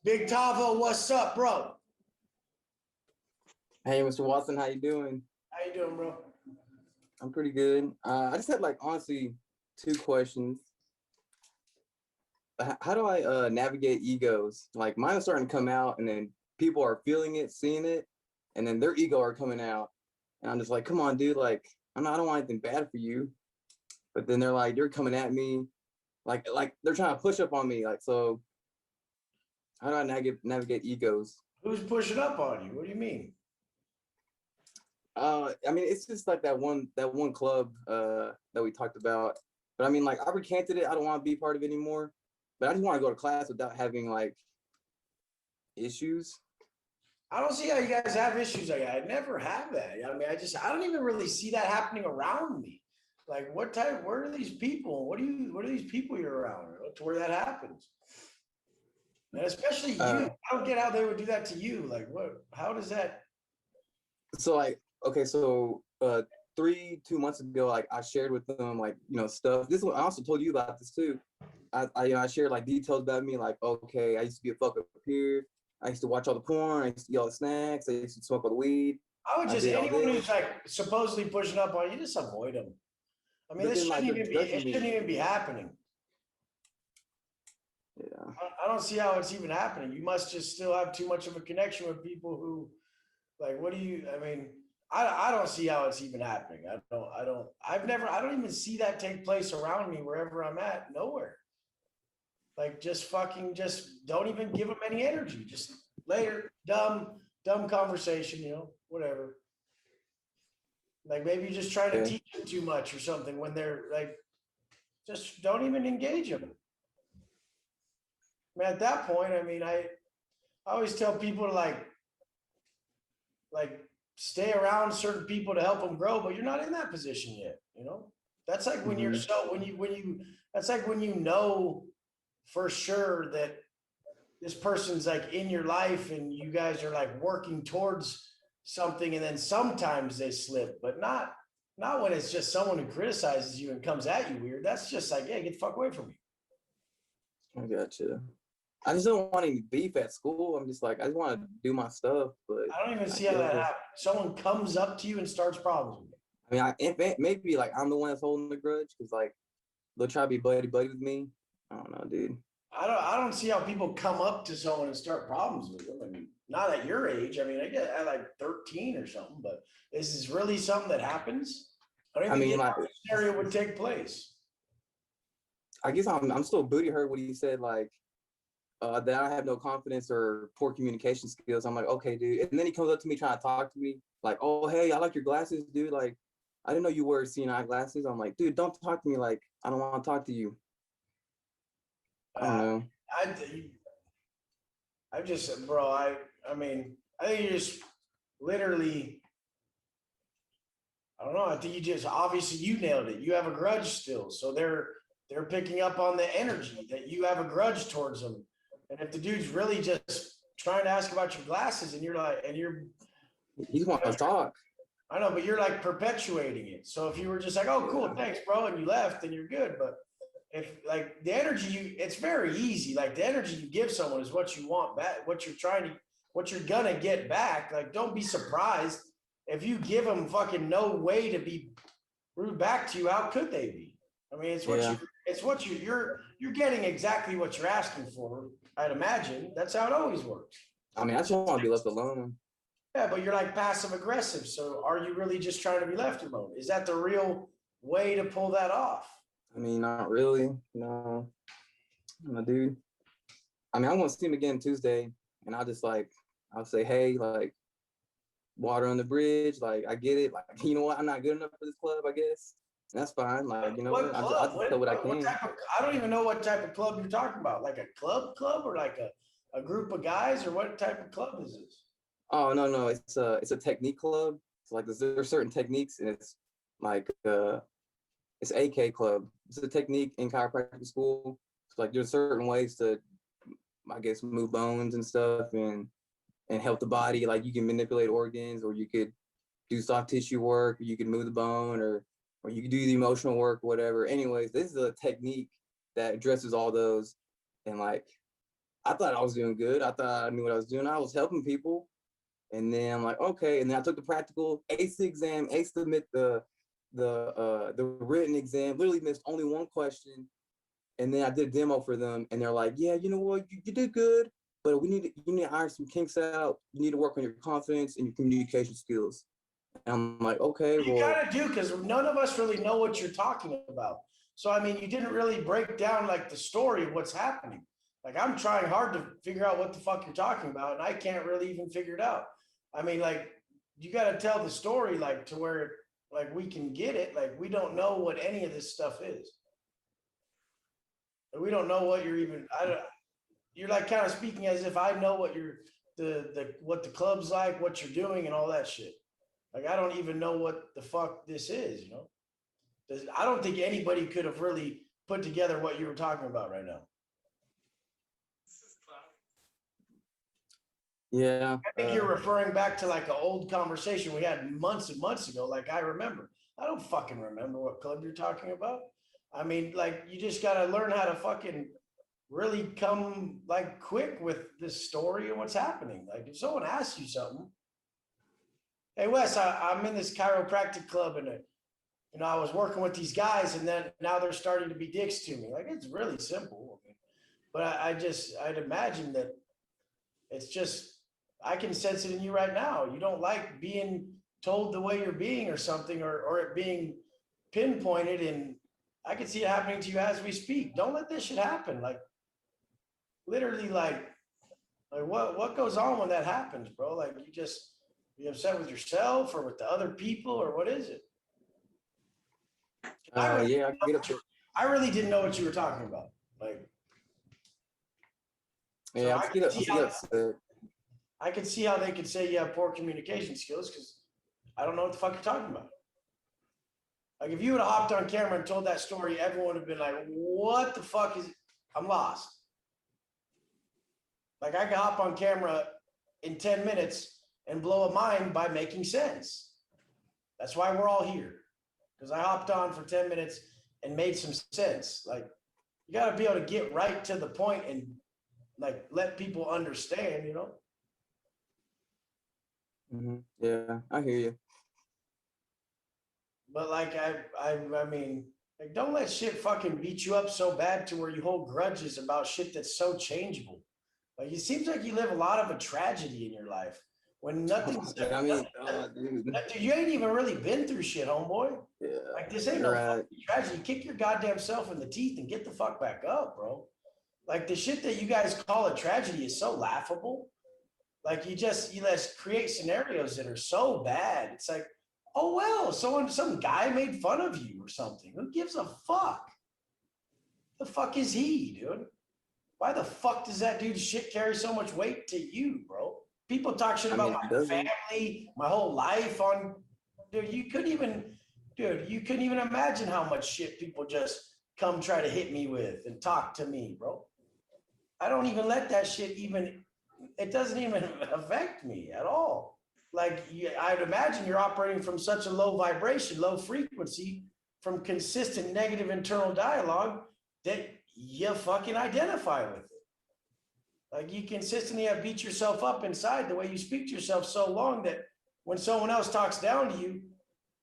Big Tavo, what's up, bro? Hey, Mr. Watson, how you doing? How you doing, bro? I'm pretty good. I just had like honestly two questions. How do I navigate egos? Like mine is starting to come out, and then people are feeling it, seeing it, and then their ego are coming out, and I'm just like, come on, dude. Like I don't want anything bad for you, but then they're like, you're coming at me, like they're trying to push up on me. Like so, how do I navigate egos? Who's pushing up on you? What do you mean? I mean, it's just like that one club that we talked about. But I mean, like I recanted it. I don't want to be part of it anymore. But I just want to go to class without having like issues. I don't see how you guys have issues like that. I never have that. I mean, I don't even really see that happening around me. Like, where are these people? What are these people you're around to where that happens? And especially you. Uh, I don't get how they would do that to you. Like, how does that? so like, okay, so 2 months ago, like I shared with them like stuff. This one I also told you about this too. I shared like details about me, like okay, I used to be a fuck up here. I used to watch all the porn. I used to eat all the snacks. I used to smoke all the weed. I would I just did all anyone this. who's like supposedly pushing up on you, just avoid them. I mean, But this then like shouldn't they're even be. It judging shouldn't me. even be happening. Yeah. I don't see how it's even happening. You must just still have too much of a connection with people who, like, what do you? I mean, I don't see how it's even happening. I don't even see that take place around me wherever I'm at. Nowhere. Like, just fucking, just don't even give them any energy. Just later, dumb conversation. Whatever. Like maybe you're just trying to Okay. teach them too much or something when they're like, just don't even engage them. I mean, at that point, I mean, I always tell people to like stay around certain people to help them grow, but you're not in that position yet. That's like when you're Hmm. so when you that's like when you know for sure that this person's like in your life and you guys are like working towards something, and then sometimes they slip, but not when it's just someone who criticizes you and comes at you weird. That's just like, hey, get the fuck away from me. I gotcha. I just don't want any beef at school. I'm just like I just want to do my stuff, but I don't even I see how that guess happens. Someone comes up to you and starts problems with you. I mean maybe like I'm the one that's holding the grudge because like they'll try to be buddy with me. I don't know, dude. I don't see how people come up to someone and start problems with them. I mean, not at your age. I mean, I get at like 13 or something, but this is really something that happens. I don't I even mean get like how the scenario would take place. I guess I'm still booty hurt when he said like that I have no confidence or poor communication skills. I'm like, okay, dude. And then he comes up to me trying to talk to me, like, oh, hey, I like your glasses, dude. Like, I didn't know you wear seeing eye glasses. I'm like, dude, don't talk to me like I don't want to talk to you. I don't Uh, know. I, I just, bro, I mean, I think you just literally, I don't know. I think you just obviously you nailed it. You have a grudge still, so they're picking up on the energy that you have a grudge towards them. And if the dude's really just trying to ask about your glasses, and you're like, and you're, He just wants to talk. I know, but you're like perpetuating it. So if you were just like, oh, cool, Yeah. thanks, bro, and you left, then you're good. But if like the energy it's very easy. Like the energy you give someone is what you want back, what you're gonna get back. Like, don't be surprised if you give them fucking no way to be rude back to you. How could they be? I mean, Yeah. you're getting exactly what you're asking for. I'd imagine that's how it always works. I mean, I just want to be left alone. Yeah, but you're like passive aggressive. So are you really just trying to be left alone? Is that the real way to pull that off? I mean, not really. No, dude. I mean, I want to see him again Tuesday, and I'll just like, I'll say, hey, like, water on the bridge. Like, I get it. Like, you know what? I'm not good enough for this club, I guess. And that's fine. Like, you know What what? I'll club? just tell what I What can. type of? I don't even know what type of club you're talking about. Like a club, or like a group of guys, or what type of club is this? Oh no, it's a technique club. It's like there's certain techniques, and it's like it's AK club. It's a technique in chiropractic school. It's like there's certain ways to, I guess, move bones and stuff, and help the body. Like you can manipulate organs, or you could do soft tissue work, or you could move the bone, or you could do the emotional work, whatever. Anyways, this is a technique that addresses all those, and like I thought I was doing good. I thought I knew what I was doing. I was helping people. And then I'm like, okay. And then I took the practical, aced the exam, aced the written exam, literally missed only one question. And then I did a demo for them, and they're like, yeah, you know what, you did good, but you need to iron some kinks out. You need to work on your confidence and your communication skills. And I'm like, okay, You well, gotta do, because none of us really know what you're talking about. So I mean, you didn't really break down like the story of what's happening. Like I'm trying hard to figure out what the fuck you're talking about, and I can't really even figure it out. I mean, like you gotta tell the story like to where like we can get it. Like we don't know what any of this stuff is. We don't know what you're even. I don't. You're like kind of speaking as if I know what you're what the club's like, what you're doing, and all that shit. Like I don't even know what the fuck this is. You know. I don't think anybody could have really put together what you were talking about right now. yeah. I think you're referring back to like an old conversation we had months and months ago. Like I remember. I don't fucking remember what club you're talking about. I mean, like you just gotta learn how to fucking really come like quick with this story and what's happening. Like if someone asks you something, hey Wes, I'm in this chiropractic club and I was working with these guys and then now they're starting to be dicks to me. Like it's really simple. I mean, but I'd imagine that it's just I can sense it in you right now. You don't like being told the way you're being or something, or it being pinpointed, and I can see it happening to you as we speak. Don't let this shit happen. Like literally, like what goes on when that happens, bro? Like you upset with yourself or with the other people, or what is it? Yeah, I get it. I really didn't know what you were talking about. Like, so Yeah, I just get upset. I can see how they could say you have poor communication skills because I don't know what the fuck you're talking about. Like, if you would have hopped on camera and told that story, everyone would have been like, what the fuck is, I'm lost. Like, I could hop on camera in 10 minutes and blow a mind by making sense. That's why we're all here. Because I hopped on for 10 minutes and made some sense. Like, you got to be able to get right to the point and like let people understand, you know? Mm-hmm. Yeah, I hear you. But like I mean, like don't let shit fucking beat you up so bad to where you hold grudges about shit that's so changeable. Like it seems like you live a lot of a tragedy in your life when nothing's. I mean, dude. Dude, you ain't even really been through shit, homeboy. Yeah, like this ain't no fucking tragedy. Kick your goddamn self in the teeth and get the fuck back up, bro. Like the shit that you guys call a tragedy is so laughable. Like you just create scenarios that are so bad. It's like, oh well, some guy made fun of you or something. Who gives a fuck? The fuck is he, dude? Why the fuck does that dude's shit carry so much weight to you, bro? People talk shit about my family, my whole life on, dude, you couldn't even imagine how much shit people just come try to hit me with and talk to me, bro. I don't even let that shit it doesn't even affect me at all. Like I'd imagine you're operating from such a low vibration, low frequency, from consistent negative internal dialogue that you fucking identify with it. Like you consistently have beat yourself up inside the way you speak to yourself so long that when someone else talks down to you,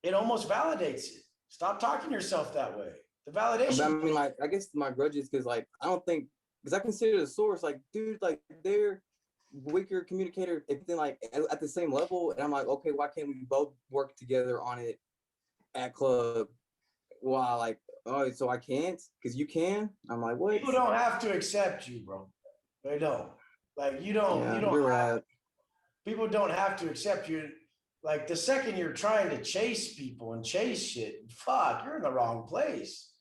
it almost validates it. Stop talking to yourself that way. The validation. I mean, like, I guess my grudge is because, like, I don't think, because I consider the source, like, dude, like, they're weaker communicator, if then, like, at the same level. And I'm like, okay, why can't we both work together on it at club? While, like, oh, so I can't? Because you can? I'm like, what? People don't have to accept you, bro. They don't. Like, you don't, Yeah, you don't you're have, right. people don't have to accept you. Like the second you're trying to chase people and chase shit, fuck, you're in the wrong place.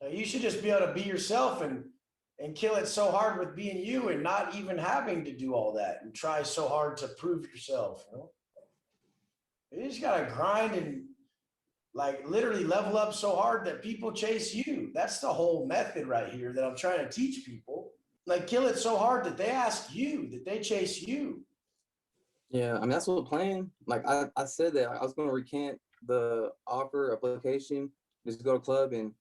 You should just be able to be yourself and kill it so hard with being you and not even having to do all that and try so hard to prove yourself. You know, you just gotta grind and like literally level up so hard that people chase you. That's the whole method right here that I'm trying to teach people. Like kill it so hard that they ask you, that they chase you. Yeah, I mean, that's what the plan. Like, I said that I was going to recant the offer application, just go to club and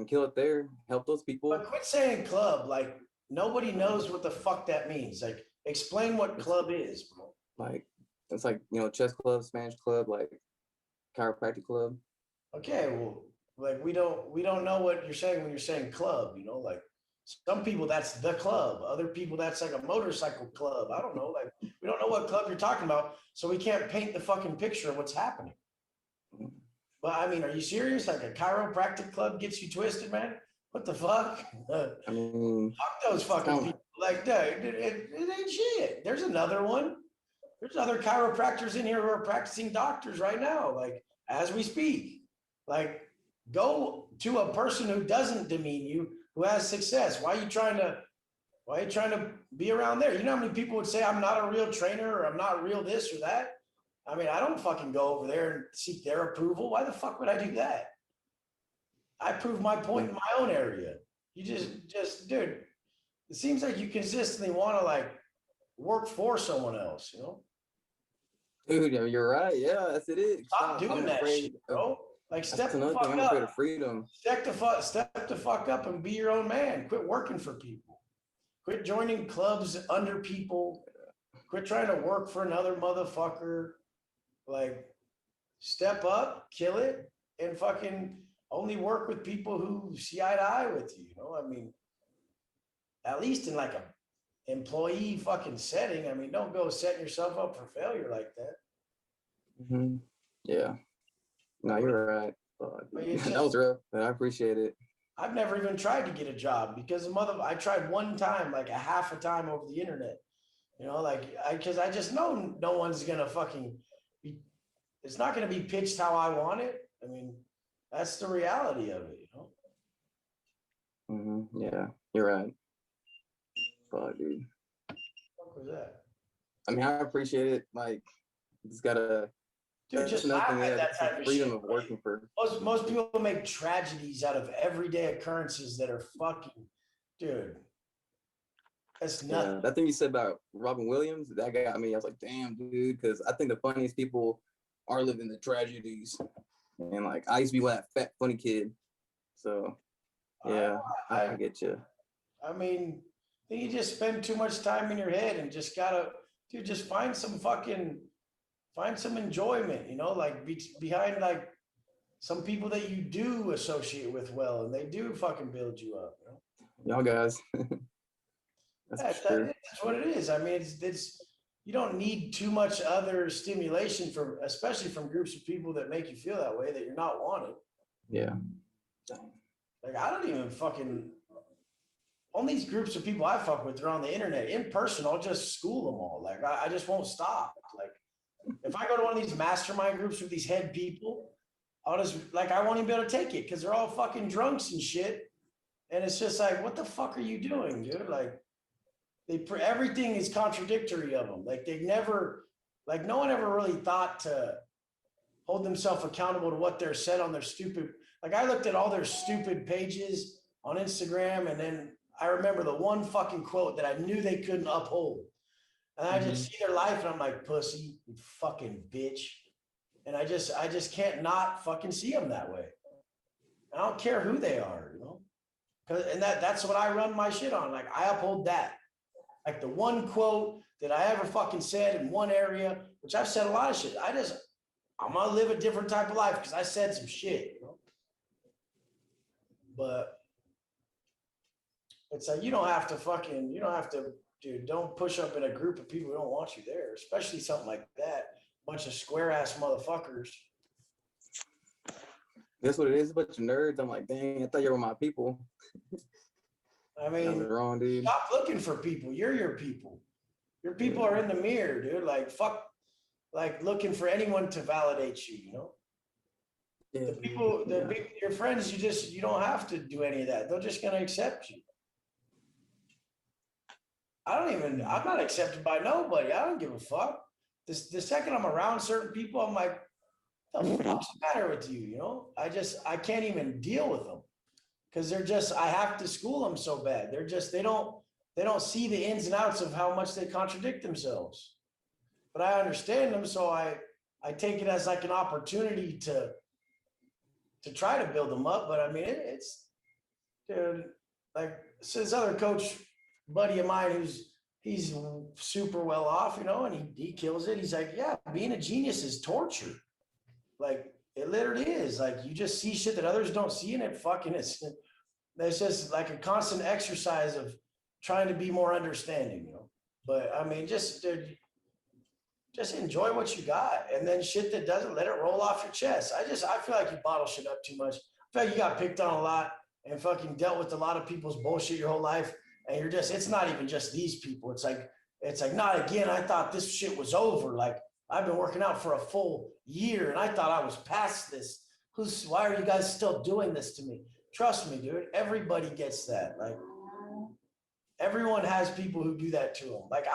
kill it there, help those people. But quit saying club. Like nobody knows what the fuck that means. Like, explain what club is, bro. Like it's like, you know, chess club, Spanish club, like chiropractic club. Okay, well, like we don't know what you're saying when you're saying club, you know, like some people that's the club, other people that's like a motorcycle club. I don't know, like we don't know what club you're talking about, so we can't paint the fucking picture of what's happening. But I mean, are you serious? Like a chiropractic club gets you twisted, man? What the fuck? I mean, Fuck those fucking kinda- people. Like, dude, it ain't shit. There's another one. There's other chiropractors in here who are practicing doctors right now, like as we speak. Like, go to a person who doesn't demean you, who has success. Why are you trying to be around there? You know how many people would say I'm not a real trainer or I'm not real this or that? I mean, I don't fucking go over there and seek their approval. Why the fuck would I do that? I prove my point in my own area. You just, dude, it seems like you consistently want to like work for someone else, you know? dude, you're right. Yeah, that's it. Stop doing that shit, bro. Like, step That's the another fuck thing. I'm afraid of up. freedom. Step the fuck up and be your own man. Quit working for people. Quit joining clubs under people. Quit trying to work for another motherfucker. Like, step up, kill it, and fucking only work with people who see eye to eye with you. You know, I mean, at least in like a employee fucking setting. I mean, don't go setting yourself up for failure like that. Hmm. Yeah. No, you're right. But But it's that just, was rough, but I appreciate it. I've never even tried to get a job because I tried one time, like a half a time over the internet. You know, like because I just know no one's gonna fucking be. It's not gonna be pitched how I want it. I mean, that's the reality of it. You know. Yeah, you're right. But dude, What was that? I mean, I appreciate it. Like, just gotta. Dude, That's just another laugh thing. at Yeah, that that's the type of freedom shit. of working for. Most people make tragedies out of everyday occurrences that are fucking, dude. That's Yeah, nothing. that thing you said about Robin Williams, that got me. I was like, damn, dude, because I think the funniest people are living the tragedies. And like, I used to be that fat funny kid. So yeah, I get you. I mean, I think you just spend too much time in your head and just gotta, dude, just find some enjoyment, you know, like behind like some people that you do associate with well, and they do fucking build you up, you know? Y'all guys. That's Yeah, for sure. that's what it is. I mean, it's you don't need too much other stimulation from, especially from groups of people that make you feel that way, that you're not wanted. Yeah. Like, I don't even fucking, all these groups of people I fuck with are on the internet. In person, I'll just school them all. Like, I just won't stop. Like, if I go to one of these mastermind groups with these head people, I'll just, like, I won't even be able to take it because they're all fucking drunks and shit. And it's just like, what the fuck are you doing, dude? Like, everything is contradictory of them. Like, like, no one ever really thought to hold themselves accountable to what they're said on their stupid. Like, I looked at all their stupid pages on Instagram, and then I remember the one fucking quote that I knew they couldn't uphold. And I just see their life and I'm like, pussy, you fucking bitch. And I just can't not fucking see them that way. I don't care who they are, you know? And that's what I run my shit on. Like, I uphold that. Like, the one quote that I ever fucking said in one area, which I've said a lot of shit. I'm gonna live a different type of life because I said some shit, you know? But it's like, you don't have to, dude, don't push up in a group of people who don't want you there, especially something like that. Bunch of square ass motherfuckers. That's what it is. A bunch of nerds. I'm like, dang, I thought you were my people. I I was mean, wrong, dude. stop looking for people. You're your people. Your people are in the mirror, dude. Like, fuck, like looking for anyone to validate you, you know? Yeah, The people, yeah. your friends, you don't have to do any of that. They're just gonna accept you. I'm not accepted by nobody. I don't give a fuck. The second I'm around certain people, I'm like, what the fuck's the matter with you? You know, I can't even deal with them because I have to school them so bad. They don't see the ins and outs of how much they contradict themselves. But I understand them, so I take it as like an opportunity to try to build them up. But I mean, it's, dude, like, so this other coach buddy of mine he's super well off, you know, and he kills it. He's like, yeah, being a genius is torture. Like it literally is. Like you just see shit that others don't see, and it fucking is. It's just like a constant exercise of trying to be more understanding, you know. But I mean, just enjoy what you got, and then shit that doesn't, let it roll off your chest. I feel like you bottle shit up too much. I feel like you got picked on a lot and fucking dealt with a lot of people's bullshit your whole life, and you're just, it's not even just these people. It's like not again. I thought this shit was over. Like I've been working out for a full year, and I thought I was past this. Why are you guys still doing this to me? Trust me, dude. Everybody gets that. Like everyone has people who do that to them. Like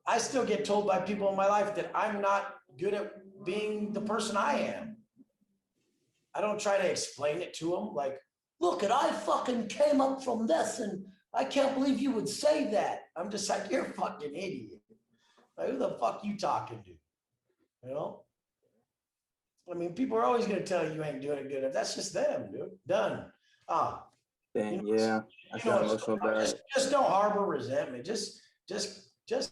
I still get told by people in my life that I'm not good at being the person I am. I don't try to explain it to them. Like, look, I fucking came up from this, and I can't believe you would say that. I'm just like, you're a fucking idiot. Like, who the fuck you talking to? You know? I mean, people are always gonna tell you ain't doing it good. That's just them, dude. Done. Dang, yeah. I got emotional about it. Just don't harbor resentment. Just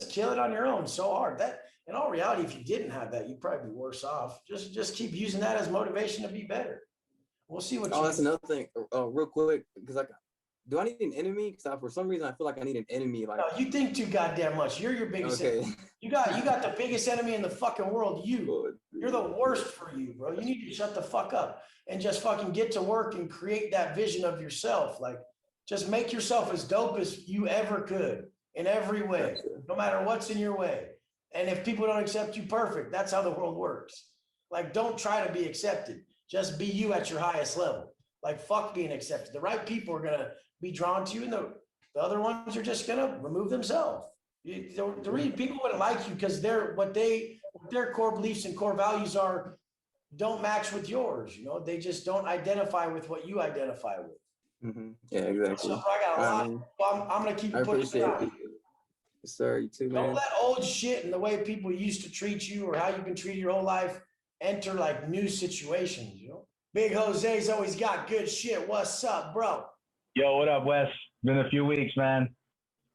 kill it on your own so hard. That in all reality, if you didn't have that, you'd probably be worse off. Just keep using that as motivation to be better. We'll see what. Oh, that's another thing. Real quick, because like, do I need an enemy? Because for some reason I feel like I need an enemy. Like, no, you think too goddamn much. You're your biggest enemy. You got the biggest enemy in the fucking world. You're the worst for you, bro. You need to shut the fuck up and just fucking get to work and create that vision of yourself. Like, just make yourself as dope as you ever could in every way, no matter what's in your way. And if people don't accept you, perfect. That's how the world works. Like, don't try to be accepted. Just be you at your highest level. Like, fuck being accepted. The right people are gonna be drawn to you, and the other ones are just gonna remove themselves. The reason people wouldn't like you because what their core beliefs and core values are don't match with yours. You know, they just don't identify with what you identify with. Mm-hmm. Yeah, exactly. So I got a lot. Well, I'm gonna keep pushing it. Yes, sir. You too, man. Don't let old shit and the way people used to treat you or how you've been treated your whole life enter like new situations. You know, Big Jose's always got good shit. What's up, bro? Yo, what up, Wes? Been a few weeks, man.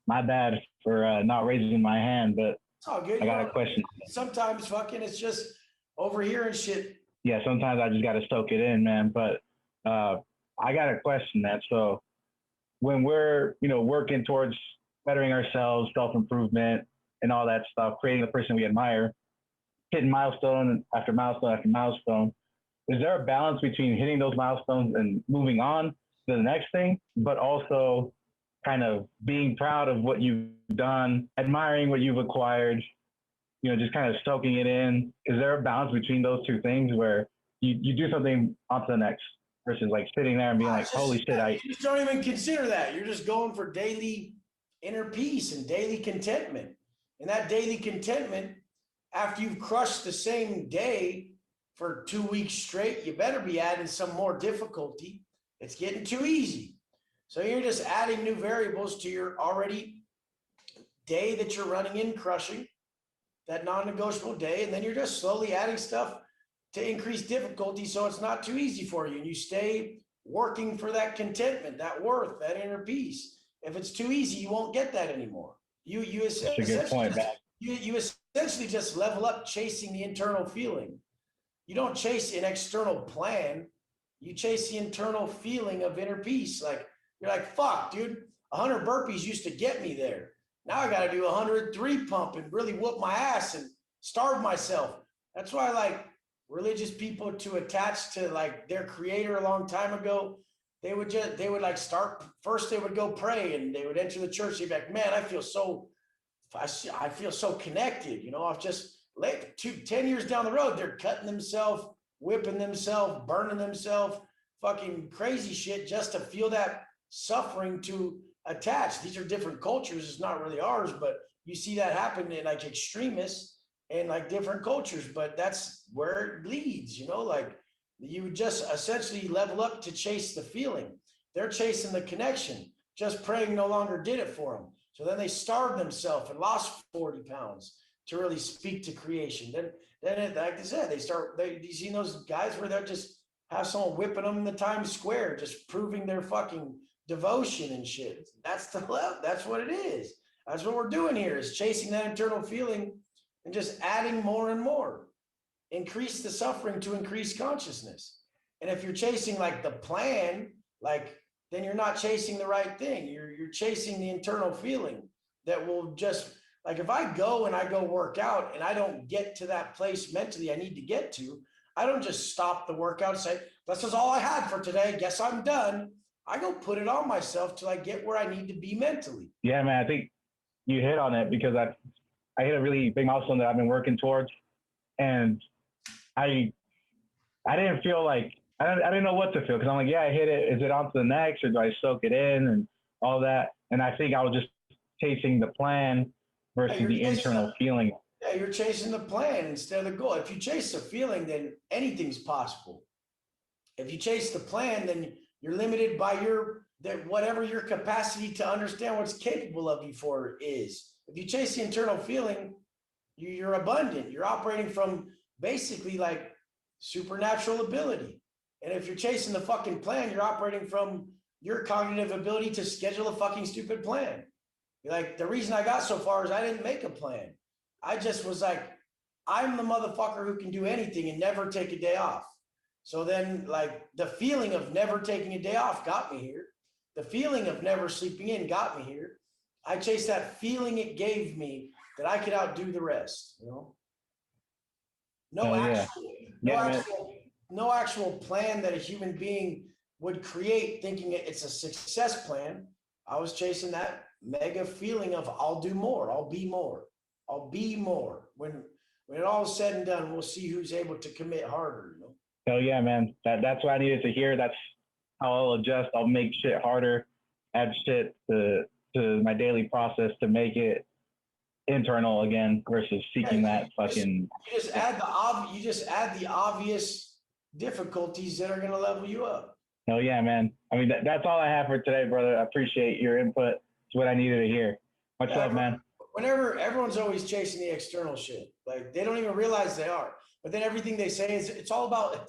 My bad for not raising my hand, but it's all good. I got a question. Sometimes fucking it's just overhearing shit. Yeah, sometimes I just got to soak it in, man. But I got a question, man. So when we're, working towards bettering ourselves, self-improvement and all that stuff, creating the person we admire, hitting milestone after milestone after milestone, is there a balance between hitting those milestones and moving on to the next thing, but also kind of being proud of what you've done, admiring what you've acquired, just kind of soaking it in? Is there a balance between those two things where you do something onto the next versus like sitting there and being like, holy shit, you just don't even consider that. You're just going for daily inner peace and daily contentment. And that daily contentment, after you've crushed the same day for 2 weeks straight, you better be adding some more difficulty. It's getting too easy. So you're just adding new variables to your already day that you're running in, crushing that non-negotiable day. And then you're just slowly adding stuff to increase difficulty so it's not too easy for you. And you stay working for that contentment, that worth, that inner peace. If it's too easy, you won't get that anymore. You essentially just level up chasing the internal feeling. You don't chase an external plan. You chase the internal feeling of inner peace. Like, you're like, fuck, dude, 100 burpees used to get me there. Now I got to do 103 pump and really whoop my ass and starve myself. That's why I like religious people to attach to like their creator a long time ago. They would like start first, they would go pray and they would enter the church. They'd be like, man, I feel so connected. I've just like 10 years down the road, they're cutting themselves, whipping themselves, burning themselves, fucking crazy shit just to feel that suffering to attach. These are different cultures. It's not really ours, but you see that happen in like extremists and like different cultures, but that's where it leads, like you just essentially level up to chase the feeling. They're chasing the connection. Just praying no longer did it for them. So then they starved themselves and lost 40 pounds to really speak to creation. Then like I said, you see those guys where they'll just have someone whipping them in the Times Square, just proving their fucking devotion and shit. That's the level. That's what it is. That's what we're doing here is chasing that internal feeling and just adding more and more. Increase the suffering to increase consciousness. And if you're chasing like the plan, like then you're not chasing the right thing. You're chasing the internal feeling that will just like if I go and I go work out and I don't get to that place mentally I need to get to, I don't just stop the workout and say, this is all I had for today. Guess I'm done. I go put it on myself till I get where I need to be mentally. Yeah, man, I think you hit on it because I hit a really big milestone that I've been working towards, and I didn't feel like I didn't know what to feel because I'm like, yeah, I hit it. Is it on to the next, or do I soak it in and all that? And I think I was just chasing the plan versus you're the chasing internal feeling. Yeah, you're chasing the plan instead of the goal. If you chase the feeling, then anything's possible. If you chase the plan, then you're limited by whatever your capacity to understand what's capable of you for is. If you chase the internal feeling, you're abundant. You're operating from basically like supernatural ability. And if you're chasing the fucking plan, you're operating from your cognitive ability to schedule a fucking stupid plan. You're like, the reason I got so far is I didn't make a plan. I just was like, I'm the motherfucker who can do anything and never take a day off. So then like the feeling of never taking a day off got me here. The feeling of never sleeping in got me here. I chased that feeling it gave me that I could outdo the rest, you know? No actual plan that a human being would create thinking it's a success plan. I was chasing that mega feeling of I'll do more, I'll be more. I'll be more. When it all is said and done, we'll see who's able to commit harder, you know? Hell yeah, man. That's what I needed to hear. That's how I'll adjust. I'll make shit harder, add shit to my daily process to make it internal again versus seeking that fucking. You just add the obvious difficulties that are gonna level you up. Hell yeah, man. I mean, that's all I have for today, brother. I appreciate your input. It's what I needed to hear. Much love, man. Whenever everyone's always chasing the external shit, like they don't even realize they are. But then everything they say is it's all about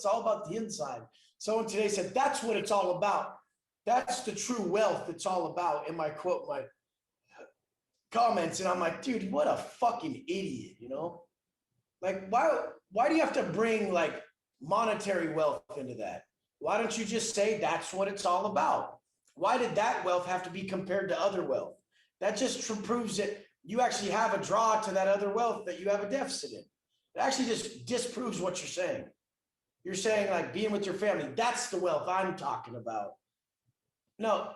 the inside. Someone today said that's what it's all about. That's the true wealth it's all about. In my quote, my comments, and I'm like, dude, what a fucking idiot, you know? Like, why do you have to bring like monetary wealth into that? Why don't you just say that's what it's all about? Why did that wealth have to be compared to other wealth? That just proves that you actually have a draw to that other wealth that you have a deficit in. It actually just disproves what you're saying. You're saying like being with your family, that's the wealth I'm talking about. No,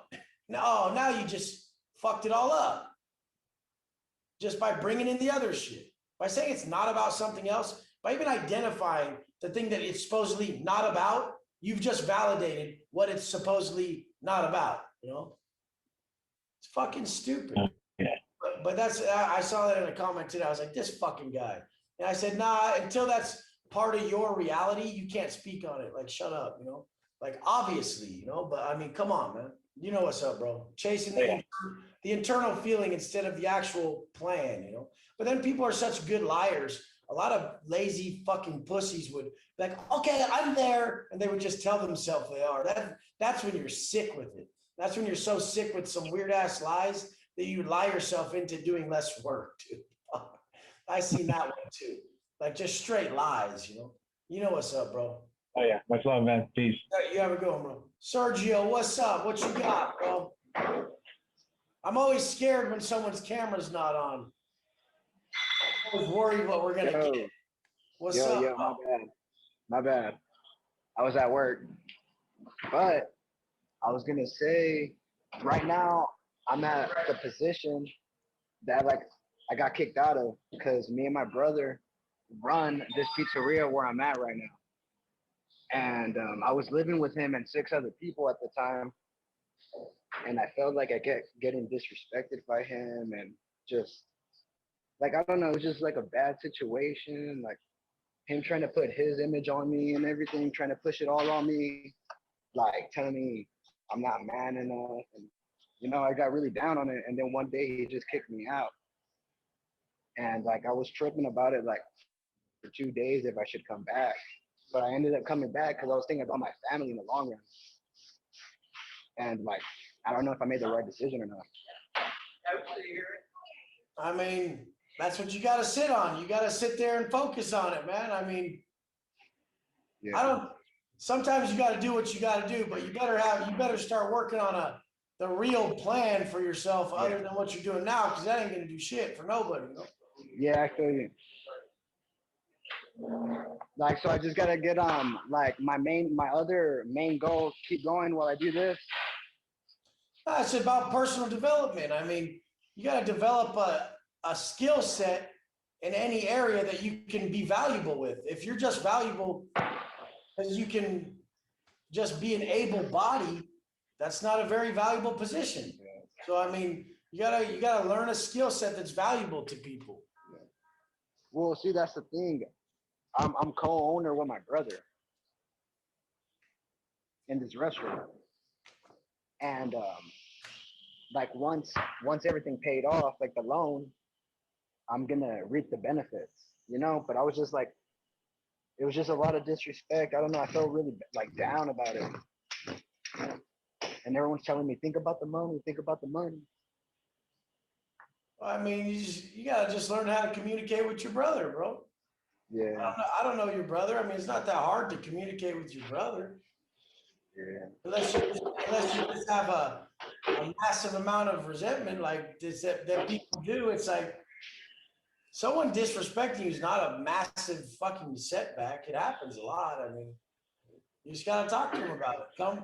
now you just fucked it all up. Just by bringing in the other shit. By saying it's not about something else, by even identifying the thing that it's supposedly not about, you've just validated what it's supposedly not about, you know? It's fucking stupid. Yeah. But that's, I saw that in a comment today. I was like, this fucking guy. And I said, nah, until that's part of your reality, you can't speak on it. Like, shut up, you know? Like, obviously, you know, but I mean, come on, man. You know what's up, bro. Chasing the internal feeling instead of the actual plan, you know? But then people are such good liars. A lot of lazy fucking pussies would be like, okay, I'm there. And they would just tell themselves they are. That's when you're sick with it. That's when you're so sick with some weird ass lies that you lie yourself into doing less work, dude. I seen that one too. Like just straight lies, you know? You know what's up, bro. Oh yeah, much love, man. Peace. You have a good one, bro. Sergio, what's up? What you got, bro? I'm always scared when someone's camera's not on. I'm always worried what we're gonna get. What's up? Yo, my bad. I was at work, but I was gonna say, right now I'm at the position that like I got kicked out of because me and my brother run this pizzeria where I'm at right now. And I was living with him and 6 other people at the time. And I felt like I getting disrespected by him and just like, I don't know, it was just like a bad situation. Like him trying to put his image on me and everything, trying to push it all on me, like telling me I'm not man enough. And, you know, I got really down on it. And then one day he just kicked me out. And like, I was tripping about it like for 2 days if I should come back. But I ended up coming back because I was thinking about my family in the long run. And like I don't know if I made the right decision or not. I mean, that's what you gotta sit on. You gotta sit there and focus on it, man. I mean, I Yeah, don't, sometimes you gotta do what you gotta do, but you better start working on the real plan for yourself other than what you're doing now, because that ain't gonna do shit for nobody, you know? yeah, I feel you. Like, so I just gotta get like my other main goal, keep going while I do this. It's about personal development. I mean, you got to develop a skill set in any area that you can be valuable with. If you're just valuable because you can just be an able body, that's not a very valuable position. So, I mean, you gotta learn a skill set that's valuable to people. Well, see, that's the thing. I'm co-owner with my brother in this restaurant, and like once everything paid off, like the loan, I'm gonna reap the benefits, you know. But I was just like, it was just a lot of disrespect. I don't know. I felt really like down about it, and everyone's telling me, think about the money, think about the money. I mean, you gotta just learn how to communicate with your brother, bro. Yeah, I don't know your brother. I mean, it's not that hard to communicate with your brother. yeah, Unless you just have a massive amount of resentment like this that people do. It's like someone disrespecting you is not a massive fucking setback. It happens a lot. I mean, you just gotta talk to them about it. Come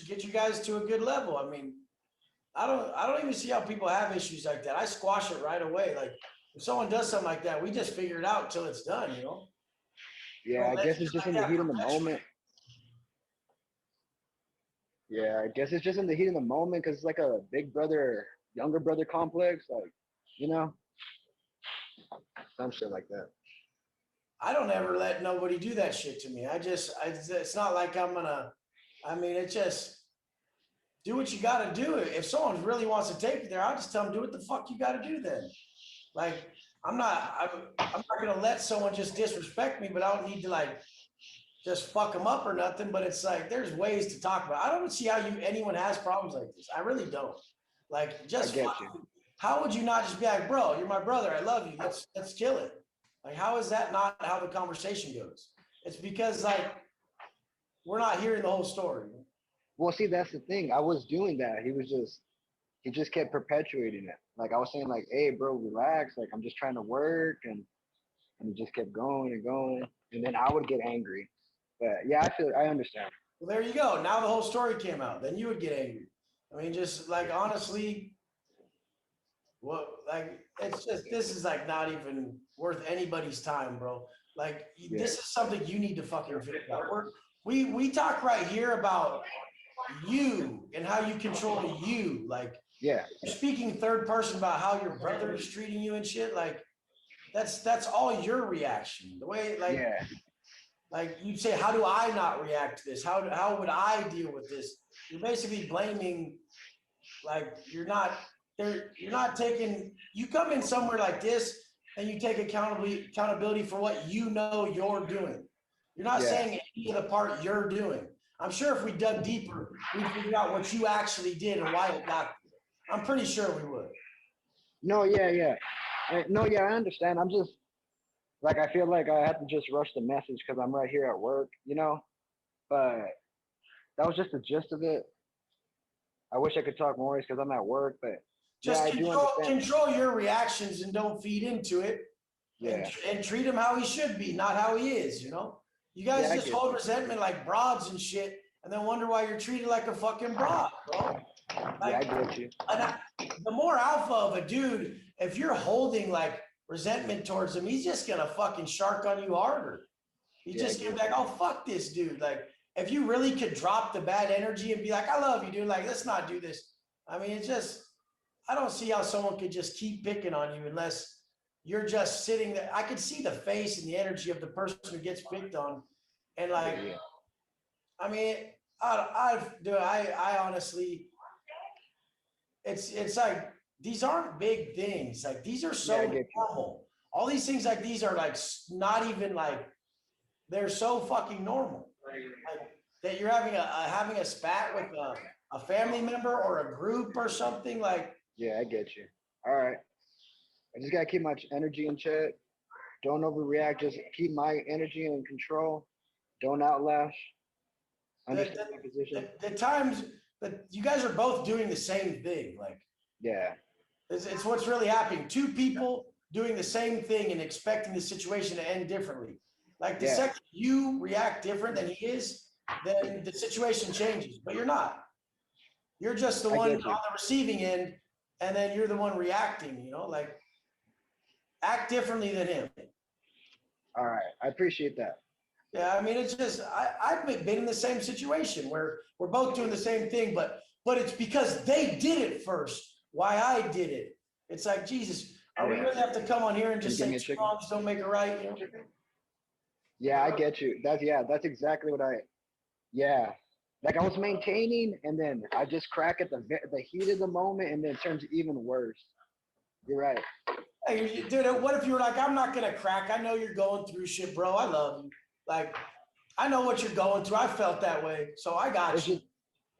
get you guys to a good level. I mean, I don't even see how people have issues like that. I squash it right away. Like if someone does something like that, we just figure it out until it's done, you know? yeah. I guess it's just in the heat of the moment. Yeah, I guess it's just in the heat of the moment because it's like a big brother, younger brother complex, like, you know, some shit like that. I don't ever let nobody do that shit to me. It's not like I mean, it just, do what you gotta do. If someone really wants to take it there, I'll just tell them, do what the fuck you gotta do then. Like, I'm not gonna let someone just disrespect me, but I don't need to like just fuck them up or nothing. But it's like, there's ways to talk about it. I don't see how anyone has problems like this. I really don't. Like, just I get you. how would you not just be like, bro, you're my brother. I love you. Let's kill it. Like, how is that not how the conversation goes? It's because like, we're not hearing the whole story. Well, see, that's the thing. I was doing that. He just kept perpetuating it. Like I was saying, like, hey, bro, relax. Like I'm just trying to work, and he just kept going and going. And then I would get angry. But yeah, I understand. Well, there you go. Now the whole story came out. Then you would get angry. I mean, just like honestly, well, like it's just this is like not even worth anybody's time, bro. Like this is something you need to fucking figure out. We talk right here about you and how you control you. Like Yeah, you're speaking third person about how your brother is treating you and shit. Like that's all your reaction. The way yeah, like you'd say, how do I not react to this? How would I deal with this? You're basically blaming, like you're not there. You're not taking. You come in somewhere like this and you take accountability for what you know you're doing. You're not yeah. saying any of the part you're doing. I'm sure if we dug deeper, we'd figure out what you actually did and why it got there. I'm pretty sure we would. No, yeah. No, yeah, I understand. I'm just like I feel like I have to just rush the message because I'm right here at work, you know. But that was just the gist of it. I wish I could talk more because I'm at work, but Just yeah, I do understand. control your reactions and don't feed into it. Yeah, And treat him how he should be, not how he is, you know? You guys Yeah, I just get hold you. resentment like broads and shit, and then wonder why you're treated like a fucking broad, bro. yeah, I Like, get you. the more alpha of a dude, if you're holding like resentment towards him, he's just gonna fucking shark on you harder. He's Yeah, I just gonna be get like, oh, fuck this dude. Like, if you really could drop the bad energy and be like, I love you, dude, like, let's not do this. I mean, it's just, I don't see how someone could just keep picking on you unless you're just sitting there. I could see the face and the energy of the person who gets picked on. And like, Yeah, I mean, I honestly, it's like, these aren't big things. Like these are yeah, so I get you. normal. All these things like these are like not even like, they're so fucking normal. Like that you're having a spat a family member or a group or something like. Yeah, I get you. All right. I just gotta keep my energy in check. Don't overreact. Just keep my energy in control. Don't outlash. Understand my position. The times that you guys are both doing the same thing, like Yeah, it's what's really happening. Two people doing the same thing and expecting the situation to end differently. Like the Yeah. second you react different than he is, then the situation changes. But you're not. You're just the I one on get you. the receiving end, and then you're the one reacting. You know, like act differently than him. All right. I appreciate that. Yeah, I mean, it's just I've been in the same situation where we're both doing the same thing, but it's because they did it first. Why I did it. It's like, Jesus, are we Yeah. really have to come on here and just Can say you give me a two wrongs don't make a right? You know? Yeah, I get you. That's exactly what yeah. Like I was maintaining, and then I just crack at the heat of the moment, and then it turns even worse. You're right. Hey, dude, what if you were like, I'm not gonna crack. I know you're going through shit, bro. I love you. Like, I know what you're going through. I felt that way, so I got It's you. just,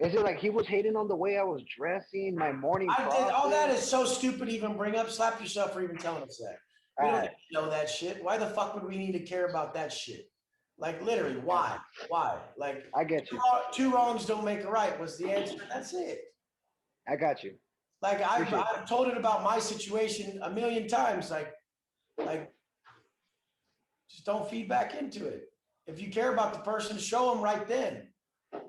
is it like he was hating on the way I was dressing, my morning I did. All that process? is so stupid to even bring up. Slap yourself for even telling us that. We don't Alright, need to know that shit. Why the fuck would we need to care about that shit? Like literally, why? Why? Like I get you. two wrongs don't make a right was the answer. That's it. I got you. Like Appreciate I've told it about my situation a million times. Like just don't feed back into it. If you care about the person, show them right then. You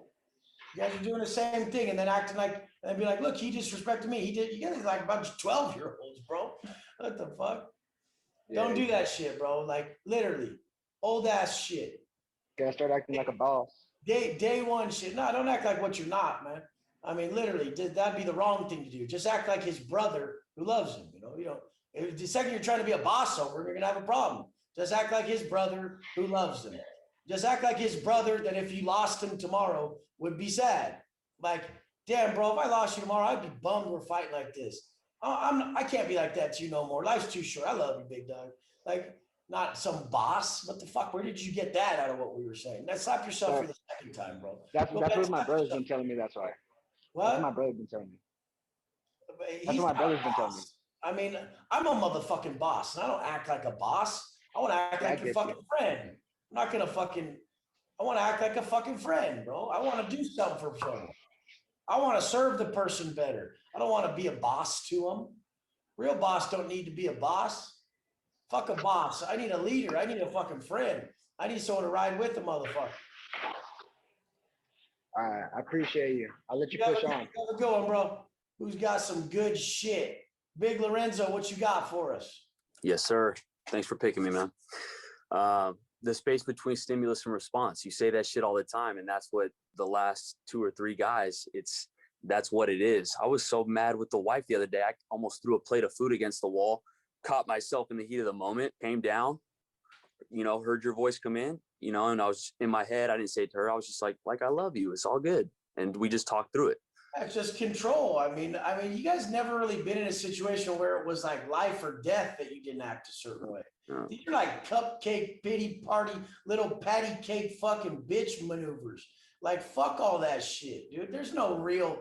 guys are doing the same thing and then acting like and be like, look, he disrespected me. He did. You guys are like a bunch of 12-year-olds, bro. What the fuck? Don't do that shit, bro. Like literally, old ass shit. Gotta start acting like a boss. Day one shit. No, don't act like what you're not, man. I mean, literally, that'd be the wrong thing to do. Just act like his brother who loves him. The second you're trying to be a boss over him, you're gonna have a problem. Just act like his brother who loves him. Just act like his brother that if you lost him tomorrow would be sad. Like, damn, bro, if I lost you tomorrow, I'd be bummed we're fighting like this. I can't be like that to you no more. Life's too short. I love you, big dog. Like, not some boss. What the fuck? Where did you get that out of what we were saying? Now slap yourself for the second time, bro. That's Go what ahead, my slap brother's yourself. been telling me. That's why. That's What? what my brother's been telling me. He's what my not brother's a been telling me. boss. I mean, I'm a motherfucking boss, and I don't act like a boss. I want to act Yeah, I like your get fucking friend. I'm not gonna fucking. I want to act like a fucking friend, bro. I want to do something for someone. I want to serve the person better. I don't want to be a boss to them. Real boss don't need to be a boss. Fuck a boss. I need a leader. I need a fucking friend. I need someone to ride with the motherfucker. All right, I appreciate you. I'll let you You have push a- on. you have a good one, bro. Who's got some good shit? Big Lorenzo, what you got for us? Yes, sir. Thanks for picking me, man. The space between stimulus and response. You say that shit all the time, and that's what the last 2 or 3 guys, that's what it is. I was so mad with the wife the other day. I almost threw a plate of food against the wall, caught myself in the heat of the moment, came down, heard your voice come in, and I was in my head. I didn't say it to her. I was just like, I love you. It's all good. And we just talked through it. That's just control. I mean, you guys never really been in a situation where it was like life or death that you didn't act a certain way. No. These are like cupcake, pity party, little patty cake fucking bitch maneuvers. Like, fuck all that shit, dude. There's no real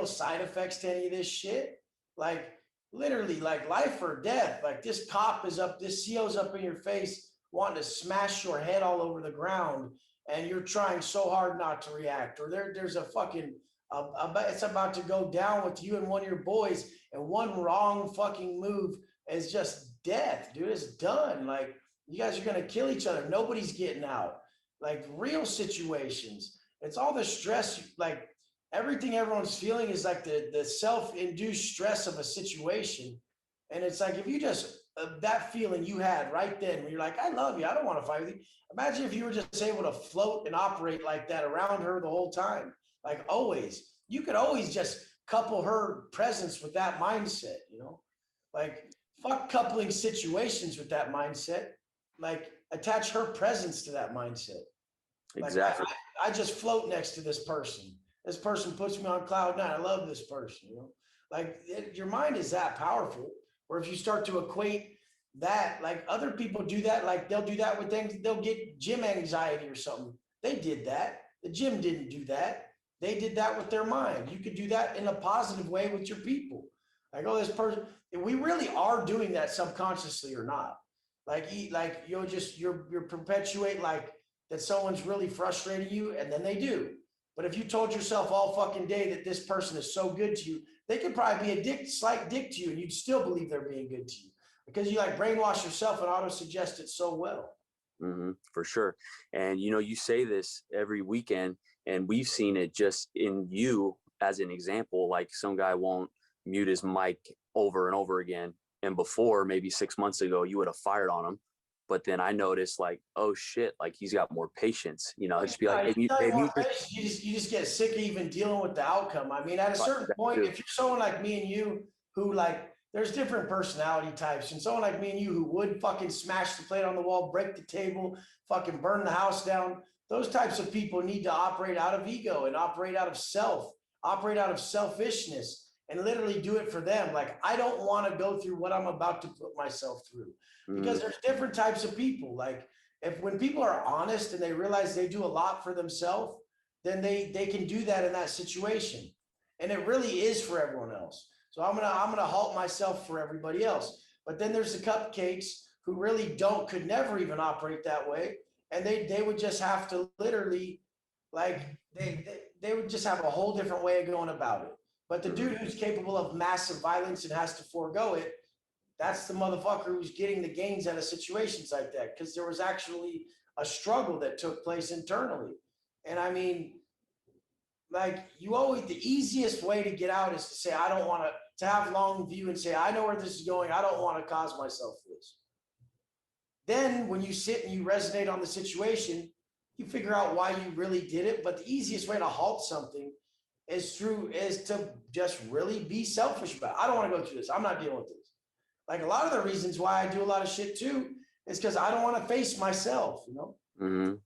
side effects to any of this shit. Like, literally, like life or death. Like this CO's up in your face, wanting to smash your head all over the ground, and you're trying so hard not to react. Or there's a fucking it's about to go down with you and one of your boys, and one wrong fucking move is just death, dude. It's done. Like, you guys are gonna kill each other. Nobody's getting out. Like real situations. It's all the stress. Like everything everyone's feeling is like the self-induced stress of a situation. And it's like, if you just that feeling you had right then when you're like, I love you, I don't want to fight with you. Imagine if you were just able to float and operate like that around her the whole time. Like always, you could always just couple her presence with that mindset, like fuck coupling situations with that mindset, like attach her presence to that mindset. Like, Exactly. I just float next to this person. This person puts me on cloud 9. I love this person, like your mind is that powerful. Or if you start to equate that, like other people do that, like they'll do that with things, they'll get gym anxiety or something. They did that. The gym didn't do that. they did that with their mind. You could do that in a positive way with your people. Like, oh, this person, we really are doing that subconsciously or not. Like, you're perpetuate like that someone's really frustrating you, and then they do. But if you told yourself all fucking day that this person is so good to you, they could probably be a slight dick to you, and you'd still believe they're being good to you because you like brainwash yourself and auto suggest it so well. For sure. And you know, you say this every weekend, and we've seen it just in you as an example. Like, some guy won't mute his mic over and over again, and before, maybe 6 months ago, you would have fired on him. But then I noticed, like, oh shit, like he's got more patience. You know, just be like, hey, You just get sick of even dealing with the outcome. I mean, at a certain point, if you're someone like me and you who like, there's different personality types, and someone like me and you who would fucking smash the plate on the wall, break the table, fucking burn the house down. Those types of people need to operate out of ego and operate out of self, operate out of selfishness, and literally do it for them. Like, I don't want to go through what I'm about to put myself through, because there's different types of people. Like, when people are honest and they realize they do a lot for themselves, then they can do that in that situation. And it really is for everyone else. So I'm gonna halt myself for everybody else. But then there's the cupcakes who really could never even operate that way. And they would just have to literally, like, they would just have a whole different way of going about it. But the dude who's capable of massive violence and has to forego it, that's the motherfucker who's getting the gains out of situations like that, because there was actually a struggle that took place internally. And I mean, like, the easiest way to get out is to say, I don't want to have long view and say, I know where this is going. I don't want to cause myself this. Then when you sit and you resonate on the situation, you figure out why you really did it. But the easiest way to halt something is to just really be selfish about it. I don't want to go through this. I'm not dealing with this. Like, a lot of the reasons why I do a lot of shit too is because I don't want to face myself, you know?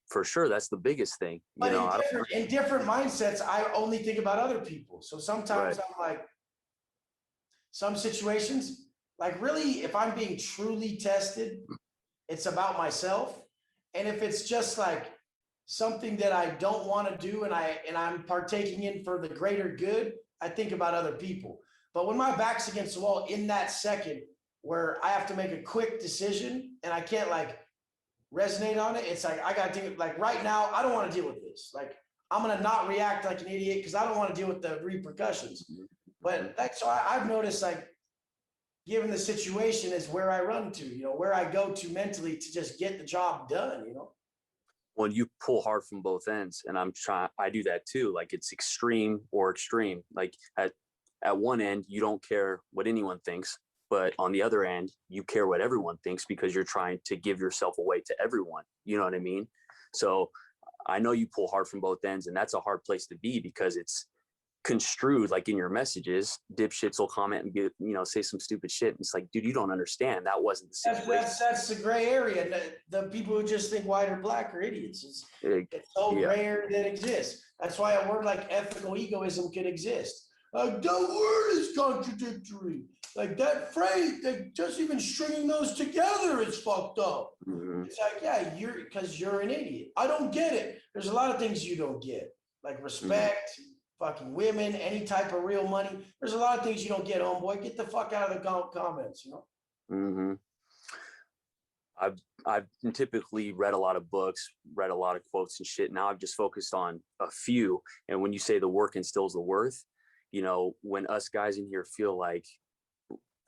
For sure. That's the biggest thing. But in different mindsets, I only think about other people. So sometimes I'm like, some situations, like, really, if I'm being truly tested, it's about myself. And if it's just like something that I don't want to do and I'm partaking in for the greater good, I think about other people. But when my back's against the wall in that second where I have to make a quick decision and I can't like resonate on it, it's like, I got to think, like, right now, I don't want to deal with this. Like, I'm going to not react like an idiot because I don't want to deal with the repercussions. But so I've noticed, like, given the situation is where I run to, you know, where I go to mentally to just get the job done, you know? When you pull hard from both ends, and I do that too. Like, it's extreme or extreme. Like, at one end, you don't care what anyone thinks, but on the other end, you care what everyone thinks because you're trying to give yourself away to everyone. You know what I mean? So I know you pull hard from both ends, and that's a hard place to be because it's construed like in your messages. Dipshits will comment and be, say some stupid shit. And it's like, dude, you don't understand. That wasn't the situation. That's the gray area. The people who just think white or black are idiots. It's so rare that it exists. That's why a word like ethical egoism could exist. Like, the word is contradictory. Like, that phrase, like, just even stringing those together is fucked up. It's like, yeah, because you're an idiot. I don't get it. There's a lot of things you don't get, like respect, fucking women, any type of real money. There's a lot of things you don't get, homeboy. Get the fuck out of the comments, you know? I've typically read a lot of books, read a lot of quotes and shit. Now I've just focused on a few. And when you say the work instills the worth, when us guys in here feel like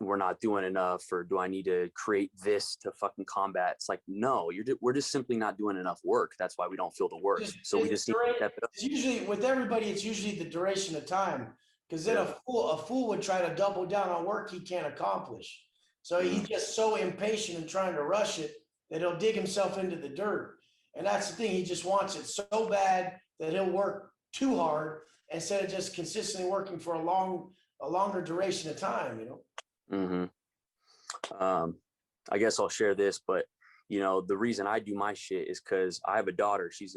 we're not doing enough, or do I need to create this to fucking combat? It's like, no, we're just simply not doing enough work. That's why we don't feel the work. So we just need to step it up. It's usually with everybody, it's usually the duration of time. Because then a fool would try to double down on work he can't accomplish. So he's just so impatient and trying to rush it that he'll dig himself into the dirt. And that's the thing. He just wants it so bad that he'll work too hard instead of just consistently working for a longer duration of time, you know? I guess I'll share this, but the reason I do my shit is because I have a daughter. She's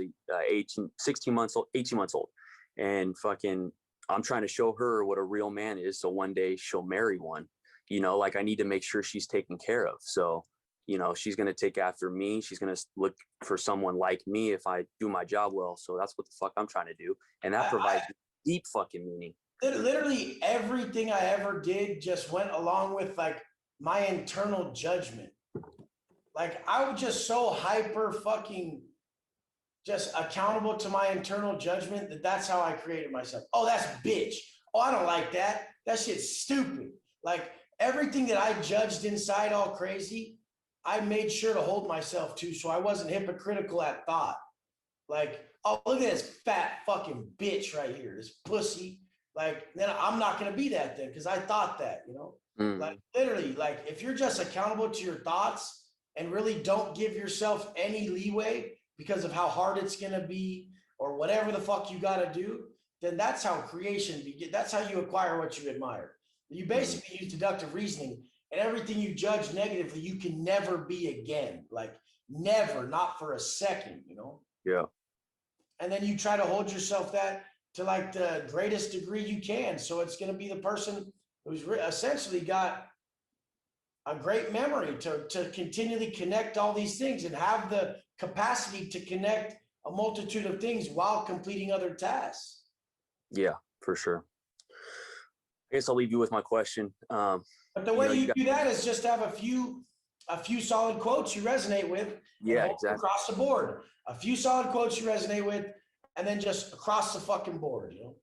18 months old, and fucking, I'm trying to show her what a real man is. So one day she'll marry one, like, I need to make sure she's taken care of. So you know, she's going to take after me. She's going to look for someone like me if I do my job well. So that's what the fuck I'm trying to do. And that provides deep fucking meaning. Literally everything I ever did just went along with like my internal judgment. Like I was just so hyper fucking just accountable to my internal judgment that's how I created myself. Oh, that's bitch. Oh, I don't like that. That shit's stupid. Like everything that I judged inside all crazy, I made sure to hold myself to so I wasn't hypocritical at thought. Like, oh, look at this fat fucking bitch right here, this pussy. Like, then I'm not gonna be that then because I thought that, you know? Like literally, like if you're just accountable to your thoughts and really don't give yourself any leeway because of how hard it's gonna be or whatever the fuck you gotta do, then that's how creation begins. That's how you acquire what you admire. You basically use deductive reasoning, and everything you judge negatively, you can never be again. Like never, not for a second, you know? Yeah. And then you try to hold yourself that to like the greatest degree you can. So it's gonna be the person who's essentially got a great memory to continually connect all these things and have the capacity to connect a multitude of things while completing other tasks. Yeah, for sure. I guess I'll leave you with my question. But the way you do that is just have a few solid quotes you resonate with. Yeah, exactly. Across the board, a few solid quotes you resonate with, and then just across the fucking board, you know?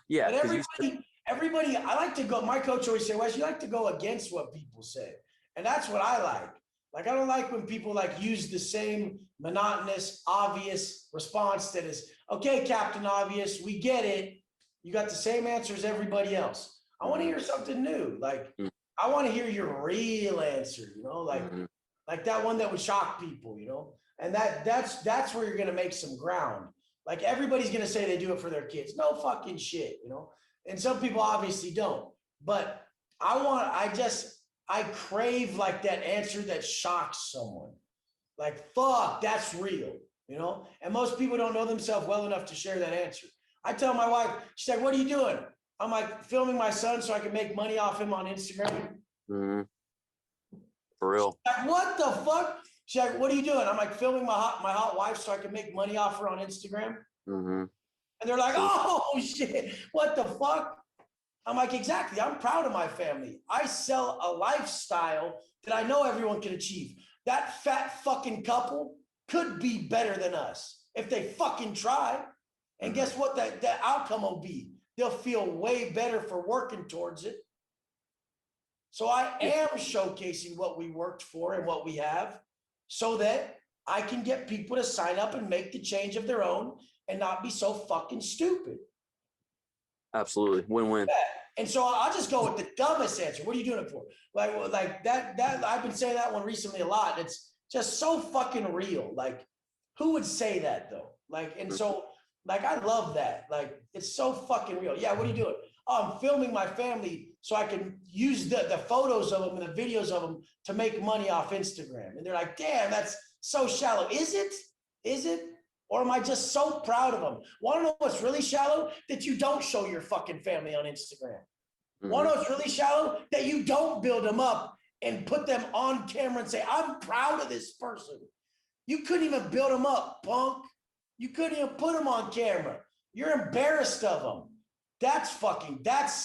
Yeah. But everybody, I like to go, my coach always say, Wes, you like to go against what people say. And that's what I like. Like, I don't like when people like use the same monotonous, obvious response that is, okay, Captain Obvious, we get it. You got the same answer as everybody else. I want to hear something new. Like, I want to hear your real answer, you know, like that one that would shock people, you know? And that's where you're going to make some ground. Like everybody's going to say they do it for their kids. No fucking shit, you know? And some people obviously don't, but I crave like that answer that shocks someone. Like, fuck, that's real, you know? And most people don't know themselves well enough to share that answer. I tell my wife, she's like, what are you doing? I'm like filming my son so I can make money off him on Instagram. For real. Like, what the fuck? She's like, what are you doing? I'm like filming my hot wife so I can make money off her on Instagram. And they're like, oh shit, what the fuck? I'm like, exactly. I'm proud of my family. I sell a lifestyle that I know everyone can achieve. That fat fucking couple could be better than us if they fucking try. And guess what? The outcome will be. They'll feel way better for working towards it. So I am showcasing what we worked for and what we have so that I can get people to sign up and make the change of their own and not be so fucking stupid. Absolutely. Win-win. And so I'll just go with the dumbest answer. What are you doing it for? Like that I've been saying that one recently a lot. It's just so fucking real. Like, who would say that though? Like, and so like, I love that. Like, it's so fucking real. Yeah, what are you doing? Oh, I'm filming my family so I can use the photos of them and the videos of them to make money off Instagram. And they're like, damn, that's so shallow. Is it? Is it? Or am I just so proud of them? Want to know what's really shallow? That you don't show your fucking family on Instagram. Want to know what's really shallow? That you don't build them up and put them on camera and say, I'm proud of this person. You couldn't even build them up, punk. You couldn't even put them on camera. You're embarrassed of them. That's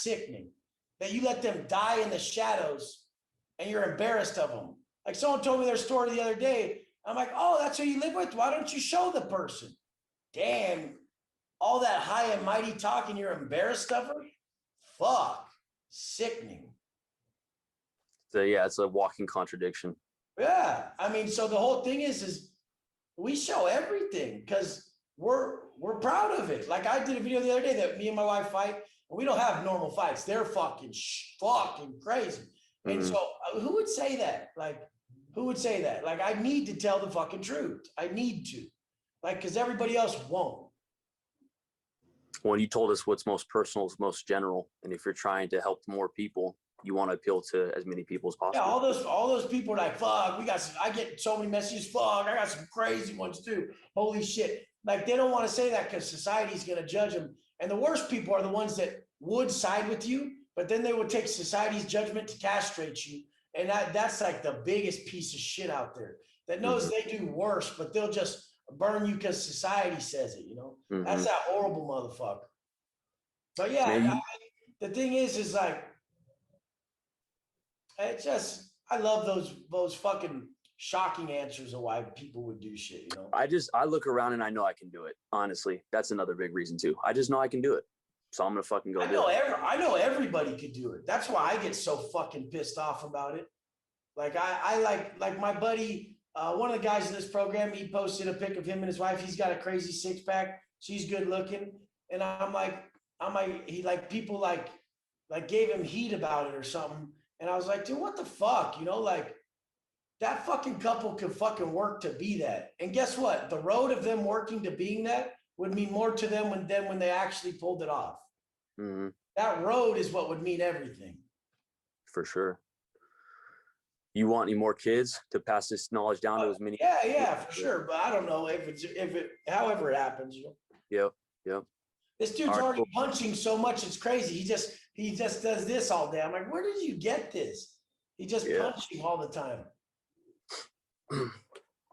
sickening. That you let them die in the shadows and you're embarrassed of them. Like someone told me their story the other day. I'm like, oh, that's who you live with? Why don't you show the person? Damn, all that high and mighty talk and you're embarrassed of her? Fuck, sickening. So yeah, it's a walking contradiction. Yeah, I mean, so the whole thing is we show everything because we're proud of it. Like I did a video the other day that me and my wife fight, and we don't have normal fights. They're fucking crazy. And so who would say that? Like, who would say that? Like, I need to tell the fucking truth. I need to. Like, because everybody else won't. Well, you told us what's most personal is most general. And if you're trying to help more people, you want to appeal to as many people as possible. Yeah, all those people are like, fuck, I get so many messages, fuck, I got some crazy ones too. Holy shit. Like, they don't want to say that because society's going to judge them. And the worst people are the ones that would side with you, but then they would take society's judgment to castrate you And that's like the biggest piece of shit out there that knows they do worse, but they'll just burn you because society says it, you know? That's that horrible motherfucker. But yeah, Man, the thing is like, it just, I love those fucking shocking answers of why people would do shit, you know? I look around and I know I can do it. Honestly, that's another big reason too. I just know I can do it. So I'm gonna fucking go do it. I know everybody could do it. That's why I get so fucking pissed off about it. Like I like my buddy, one of the guys in this program, he posted a pic of him and his wife. He's got a crazy 6-pack. She's good looking. And I'm like, he like people like gave him heat about it or something. And I was like, dude, what the fuck? You know, like that fucking couple could fucking work to be that. And guess what? The road of them working to being that would mean more to them when they actually pulled it off. Mhm, That road is what would mean everything. for sure. You want any more kids to pass this knowledge down to as many? Yeah, for sure. But I don't know however it happens, you know. Yep. This dude's All right, already cool. punching so much, it's crazy. He just does this all day. I'm like, where did you get this? He just Yeah. punching all the time.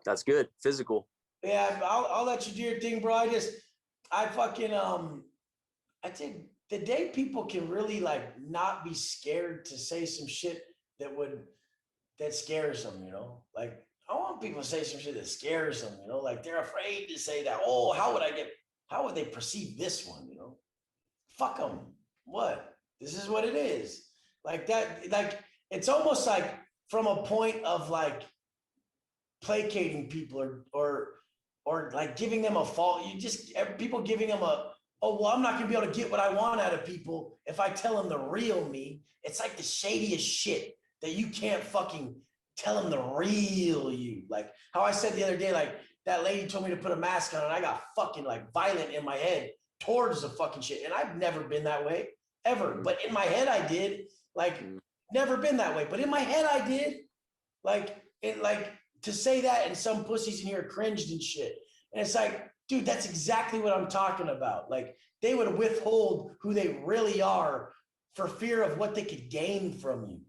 That's good. Physical. Yeah, I'll let you do your thing, bro. I fucking I think the day people can really like not be scared to say some shit that scares them, you know? Like I want people to say some shit that scares them, you know, like they're afraid to say that, oh, how would they perceive this one, you know? Fuck them. What? This is what it is. Like that, like it's almost like from a point of like placating people or like giving them a fault. People giving them oh, well, I'm not gonna be able to get what I want out of people if I tell them the real me. It's like the shadiest shit that you can't fucking tell them the real you. Like how I said the other day, like that lady told me to put a mask on and I got fucking like violent in my head towards the fucking shit. And I've never been that way ever. But in my head I did. Like never been that way. But in my head I did. Like to say that and some pussies in here cringed and shit. And it's like, dude, that's exactly what I'm talking about. Like they would withhold who they really are for fear of what they could gain from you.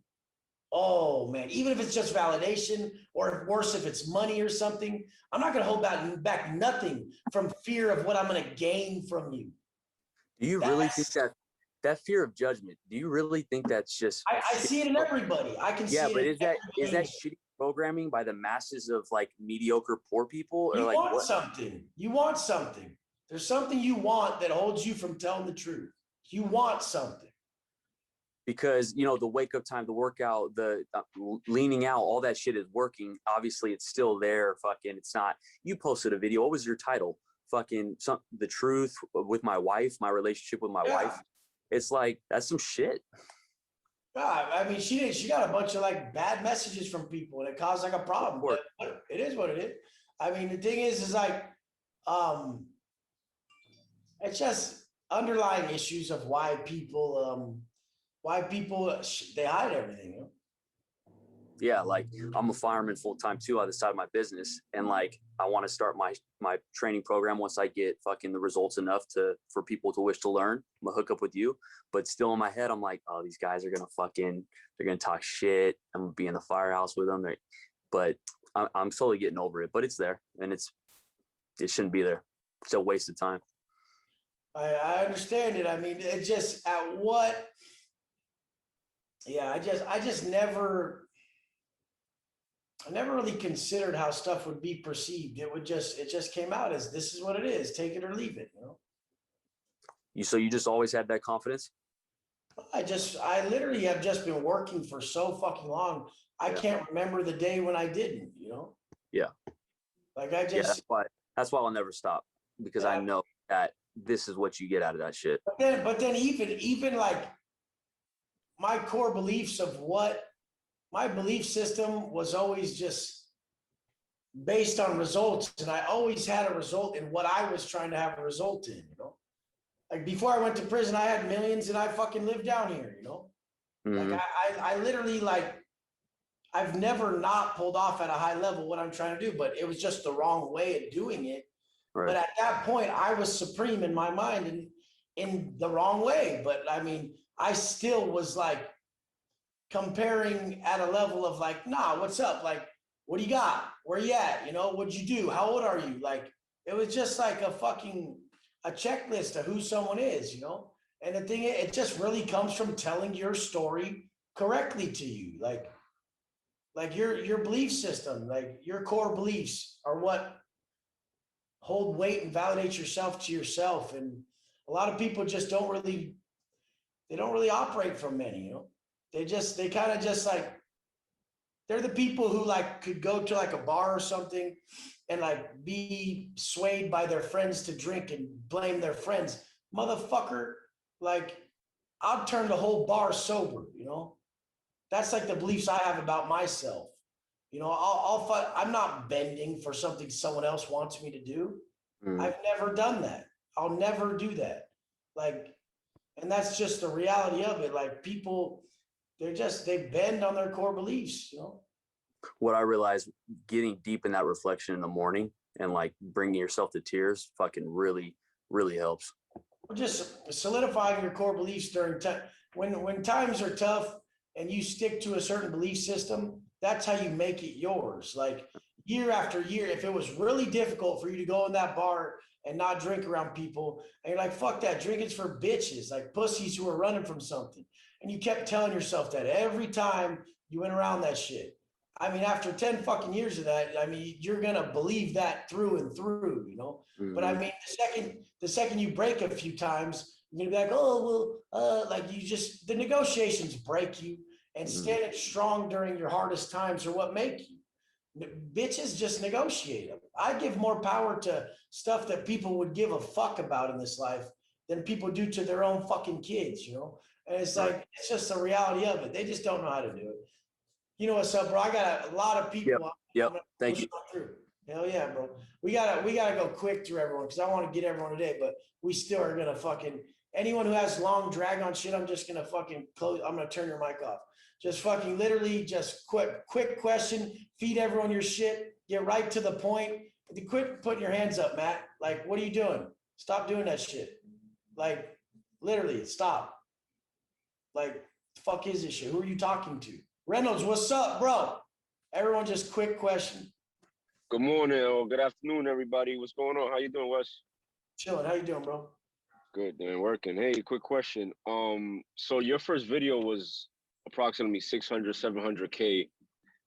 Oh man, even if it's just validation or worse, if it's money or something, I'm not going to hold back nothing from fear of what I'm going to gain from you. Do you really think that fear of judgment, do you really think that's just I see it in everybody. I can see it. But is that shitty programming by the masses of like mediocre poor people? Or you like want what? something. You want something. There's something you want that holds you from telling the truth. You want something. Because you know the wake up time, the workout, the leaning out, all that shit is working. Obviously, it's still there. Fucking, it's not. You posted a video. What was your title? Fucking the truth with my wife, my relationship with my wife. It's like that's some shit. God, I mean, she got a bunch of like bad messages from people, and it caused like a problem. But it is what it is. I mean, the thing is like, it's just underlying issues of why people they hide everything. You know? Yeah, like I'm a fireman full time too on the side of my business, and like I want to start my training program once I get fucking the results enough for people to wish to learn. I'm gonna hook up with you, but still in my head I'm like, oh, these guys are they're gonna talk shit. I'm gonna be in the firehouse with them, but I'm slowly getting over it. But it's there, and it shouldn't be there. It's a waste of time. I understand it. I mean, it just at what? Yeah, I never really considered how stuff would be perceived. It just came out as this is what it is. Take it or leave it, you know? So you just always had that confidence? I literally have just been working for so fucking long. I can't remember the day when I didn't, you know? Yeah. Like that's why I'll never stop, because I know that this is what you get out of that shit. But then even like my core beliefs of what my belief system was always just based on results. And I always had a result in what I was trying to have a result in, you know? Like before I went to prison, I had millions and I fucking lived down here, you know? Mm-hmm. Like I literally like, I've never not pulled off at a high level what I'm trying to do, but it was just the wrong way of doing it. Right. But at that point, I was supreme in my mind and in the wrong way. But I mean, I still was like, comparing at a level of like, nah, what's up? Like, what do you got? Where you at? You know, what'd you do? How old are you? Like, it was just like a checklist of who someone is, you know? And the thing is, it just really comes from telling your story correctly to you. Like your belief system, like your core beliefs are what hold weight and validate yourself to yourself. And a lot of people just don't really operate from many, you know? They kind of just like, they're the people who like could go to like a bar or something and like be swayed by their friends to drink and blame their friends. Motherfucker, like I'll turn the whole bar sober, you know? That's like the beliefs I have about myself. You know, I'm not bending for something someone else wants me to do. Mm. I've never done that. I'll never do that. Like, and that's just the reality of it. Like people, they bend on their core beliefs, you know? What I realized getting deep in that reflection in the morning and like bringing yourself to tears fucking really, really helps. Just solidifying your core beliefs during time. When times are tough and you stick to a certain belief system, that's how you make it yours. Like year after year, if it was really difficult for you to go in that bar and not drink around people, and you're like, fuck that, drinking's for bitches, like pussies who are running from something. And you kept telling yourself that every time you went around that shit. I mean, after 10 fucking years of that, I mean, you're gonna believe that through and through, you know? But I mean, the second you break a few times, you're gonna be like, oh, well, like the negotiations break you, and standing strong during your hardest times are what make you. Bitches just negotiate them. I give more power to stuff that people would give a fuck about in this life than people do to their own fucking kids, you know? And it's like, it's just the reality of it. They just don't know how to do it. You know what's up, bro? I got a lot of people. Yep. Thank you. Hell yeah, bro. We gotta go quick through everyone because I want to get everyone today, but we still are gonna fucking anyone who has long drag on shit, I'm just gonna fucking close. I'm gonna turn your mic off. Just fucking literally just quick question, feed everyone your shit, get right to the point. Quit putting your hands up, Matt. Like, what are you doing? Stop doing that shit. Like, literally, stop. Like, the fuck is this shit? Who are you talking to? Reynolds, what's up, bro? Everyone just quick question. Good morning or good afternoon, everybody. What's going on? How you doing, Wes? Chilling. How you doing, bro? Good, man. Working. Hey, quick question. So your first video was approximately 600, 700K,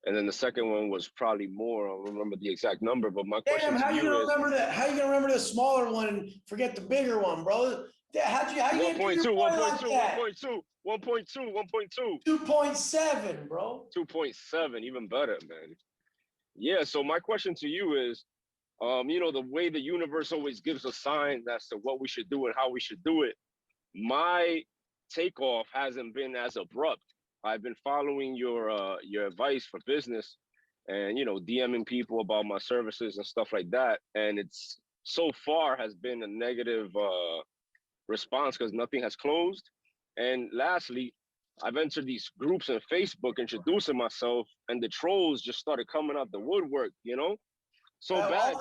and then the second one was probably more. I don't remember the exact number, but my question Damn, how to you you gonna is remember that? How you gonna remember the smaller one and forget the bigger one, bro? How you 1.2, like 1.2, 1.2, 1.2. 2.7, bro. 2.7, even better, man. Yeah, so my question to you is, you know, the way the universe always gives us signs as to what we should do and how we should do it, my takeoff hasn't been as abrupt. I've been following your advice for business and, you know, DMing people about my services and stuff like that. And it's so far has been a negative response because nothing has closed. And lastly, I've entered these groups on Facebook introducing myself, and the trolls just started coming out the woodwork, you know? So bad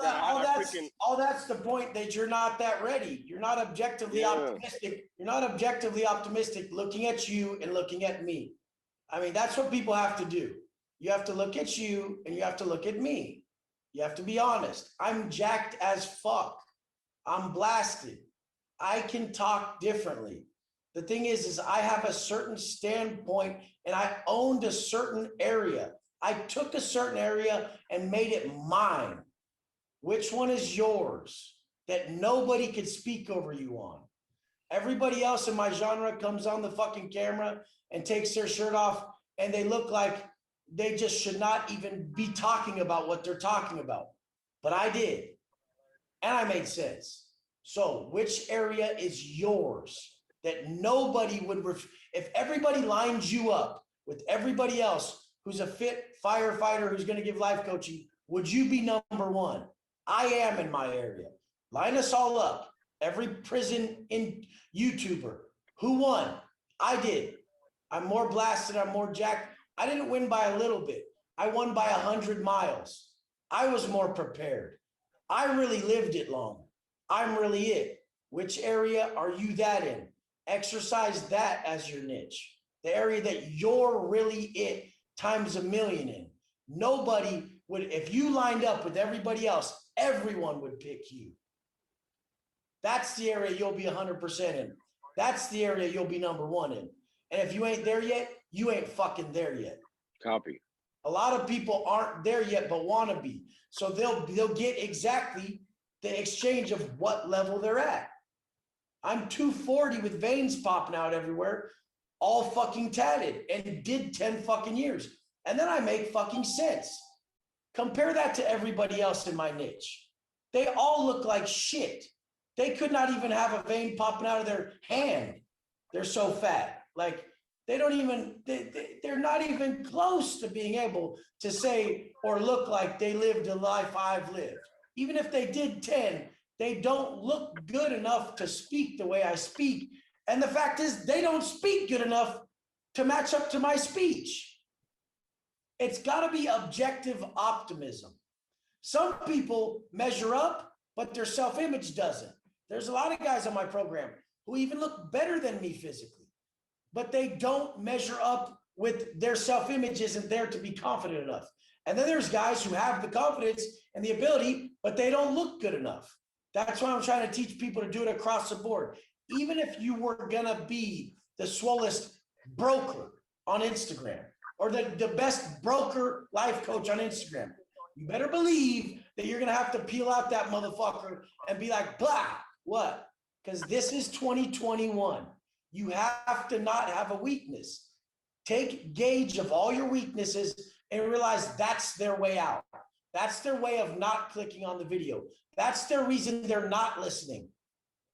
all that's the point, that you're not that ready. You're not objectively optimistic. You're not objectively optimistic looking at you and looking at me. I mean, that's what people have to do. You have to look at you and you have to look at me. You have to be honest. I'm jacked as fuck. I'm blasted. I can talk differently. The thing is I have a certain standpoint and I owned a certain area. I took a certain area and made it mine. Which one is yours that nobody could speak over you on? Everybody else in my genre comes on the fucking camera and takes their shirt off and they look like they just should not even be talking about what they're talking about. But I did. And I made sense. So which area is yours that nobody would, if everybody lines you up with everybody else who's a fit firefighter who's going to give life coaching, would you be number one? I am in my area. Line us all up. Every prison in YouTuber. Who won? I did. I'm more blasted. I'm more jacked. I didn't win by a little bit. I won by 100 miles. I was more prepared. I really lived it long. I'm really it. Which area are you that in? Exercise that as your niche. the area that you're really it times a million in. Nobody would, if you lined up with everybody else, everyone would pick you. That's the area you'll be 100% in. That's the area you'll be number one in. And if you ain't there yet, you ain't fucking there yet. Copy. A lot of people aren't there yet, but want to be. So they'll get exactly the exchange of what level they're at. I'm 240 with veins popping out everywhere, all fucking tatted, and did 10 fucking years. And then I make fucking sense. Compare that to everybody else in my niche. They all look like shit. They could not even have a vein popping out of their hand. They're so fat. Like, they don't even, they're not even close to being able to say or look like they lived a life I've lived. Even if they did 10, they don't look good enough to speak the way I speak. And the fact is, they don't speak good enough to match up to my speech. It's got to be objective optimism. Some people measure up, but their self-image doesn't. There's a lot of guys on my program who even look better than me physically, but they don't measure up with their self-image isn't there to be confident enough. And then there's guys who have the confidence and the ability, but they don't look good enough. That's why I'm trying to teach people to do it across the board. Even if you were gonna be the swollest broker on Instagram or the best broker life coach on Instagram, you better believe that you're gonna have to peel out that motherfucker and be like, blah, what? Because this is 2021. You have to not have a weakness. Take gauge of all your weaknesses and realize that's their way out. That's their way of not clicking on the video. That's their reason they're not listening,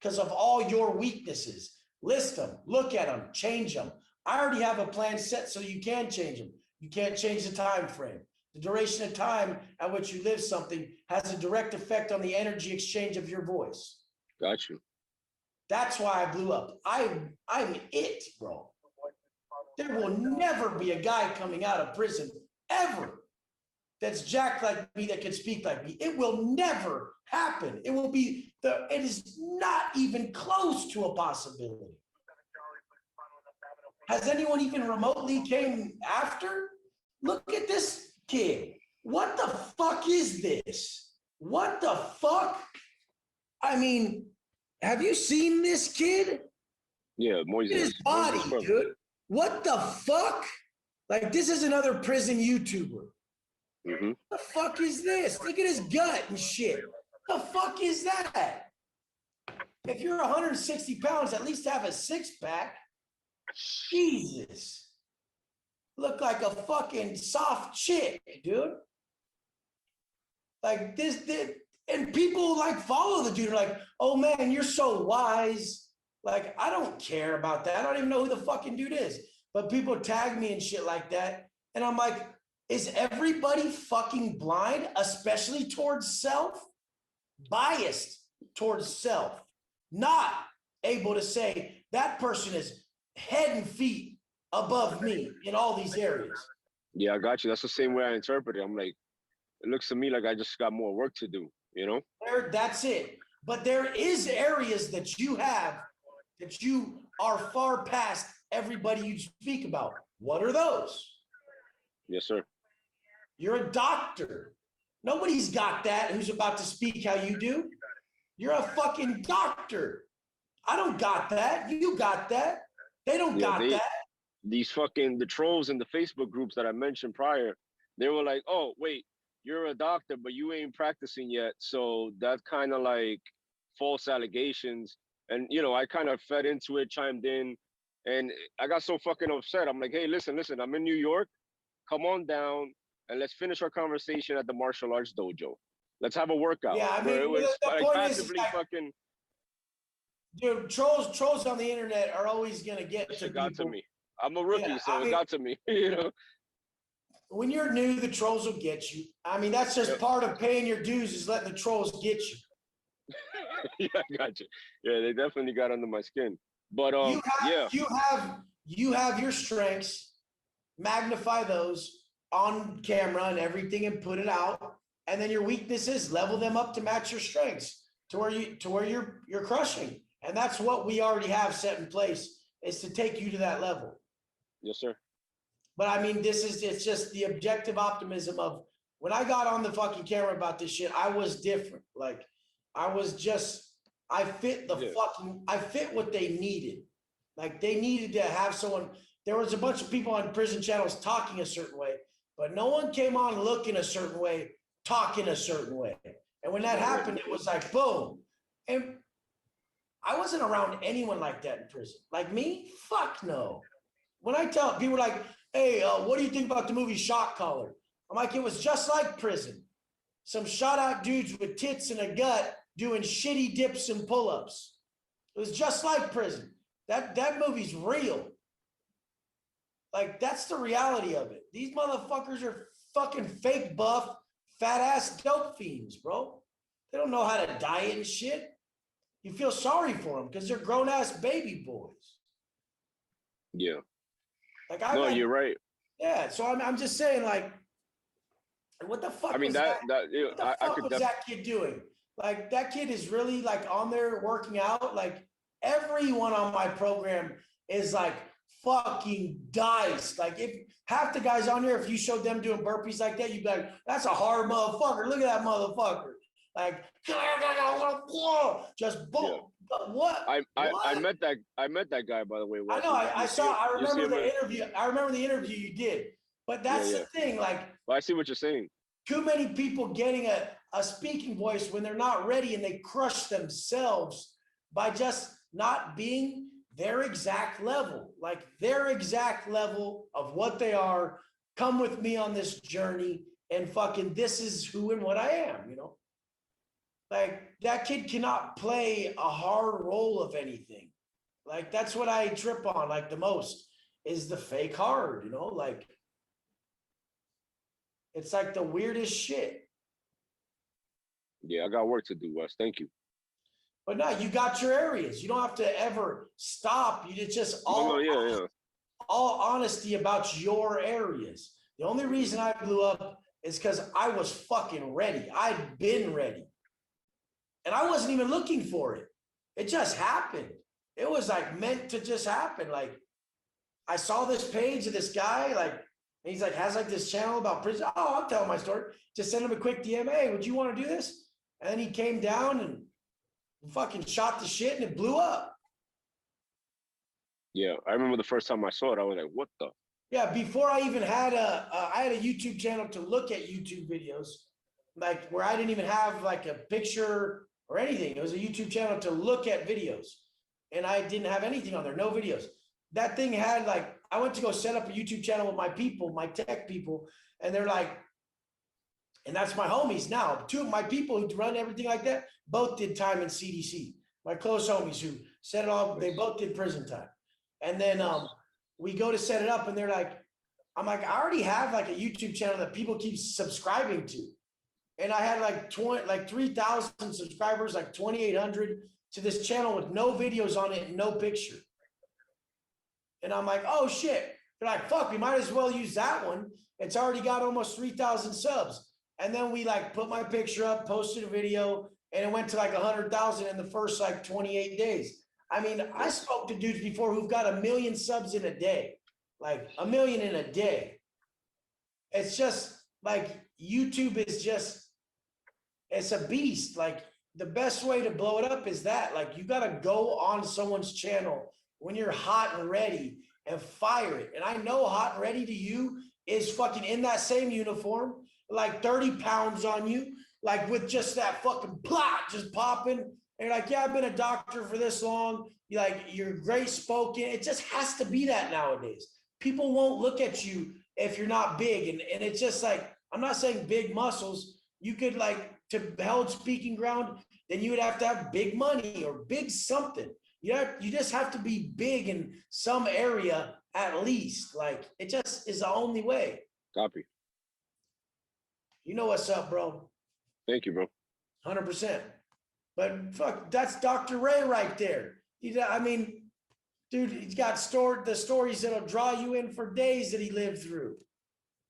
because of all your weaknesses. List them, look at them, change them. I already have a plan set so you can change them. You can't change the time frame. The duration of time at which you live something has a direct effect on the energy exchange of your voice. Got you. That's why I blew up. I'm it, bro. There will never be a guy coming out of prison ever that's jacked like me, that can speak like me. It will never happen. It will be it is not even close to a possibility. Has anyone even remotely came after? Look at this kid. What the fuck is this? What the fuck? I mean, have you seen this kid? Yeah, Look at his Moises. body, Moises Brother. dude. What the fuck? Like, this is another prison YouTuber. Mm-hmm. The fuck is this? Look at his gut and shit. The fuck is that? If you're 160 pounds, at least have a six-pack. Jesus. Look like a fucking soft chick, dude. Like this, and people like follow the dude, like, oh man, you're so wise. Like, I don't care about that. I don't even know who the fucking dude is. But people tag me and shit like that. And I'm like, is everybody fucking blind, especially towards self? Biased towards self. Not able to say that person is head and feet above me in all these areas. Yeah, I got you. That's the same way I interpret it. I'm like, it looks to me like I just got more work to do, you know? That's it. But there is areas that you have that you are far past everybody you speak about. What are those? Yes, sir. You're a doctor. Nobody's got that who's about to speak how you do. You're a fucking doctor. I don't got that. You got that. They don't got that. These fucking, the trolls in the Facebook groups that I mentioned prior, they were like, oh, wait, you're a doctor, but you ain't practicing yet. So that kind of like false allegations. And, you know, I kind of fed into it, chimed in, and I got so fucking upset. I'm like, hey, listen, I'm in New York. Come on down and let's finish our conversation at the martial arts dojo. Let's have a workout. Yeah, I mean, where it was the like point is, passively like, fucking. dude, trolls on the internet are always gonna get to It got to people. me. I'm a rookie, Yeah, so I it mean, got to me, you know? when you're new, the trolls will get you. I mean, that's just Yep. part of paying your dues, is letting the trolls get you. Yeah, I got you. Yeah, they definitely got under my skin. But yeah, You have your strengths, magnify those on camera and everything and put it out. And then your weaknesses, level them up to match your strengths to where you're crushing. And that's what we already have set in place, is to take you to that level. Yes, sir. But I mean, it's just the objective optimism of when I got on the fucking camera about this shit, I was different. Like, I fit Yeah. I fit what they needed. Like, they needed to have someone. There was a bunch of people on prison channels talking a certain way, but no one came on looking a certain way, talking a certain way. And when that happened, it was like, boom. And I wasn't around anyone like that in prison. Like me? Fuck no. When I tell people like, hey, what do you think about the movie Shot Caller? I'm like, it was just like prison. Some shot out dudes with tits and a gut doing shitty dips and pull-ups. It was just like prison. That movie's real. Like, that's the reality of it. These motherfuckers are fucking fake buff, fat ass dope fiends, bro. They don't know how to diet and shit. You feel sorry for them because they're grown ass baby boys. Yeah. Like, No, you're right. Yeah, so I'm just saying, like, what the fuck? I mean, was that yeah, what the I fuck could was definitely. that kid doing? Like, that kid is really like on there working out. Like, everyone on my program is like fucking diced. Like, if half the guys on here, if you showed them doing burpees like that, you'd be like, that's a hard motherfucker. Look at that motherfucker. Like, just boom. Yeah. What? I met that guy, by the way. I know. I You see remember him, the interview. I remember the interview you did. But that's Yeah, the thing. Like, But I see what you're saying. too many people getting a speaking voice when they're not ready, and they crush themselves by just not being their exact level, like their exact level of what they are. Come with me on this journey, and fucking this is who and what I am, you know? Like, that kid cannot play a hard role of anything. Like, that's what I trip on like the most is the fake hard, you know? Like, it's like the weirdest shit. Yeah, I got work to do, Wes. Thank you. But no, you got your areas. You don't have to ever stop. It's just all, Yeah. all honesty about your areas. The only reason I blew up is because I was fucking ready. I'd been ready. And I wasn't even looking for it. It just happened. It was like meant to just happen. Like, I saw this page of this guy, like, he's like, has like this channel about prison. Oh, I'll tell my story. Just send him a quick DM. Hey, would you want to do this? And then he came down and fucking shot the shit, and it blew up. Yeah, I remember the first time I saw it, I was like, what the? Yeah, before I even had I had a YouTube channel to look at YouTube videos, like where I didn't even have like a picture or anything. It was a YouTube channel to look at videos, and I didn't have anything on there, no videos. That thing had like, I went to go set up a YouTube channel with my people, my tech people, and they're like, and that's my homies now. Two of my people who run everything like that, both did time in CDC. My close homies who set it all, they both did prison time. And then we go to set it up, and they're like, I'm like, I already have like a YouTube channel that people keep subscribing to. And I had like 3,000 subscribers, like 2,800 to this channel with no videos on it and no picture. And I'm like, oh shit. They're like, fuck, we might as well use that one. It's already got almost 3,000 subs. And then we like put my picture up, posted a video, and it went to like 100,000 in the first like 28 days. I mean, I spoke to dudes before who've got 1 million subs in a day, like 1 million in a day. It's just like YouTube is just, it's a beast. Like, the best way to blow it up is that, like, you got to go on someone's channel when you're hot and ready and fire it. And I know hot and ready to you is fucking in that same uniform, like 30 pounds on you, like with just that fucking plot just popping. And you're like, yeah, I've been a doctor for this long. You're like, you're great spoken. It just has to be that nowadays. People won't look at you if you're not big. And it's just like, I'm not saying big muscles. You could like, to held speaking ground, then you would have to have big money or big something. You just have to be big in some area at least. Like, it just is the only way. Copy. You know what's up, bro. Thank you, bro. 100%. But fuck, that's Dr. Ray right there. I mean, dude, he's got the stories that'll draw you in for days that he lived through.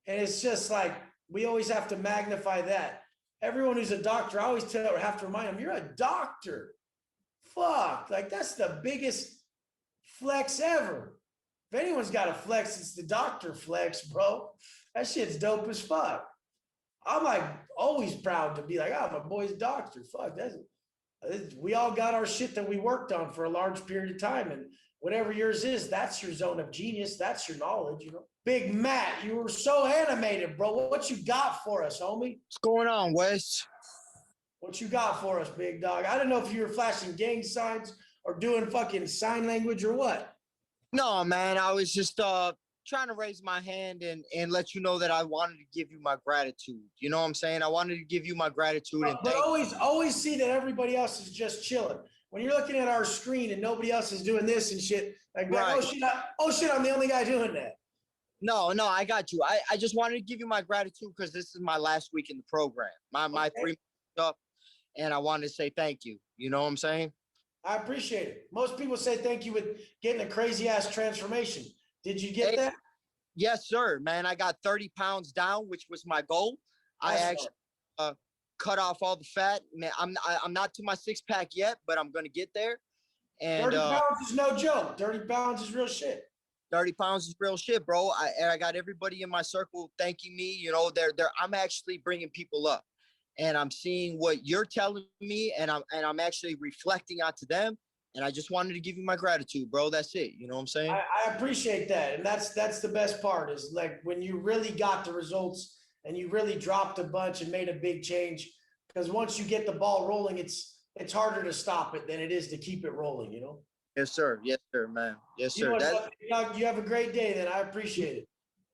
And it's just like, we always have to magnify that. Everyone who's a doctor, I always have to remind them, you're a doctor. Fuck, like that's the biggest flex ever. if anyone's got a flex, it's the doctor flex, bro. That shit's dope as fuck. I'm like always proud to be like, oh, my boy's a doctor. Fuck, we all got our shit that we worked on for a large period of time. And whatever yours is, that's your zone of genius. That's your knowledge, you know. Big Matt, you were so animated, bro. What you got for us, homie? What's going on, Wes? What you got for us, big dog? I don't know if you were flashing gang signs or doing fucking sign language or what. No, man, I was just trying to raise my hand and let you know that I wanted to give you my gratitude. You know what I'm saying? I wanted to give you my gratitude and But always see that everybody else is just chilling. When you're looking at our screen and nobody else is doing this and shit, like, Right. oh shit, I'm the only guy doing that. No, I got you. I just wanted to give you my gratitude because this is my last week in the program. My Okay. 3 months up, and I wanted to say thank you. You know what I'm saying? I appreciate it. Most people say thank you with getting a crazy ass transformation. Did you get Hey, that? Yes, sir, man. I got 30 pounds down, which was my goal. I Awesome. actually cut off all the fat. Man, I'm not to my 6-pack yet, but I'm gonna get there. And 30 pounds is no joke. 30 pounds is real shit. 30 pounds is real shit, bro. I got everybody in my circle thanking me. You know, I'm actually bringing people up, and I'm seeing what you're telling me, and I'm actually reflecting onto them. And I just wanted to give you my gratitude, bro. That's it. You know what I'm saying? I appreciate that. And that's the best part is like when you really got the results and you really dropped a bunch and made a big change. Because once you get the ball rolling, it's harder to stop it than it is to keep it rolling, you know? Yes, sir. Yes, sir, man. Yes, You know sir. what, Doug, you have a great day then. I appreciate it.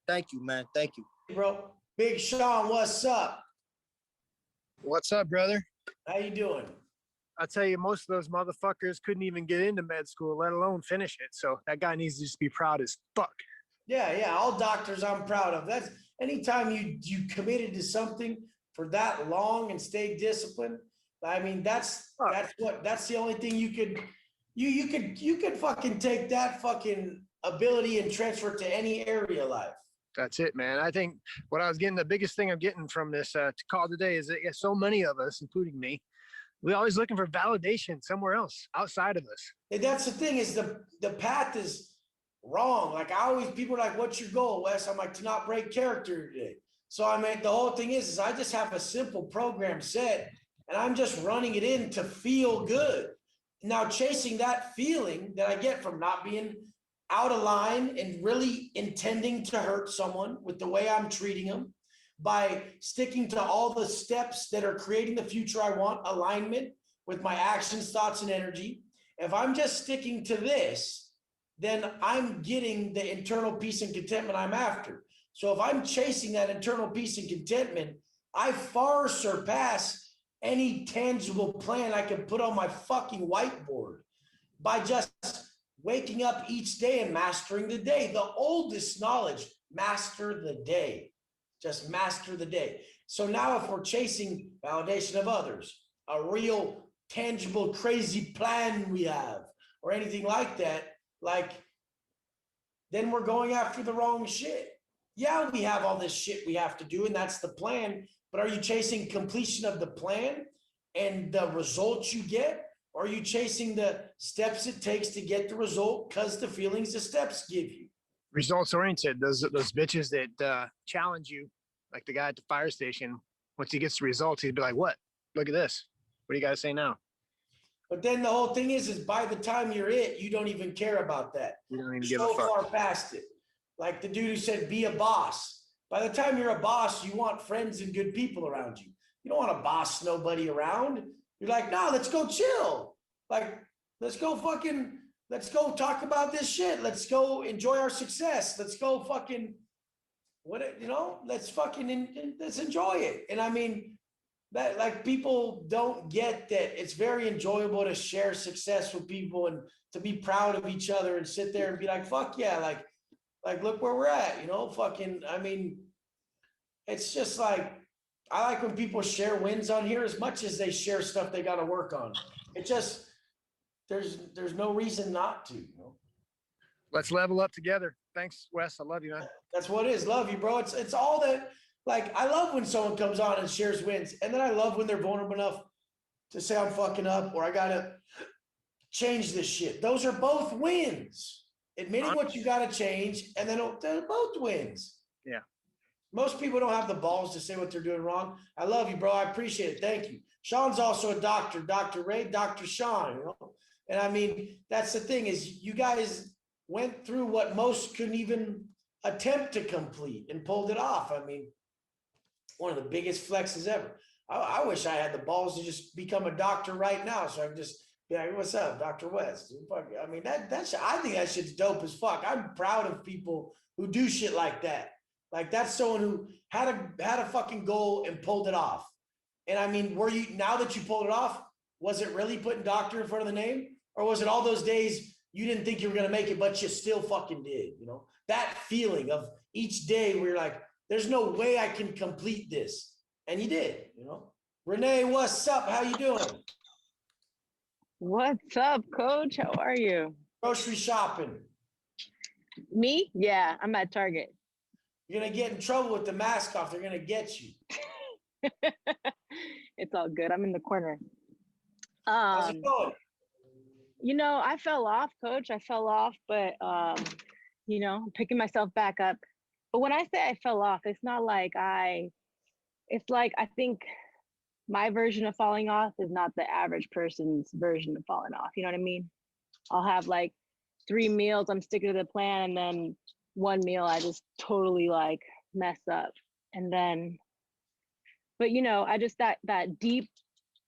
Thank you, man. Thank you. Bro. Big Sean, what's up? What's up, brother? How you doing? I'll tell you, most of those motherfuckers couldn't even get into med school, let alone finish it. So that guy needs to just be proud as fuck. Yeah, all doctors I'm proud of. That's anytime you committed to something for that long and stay disciplined. I mean, that's the only thing you could fucking take that fucking ability and transfer it to any area of life. That's it, man. I think what I was getting, the biggest thing I'm getting from this call today is that so many of us, including me, we're always looking for validation somewhere else outside of us. And that's the thing is the path is wrong. Like people are like, what's your goal, Wes? I'm like, to not break character today. So I mean, the whole thing is I just have a simple program set and I'm just running it in to feel good. Now chasing that feeling that I get from not being out of line and really intending to hurt someone with the way I'm treating them by sticking to all the steps that are creating the future I want, alignment with my actions, thoughts, and energy. If I'm just sticking to this, then I'm getting the internal peace and contentment I'm after. So if I'm chasing that internal peace and contentment, I far surpass any tangible plan I can put on my fucking whiteboard by just waking up each day and mastering the day. The oldest knowledge, master the day. Just master the day. So now if we're chasing validation of others, a real tangible, crazy plan we have, or anything like that, like, then we're going after the wrong shit. Yeah, we have all this shit we have to do, and that's the plan. But are you chasing completion of the plan and the results you get? Or are you chasing the steps it takes to get the result because the feelings the steps give you? Results oriented, those bitches that challenge you, like the guy at the fire station, once he gets the results, he'd be like, what? Look at this. What do you got to say now? But then the whole thing is by the time you're it, you don't even care about that. You don't even You're give a so fuck. far past it. Like the dude who said, be a boss. By the time you're a boss, you want friends and good people around you. You don't want to boss nobody around. You're like, no, let's go chill. Like, let's go talk about this shit. Let's go enjoy our success. Let's go fucking, let's enjoy it. And I mean, that like people don't get that it's very enjoyable to share success with people and to be proud of each other and sit there and be like, fuck yeah, like look where we're at, fucking, I mean, it's just like, I like when people share wins on here as much as they share stuff they got to work on. It just, there's no reason not to, Let's level up together. Thanks, Wes. I love you, man. That's what it is. Love you, bro. It's all that, like, I love when someone comes on and shares wins. And then I love when they're vulnerable enough to say I'm fucking up or I got to change this shit. Those are both wins. admitting what you got to change, and then both wins. Yeah. Most people don't have the balls to say what they're doing wrong. I love you, bro. I appreciate it. Thank you. Sean's also a doctor, Dr. Ray, Dr. Sean, you know? And I mean, that's the thing is you guys went through what most couldn't even attempt to complete and pulled it off. I mean, one of the biggest flexes ever. I wish I had the balls to just become a doctor right now. So I can just be like, what's up, Dr. West? I mean, I think that shit's dope as fuck. I'm proud of people who do shit like that. Like that's someone who had a fucking goal and pulled it off. And I mean, now that you pulled it off, was it really putting doctor in front of the name? Or was it all those days you didn't think you were going to make it, but you still fucking did, you know? That feeling of each day where you're like, there's no way I can complete this. And you did, you know? Renee, what's up? How you doing? What's up, coach? How are you? Grocery shopping. Me? Yeah, I'm at Target. You're going to get in trouble with the mask off. They're going to get you. It's all good. I'm in the corner. How's it going? You know, I fell off, coach. I fell off, but you know, picking myself back up. But when I say I fell off, it's not like it's like I think my version of falling off is not the average person's version of falling off. You know what I mean? I'll have like 3 meals, I'm sticking to the plan, and then 1 meal I just totally like mess up. And then, but you know, I just that deep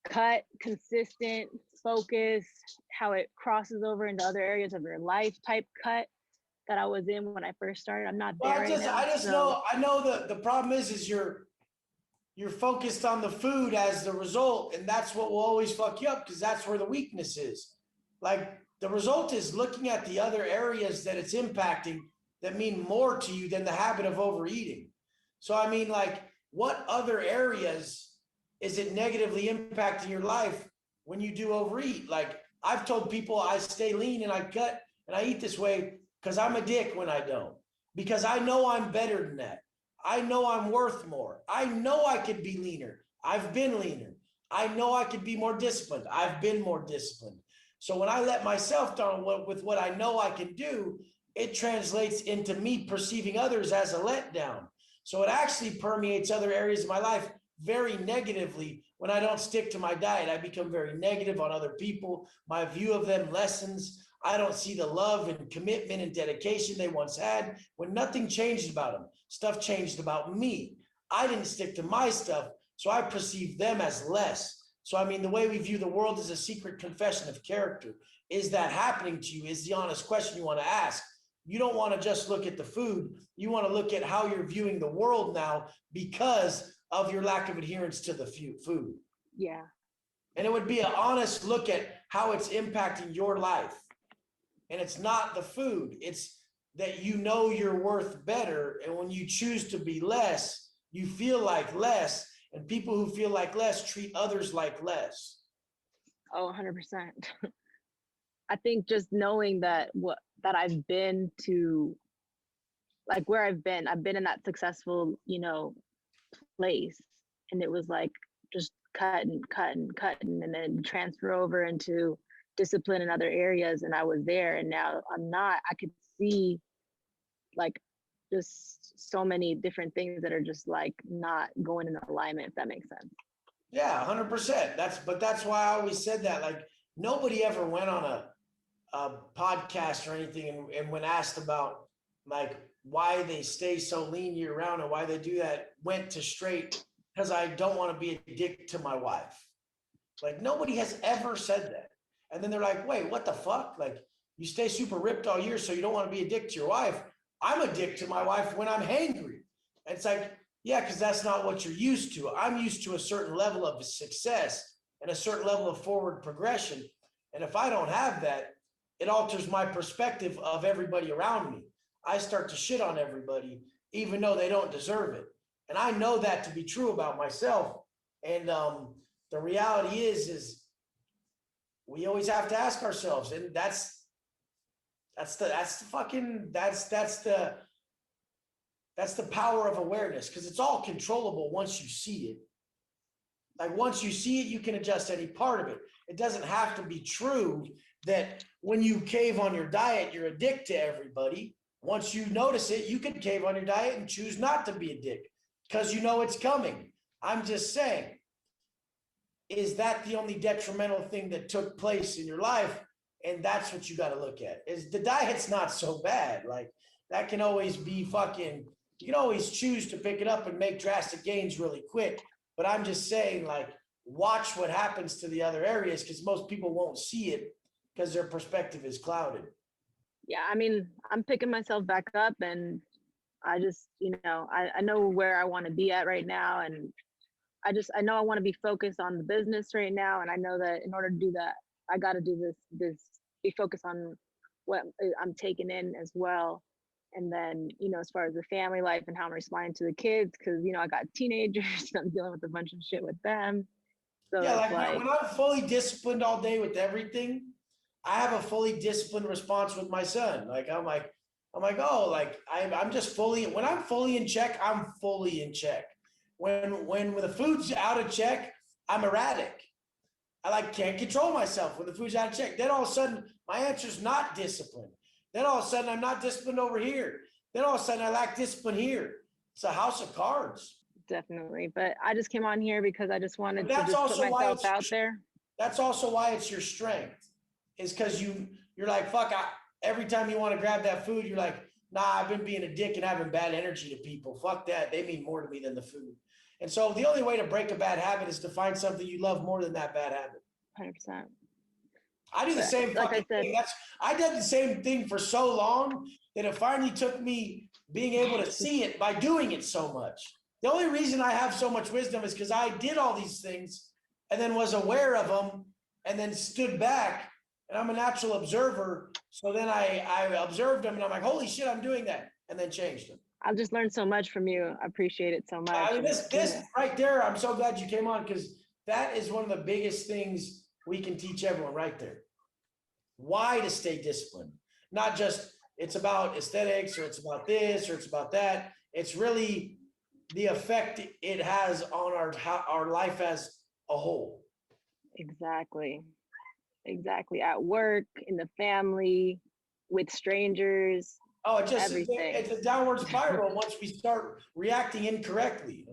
cut, consistent focus, how it crosses over into other areas of your life type cut that I was in when I first started. I'm not there. Well, I know the problem is you're focused on the food as the result, and that's what will always fuck you up because that's where the weakness is. Like the result is looking at the other areas that it's impacting that mean more to you than the habit of overeating. So I mean, like, what other areas is it negatively impacting your life when you do overeat? Like I've told people I stay lean and I cut and I eat this way because I'm a dick when I don't, because I know I'm better than that. I know I'm worth more. I know I could be leaner. I've been leaner. I know I could be more disciplined. I've been more disciplined. So when I let myself down with what I know I can do, it translates into me perceiving others as a letdown. So it actually permeates other areas of my life very negatively. When I don't stick to my diet, I become very negative on other people. My view of them lessens. I don't see the love and commitment and dedication they once had when nothing changed about them. Stuff changed about me. I didn't stick to my stuff, so I perceive them as less. So, I mean, the way we view the world is a secret confession of character. Is that happening to you? Is the honest question you want to ask. You don't want to just look at the food. You want to look at how you're viewing the world now because of your lack of adherence to the food. Yeah. And it would be an honest look at how it's impacting your life. And it's not the food. It's that you know you're worth better. And when you choose to be less, you feel like less. And people who feel like less treat others like less. Oh, 100%. I think just knowing that I've been to, like where I've been in that successful, you know, place. And it was like just cutting, and then transfer over into discipline in other areas. And I was there, and now I'm not. I could see like just so many different things that are just like not going in alignment, if that makes sense. Yeah, 100%. That's why I always said that. Like nobody ever went on a podcast or anything and when asked about like why they stay so lean year round and why they do that, went to straight because I don't want to be a dick to my wife. Like nobody has ever said that. And then they're like, wait, what the fuck? Like you stay super ripped all year so you don't want to be a dick to your wife. I'm a dick to my wife when I'm hangry. And it's like, yeah, because that's not what you're used to. I'm used to a certain level of success and a certain level of forward progression. And if I don't have that, it alters my perspective of everybody around me. I start to shit on everybody, even though they don't deserve it. And I know that to be true about myself. And the reality is we always have to ask ourselves, and that's the power of awareness, because it's all controllable once you see it. Like once you see it, you can adjust any part of it. It doesn't have to be true that when you cave on your diet, you're a dick to everybody. Once you notice it, you can cave on your diet and choose not to be a dick because you know it's coming. I'm just saying, is that the only detrimental thing that took place in your life? And that's what you got to look at. Is the diet's not so bad. Like that can always be fucking, you can always choose to pick it up and make drastic gains really quick. But I'm just saying, like, watch what happens to the other areas because most people won't see it because their perspective is clouded. Yeah, I mean, I'm picking myself back up, and I just, I know where I want to be at right now, and I know I want to be focused on the business right now, and I know that in order to do that, I got to do be focused on what I'm taking in as well. And then, as far as the family life and how I'm responding to the kids, because, I got teenagers, and I'm dealing with a bunch of shit with them. So Yeah, it's like when I'm fully disciplined all day with everything, I have a fully disciplined response with my son. I'm like, oh, like I'm just fully, when I'm fully in check, I'm fully in check. When the food's out of check, I'm erratic. I can't control myself when the food's out of check. Then all of a sudden, my answer's not discipline. Then all of a sudden, I'm not disciplined over here. Then all of a sudden, I lack discipline here. It's a house of cards. definitely. But I just came on here because I just wanted But to that's just put also why myself it's out there. That's also why it's your strength. Is because you're like, fuck, every time you want to grab that food, you're like, nah, I've been being a dick and having bad energy to people. Fuck that. They mean more to me than the food. And so the only way to break a bad habit is to find something you love more than that bad habit. 100%. I do the But same like I fucking said, thing. I did the same thing for so long that it finally took me being able to see it by doing it so much. The only reason I have so much wisdom is because I did all these things and then was aware of them and then stood back. And I'm a natural observer. So then I observed them and I'm like, holy shit, I'm doing that. And then changed them. I've just learned so much from you. I appreciate it so much. I mean, And, this right there, I'm so glad you came on because that is one of the biggest things we can teach everyone right there. Why to stay disciplined, not just it's about aesthetics or it's about this or it's about that. It's really the effect it has on our life as a whole. Exactly. At work, in the family, with strangers. Oh, it's Everything. a downward spiral once we start reacting incorrectly.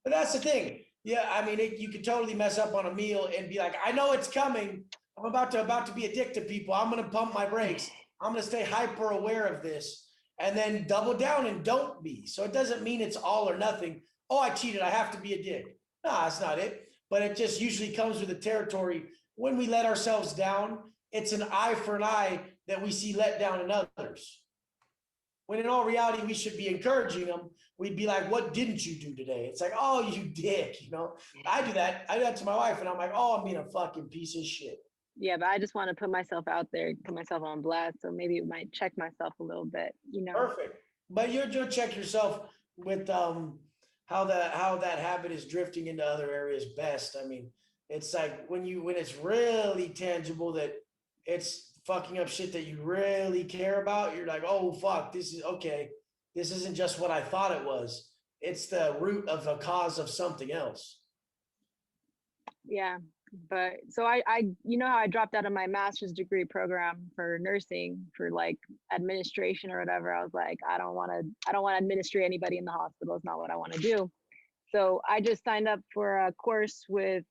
But that's the thing. Yeah, I mean, you could totally mess up on a meal and be like, I know it's coming. I'm about to be a dick to people. I'm going to pump my brakes. I'm going to stay hyper aware of this and then double down and don't be. So it doesn't mean it's all or nothing. Oh, I cheated. I have to be a dick. No, that's not it. But it just usually comes with the territory. When we let ourselves down, it's an eye for an eye that we see let down in others. When in all reality, we should be encouraging them. We'd be like, what didn't you do today? It's like, oh, you dick. I do that to my wife and I'm like, oh, I'm being a fucking piece of shit. Yeah, but I just want to put myself out there, put myself on blast. So maybe it might check myself a little bit, Perfect. But you'll check yourself with how that habit is drifting into other areas best. I mean, it's like when it's really tangible that it's fucking up shit that you really care about, you're like, oh fuck, this is okay. This isn't just what I thought it was. It's the root of a cause of something else. Yeah. But so I how I dropped out of my master's degree program for nursing for like administration or whatever. I was like, I don't want to administrate anybody in the hospital. It's not what I want to do. So I just signed up for a course with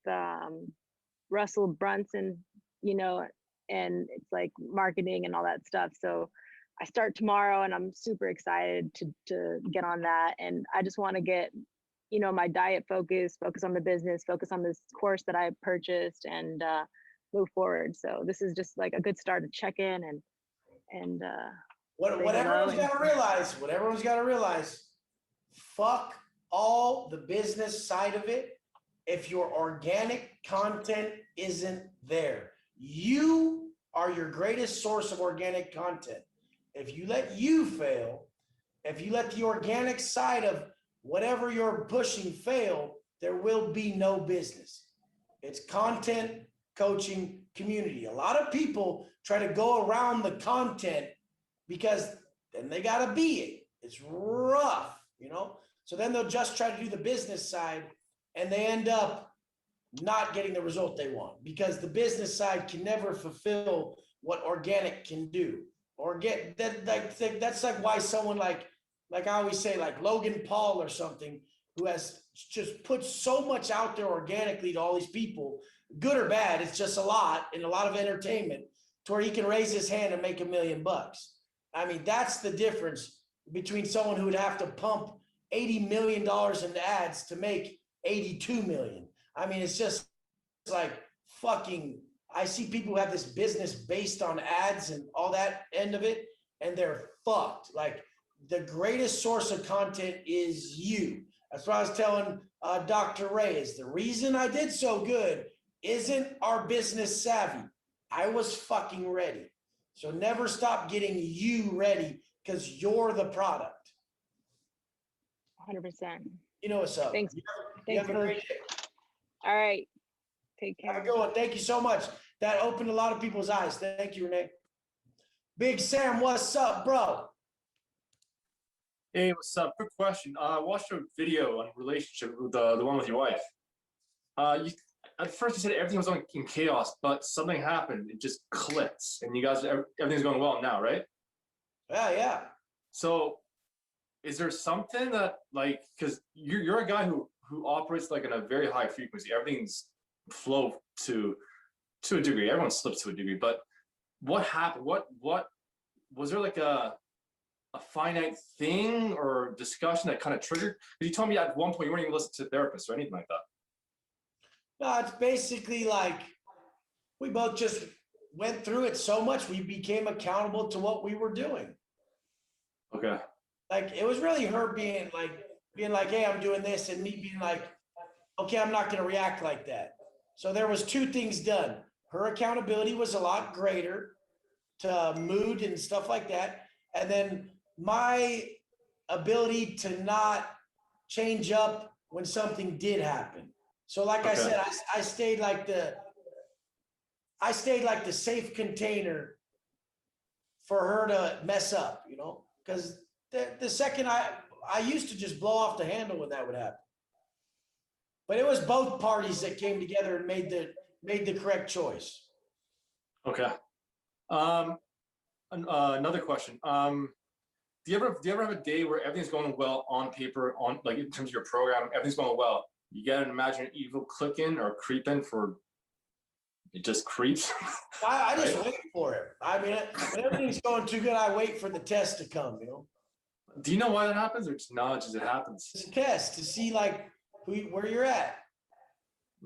Russell Brunson, and it's like marketing and all that stuff. So I start tomorrow and I'm super excited to get on that. And I just want to get, my diet focus on the business, focus on this course that I purchased and move forward. So this is just like a good start to check in and what everyone's got to realize, fuck all the business side of it. If your organic content isn't there, you are your greatest source of organic content. If you let you fail, if you let the organic side of whatever you're pushing fail, there will be no business. It's content, coaching, community. A lot of people try to go around the content because then they got to be it. It's rough, So then they'll just try to do the business side and they end up not getting the result they want because the business side can never fulfill what organic can do. Or get that that's like why someone like I always say, like Logan Paul or something, who has just put so much out there organically to all these people, good or bad, it's just a lot and a lot of entertainment to where he can raise his hand and make $1 million. I mean, that's the difference between someone who would have to pump $80 million into ads to make 82 million. I mean, it's just like fucking, I see people who have this business based on ads and all that end of it, and they're fucked. Like, the greatest source of content is you. That's what I was telling Dr. Ray, is the reason I did so good isn't our business savvy. I was fucking ready. So never stop getting you ready because you're the product. 100%. You know what's up. Thanks. You Thanks, have a great Coach. day. All right. Take Have care. a good one. Thank you so much. That opened a lot of people's eyes. Thank you, Renee. Big Sam, what's up, bro? Hey, what's up? Quick question. I watched a video on a relationship with the one with your wife. You at first you said everything was in chaos, but something happened. It just clicked, and you guys everything's going well now, right? Yeah. So, is there something that like because you're a guy who operates like in a very high frequency. Everything's flow to a degree. Everyone slips to a degree, but what happened? What was there like a finite thing or discussion that kind of triggered? Because you told me at one point you weren't even listening to therapists or anything like that. No, it's basically like we both just went through it so much we became accountable to what we were doing. Okay. Like, it was really her being like, hey, I'm doing this, and me being like, okay, I'm not going to react like that. So there was two things done. Her accountability was a lot greater to mood and stuff like that. And then my ability to not change up when something did happen. So like I Okay. said, I stayed like the safe container for her to mess up, you know, because the second I used to just blow off the handle when that would happen. But it was both parties that came together and made the correct choice. Okay. Another question. Do you ever have a day where everything's going well on paper, on like in terms of your program, everything's going well? You get an imaginary evil click in or creep in for it just creeps. I just wait for it. I mean, when everything's going too good, I wait for the test to come, you know? Do you know why that happens, or just knowledge as it happens? It's a test to see like where you're at.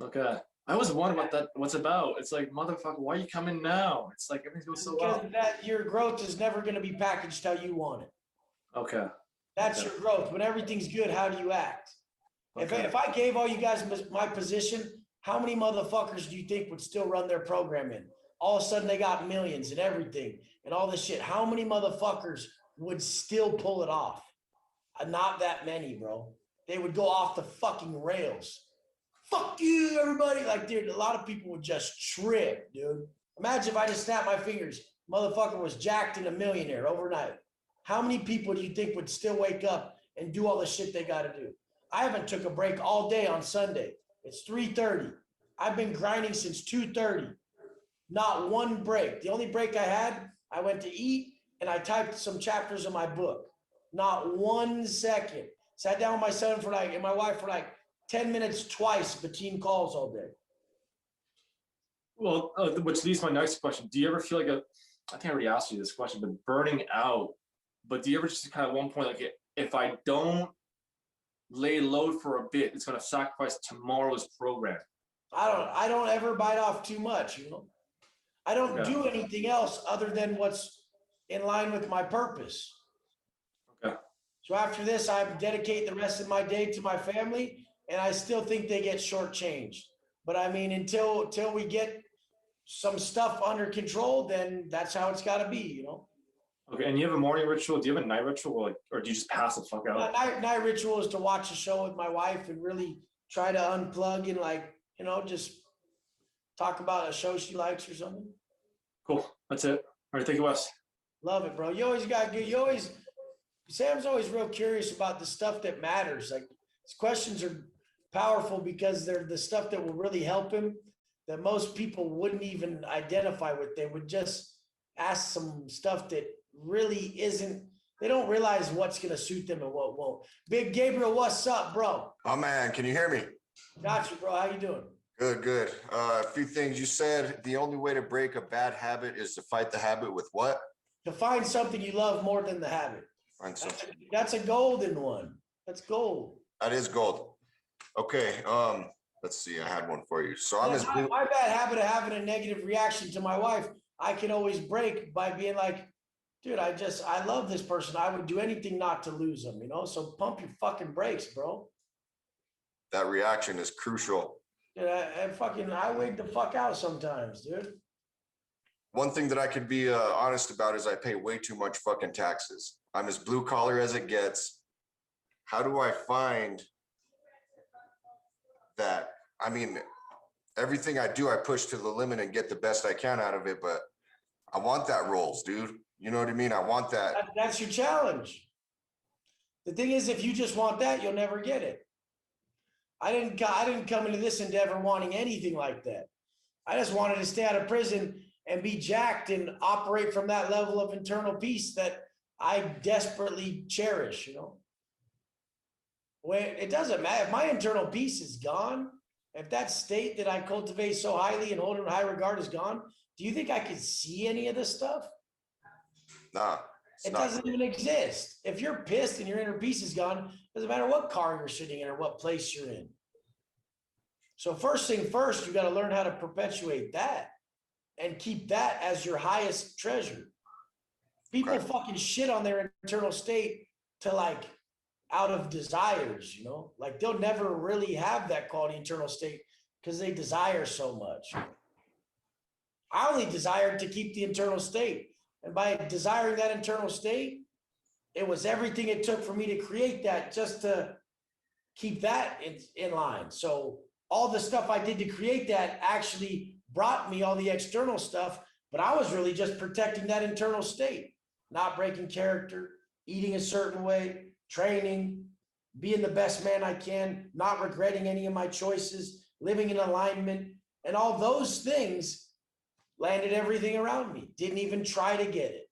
Okay. I always wonder what what's about. It's like, motherfucker, why are you coming now? It's like everything's going so Because well. that your growth is never going to be packaged how you want it. Okay. That's Okay. your growth. When everything's good, how do you act? Okay. If I gave all you guys my position, how many motherfuckers do you think would still run their program in? All of a sudden they got millions and everything and all this shit. How many motherfuckers would still pull it off? Not that many, bro. They would go off the fucking rails. Fuck you, everybody. Like, dude, a lot of people would just trip, dude. Imagine if I just snapped my fingers, motherfucker was jacked and a millionaire overnight. How many people do you think would still wake up and do all the shit they got to do? I haven't took a break all day on Sunday. It's 3:30. I've been grinding since 2:30. Not one break. The only break I had, I went to eat and I typed some chapters of my book. Not 1 second. Sat down with my son and my wife for like 10 minutes twice between calls all day. Well, which leads to my next question. Do you ever feel like I think I already asked you this question, but burning out, but do you ever just kind of at one point, like, if I don't lay low for a bit, it's going to sacrifice tomorrow's program? I don't ever bite off too much, you know? I don't Okay. do anything else other than what's in line with my purpose. Okay. So after this, I dedicate the rest of my day to my family, and I still think they get shortchanged. But I mean, until we get some stuff under control, then that's how it's got to be, you know? Okay, and you have a morning ritual? Do you have a night ritual, or do you just pass the fuck out? Night ritual is to watch a show with my wife and really try to unplug and, like, you know, just talk about a show she likes or something. Cool, that's it. All right, thank you, Wes. Love it, bro. You always got good. Sam's always real curious about the stuff that matters. Like, his questions are powerful because they're the stuff that will really help him that most people wouldn't even identify with. They would just ask some stuff that really isn't, they don't realize what's going to suit them and what won't. Big Gabriel, what's up, bro? Oh man, can you hear me? Got you, bro. How you doing? Good, good. A few things you said. The only way to break a bad habit is to fight the habit with what? To find something you love more than the habit. Find something. That's a golden one. That's gold. That is gold. Okay. Let's see. I had one for you. So I'm Yeah, as my bad habit of having a negative reaction to my wife, I can always break by being like, dude, I love this person. I would do anything not to lose them, you know? So pump your fucking brakes, bro. that reaction is crucial. Dude, I wig the fuck out sometimes, dude. One thing that I could be honest about is I pay way too much fucking taxes. I'm as blue collar as it gets. How do I find that? I mean, everything I do, I push to the limit and get the best I can out of it, but I want that rolls, dude. You know what I mean? I want that. That's your challenge. The thing is, if you just want that, you'll never get it. I didn't come into this endeavor wanting anything like that. I just wanted to stay out of prison and be jacked and operate from that level of internal peace that I desperately cherish, you know? When it doesn't matter if my internal peace is gone, if that state that I cultivate so highly and hold in high regard is gone, do you think I could see any of this stuff? Nah. It doesn't even exist. If you're pissed and your inner peace is gone, doesn't matter what car you're sitting in or what place you're in. So first thing first, you got to learn how to perpetuate that and keep that as your highest treasure. People fucking shit on their internal state to like out of desires, you know, like they'll never really have that quality internal state because they desire so much. I only desired to keep the internal state. And by desiring that internal state, it was everything it took for me to create that just to keep that in line. So all the stuff I did to create that actually brought me all the external stuff, but I was really just protecting that internal state, not breaking character, eating a certain way, training, being the best man I can, not regretting any of my choices, living in alignment, and all those things landed everything around me. Didn't even try to get it.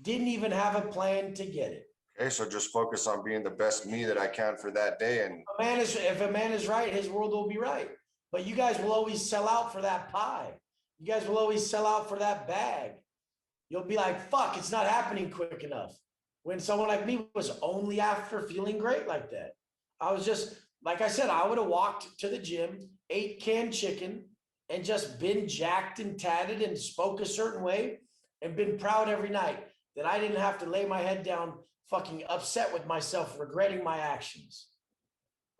Didn't even have a plan to get it. Okay, so just focus on being the best me that I can for that day. And If a man is right, his world will be right. But you guys will always sell out for that pie. You guys will always sell out for that bag. You'll be like, fuck, it's not happening quick enough. When someone like me was only after feeling great like that. I was just, like I said, I would have walked to the gym, ate canned chicken, and just been jacked and tatted and spoke a certain way and been proud every night that I didn't have to lay my head down fucking upset with myself, regretting my actions.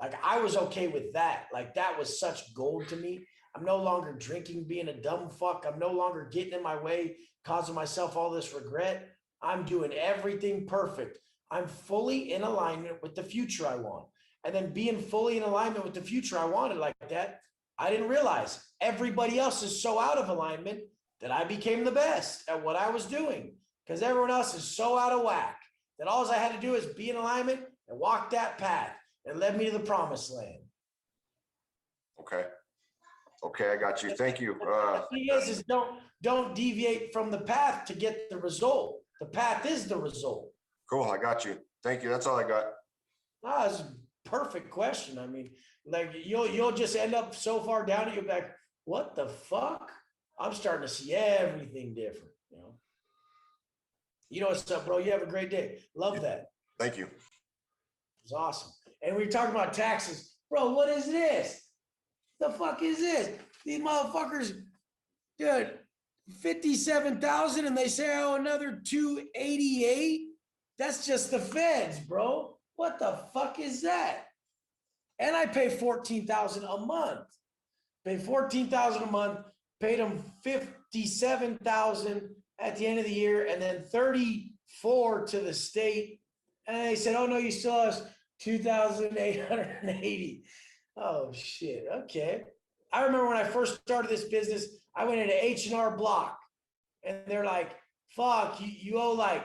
Like I was okay with that. Like that was such gold to me. I'm no longer drinking, being a dumb fuck. I'm no longer getting in my way, causing myself all this regret. I'm doing everything perfect. I'm fully in alignment with the future I want. And then being fully in alignment with the future I wanted like that, I didn't realize everybody else is so out of alignment that I became the best at what I was doing because everyone else is so out of whack that all I had to do is be in alignment and walk that path and led me to the promised land. okay. Okay, I got you. Thank you. The thing is don't deviate from the path to get the result. The path is the result. Cool, I got you. Thank you. That's all I got. That's a perfect question. I mean, like you'll just end up so far down it, you'll be like, what the fuck? I'm starting to see everything different, you know? You know what's up, bro? You have a great day. Love that. Thank you. It's awesome. And we were talking about taxes. Bro, what is this? The fuck is this? These motherfuckers, dude, 57,000 and they say I owe another 288. That's just the feds, bro. What the fuck is that? And I pay 14,000 a month. Pay 14,000 a month, paid them 57,000 at the end of the year, and then 34 to the state. And they said, oh no, you still owe us 2,880. Oh shit. Okay. I remember when I first started this business, I went into H&R Block and they're like, fuck, you owe like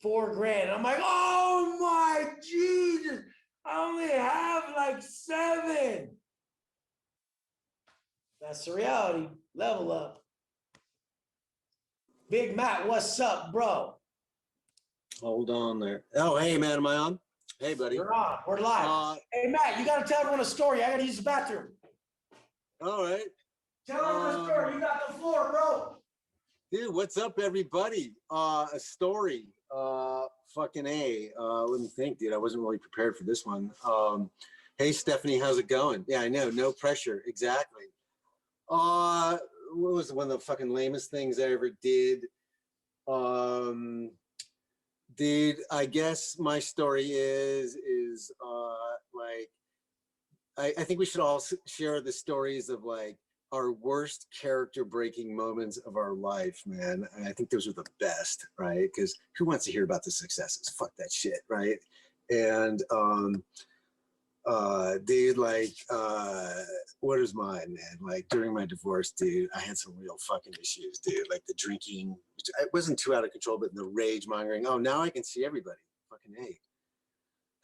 $4,000. I'm like, oh my Jesus, I only have like 7. That's the reality. Level up. Big Matt, what's up, bro? Hold on there. Oh, hey, man, am I on? Hey, buddy. You're on. We're live. Hey, Matt, you got to tell everyone a story. I got to use the bathroom. All right. Tell everyone a story. You got the floor, bro. Dude, what's up, everybody? A story. Fucking A. Let me think, dude. I wasn't really prepared for this one. Hey, Stephanie, how's it going? Yeah, I know. No pressure. Exactly. What was one of the fucking lamest things I ever did? Dude, I guess my story is like, I think we should all share the stories of like our worst character breaking moments of our life, man. And I think those are the best, right? Because who wants to hear about the successes? Fuck that shit, right? And dude, like, what is mine, man? Like during my divorce, dude, I had some real fucking issues, dude. Like the drinking, it wasn't too out of control, but the rage mongering. Oh, now I can see everybody. Fucking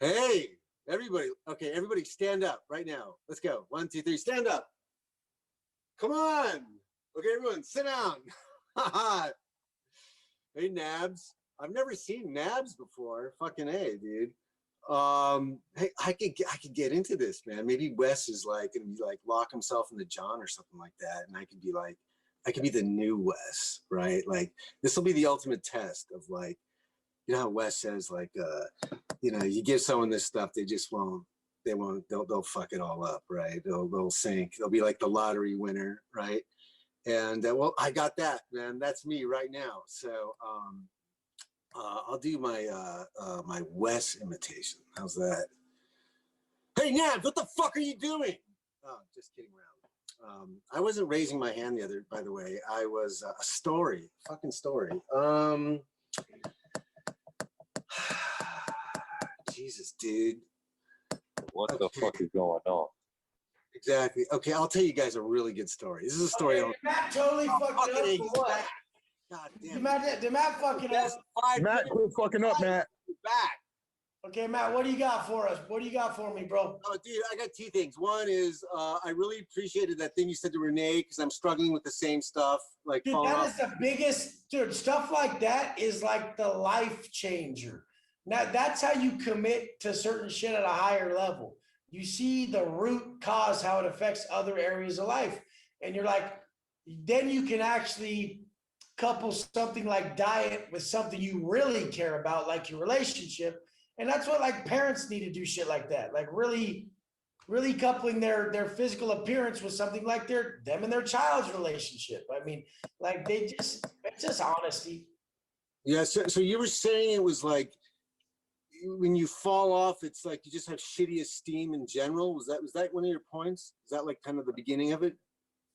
hey, everybody. Okay, everybody, stand up right now. Let's go. 1, 2, 3, stand up. Come on. Okay, everyone, sit down. Hey, Nabs. I've never seen Nabs before. Fucking A, dude. Hey, I could get into this, man. Maybe Wes is like gonna be like lock himself in the John or something like that, and I could be like, I could be the new Wes, right? Like this will be the ultimate test of like, you know how Wes says like, you know, you give someone this stuff, they just won't. They'll fuck it all up, right? They'll sink. They'll be like the lottery winner, right? And well, I got that, man. That's me right now. So. I'll do my my Wes imitation. How's that? Hey, Nabs, what the fuck are you doing? Oh, just kidding around. I wasn't raising my hand by the way. I was a story, fucking story. Jesus, dude. What the fuck is going on? Exactly. Okay, I'll tell you guys a really good story. This is a story. Okay, Matt totally fucked up for what? God Did damn. Matt fucking up? Matt, quit fucking up, Matt. Back. Okay, Matt, what do you got for us? What do you got for me, bro? Oh, dude, I got 2 things. One is I really appreciated that thing you said to Renee because I'm struggling with the same stuff. Like, Dude, that is the biggest, dude, stuff like that is like the life changer. Now, that's how you commit to certain shit at a higher level. You see the root cause, how it affects other areas of life. And you're like, then you can actually couple something like diet with something you really care about, like your relationship. And that's what like parents need to do shit like that. Like really coupling their physical appearance with something like them and their child's relationship. I mean, like it's just honesty. Yeah, so you were saying it was like when you fall off, it's like you just have shitty esteem in general. Was that one of your points? Is that like kind of the beginning of it?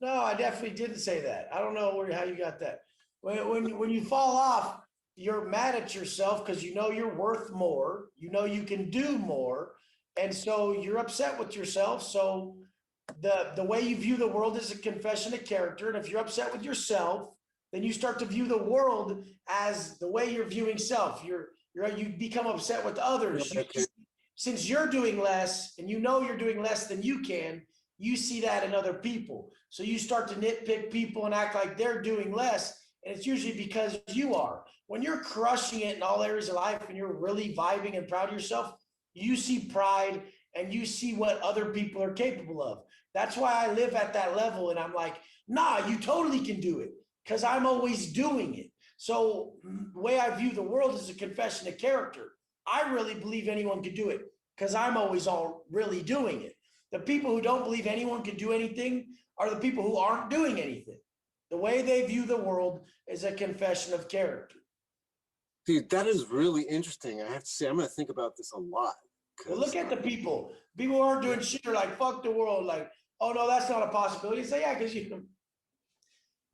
No, I definitely didn't say that. I don't know how you got that. When you fall off, you're mad at yourself because you know you're worth more. You know you can do more. And so you're upset with yourself. So the way you view the world is a confession of character. And if you're upset with yourself, then you start to view the world as the way you're viewing self. You become upset with others. Since you're doing less and you know you're doing less than you can, you see that in other people. So you start to nitpick people and act like they're doing less. And it's usually because you are. When you're crushing it in all areas of life and you're really vibing and proud of yourself, you see pride and you see what other people are capable of. That's why I live at that level. And I'm like, nah, you totally can do it because I'm always doing it. So the way I view the world is a confession of character. I really believe anyone could do it because I'm always really doing it. The people who don't believe anyone can do anything are the people who aren't doing anything. The way they view the world is a confession of character. Dude, that is really interesting. I have to say, I'm going to think about this a lot. Well, look at the people. People who aren't doing shit are like, fuck the world. Like, oh, no, that's not a possibility. Say, yeah, because you.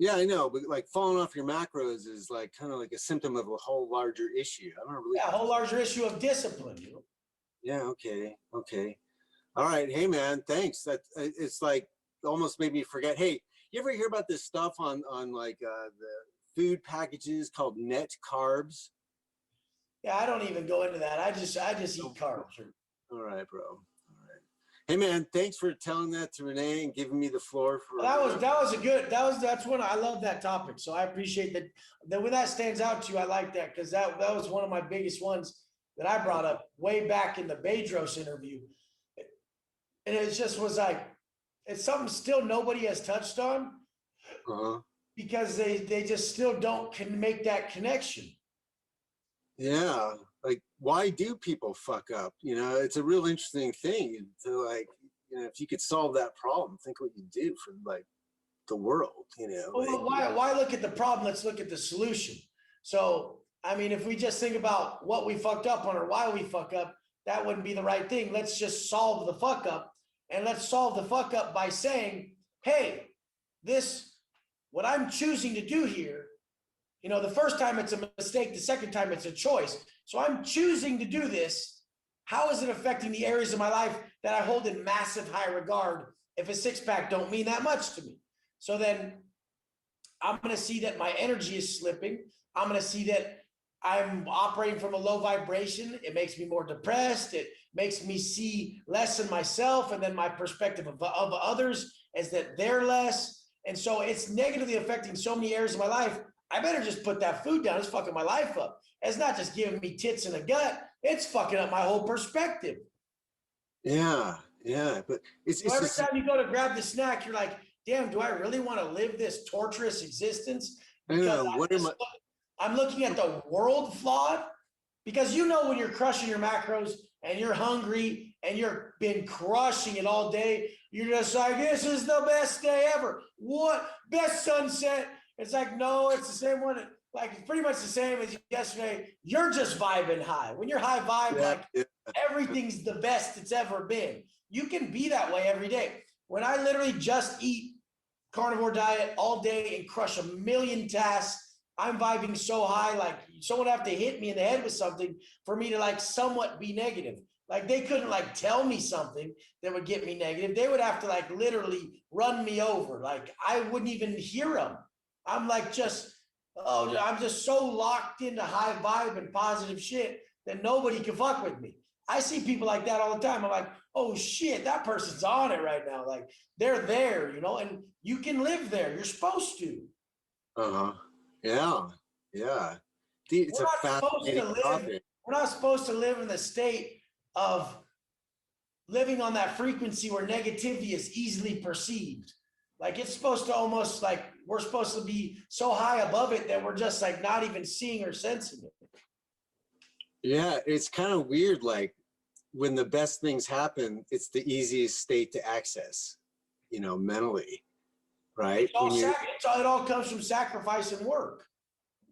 Yeah, I know. But like falling off your macros is like kind of like a symptom of a whole larger issue. I don't really. Yeah, a whole larger issue of discipline, you know? Yeah, okay. All right. Hey, man, thanks. It's like almost made me forget. Hey, you ever hear about this stuff on like the food packages called net carbs? Yeah, I don't even go into that. I just eat carbs. All right, bro. All right. Hey man, thanks for telling that to Renee and giving me the floor for That's one, I love that topic. So I appreciate that. That when that stands out to you, I like that because that was one of my biggest ones that I brought up way back in the Bedros interview. And it just was like, it's something still nobody has touched on because they just still can make that connection. Yeah, like why do people fuck up? You know, it's a real interesting thing to like, you know, if you could solve that problem, think what you did for like the world, you know. Well, why look at the problem? Let's look at the solution. So, I mean, if we just think about what we fucked up on or why we fuck up, that wouldn't be the right thing. Let's just solve the fuck up, and let's solve the fuck up by saying, hey, what I'm choosing to do here, you know, the first time it's a mistake, the second time it's a choice. So I'm choosing to do this. How is it affecting the areas of my life that I hold in massive high regard if a six-pack don't mean that much to me? So then I'm going to see that my energy is slipping. I'm going to see that I'm operating from a low vibration. It makes me more depressed. It makes me see less in myself, and then my perspective of others is that they're less. And so it's negatively affecting so many areas of my life. I better just put that food down. It's fucking my life up. It's not just giving me tits in a gut. It's fucking up my whole perspective. Yeah, but so every time you go to grab the snack, you're like, damn, do I really want to live this torturous existence? Because I'm looking at the world flawed. Because you know when you're crushing your macros and you're hungry and you've been crushing it all day, you're just like, this is the best day ever. What? Best sunset. It's like, no, it's the same one. Like, it's pretty much the same as yesterday. You're just vibing high. When you're high vibe, everything's the best it's ever been. You can be that way every day. When I literally just eat carnivore diet all day and crush 1,000,000 tasks, I'm vibing so high, like someone have to hit me in the head with something for me to like somewhat be negative. Like they couldn't like tell me something that would get me negative. They would have to like literally run me over. Like I wouldn't even hear them. I'm like I'm just so locked into high vibe and positive shit that nobody can fuck with me. I see people like that all the time. I'm like, oh shit, that person's on it right now. Like they're there, you know, and you can live there. You're supposed to. Yeah. Dude, it's a fascinating topic. We're not supposed to live in the state of living on that frequency where negativity is easily perceived. Like it's supposed to almost like we're supposed to be so high above it that we're just like not even seeing or sensing it. Yeah, it's kind of weird. Like when the best things happen, it's the easiest state to access, you know, mentally, right? It all comes from sacrifice and work.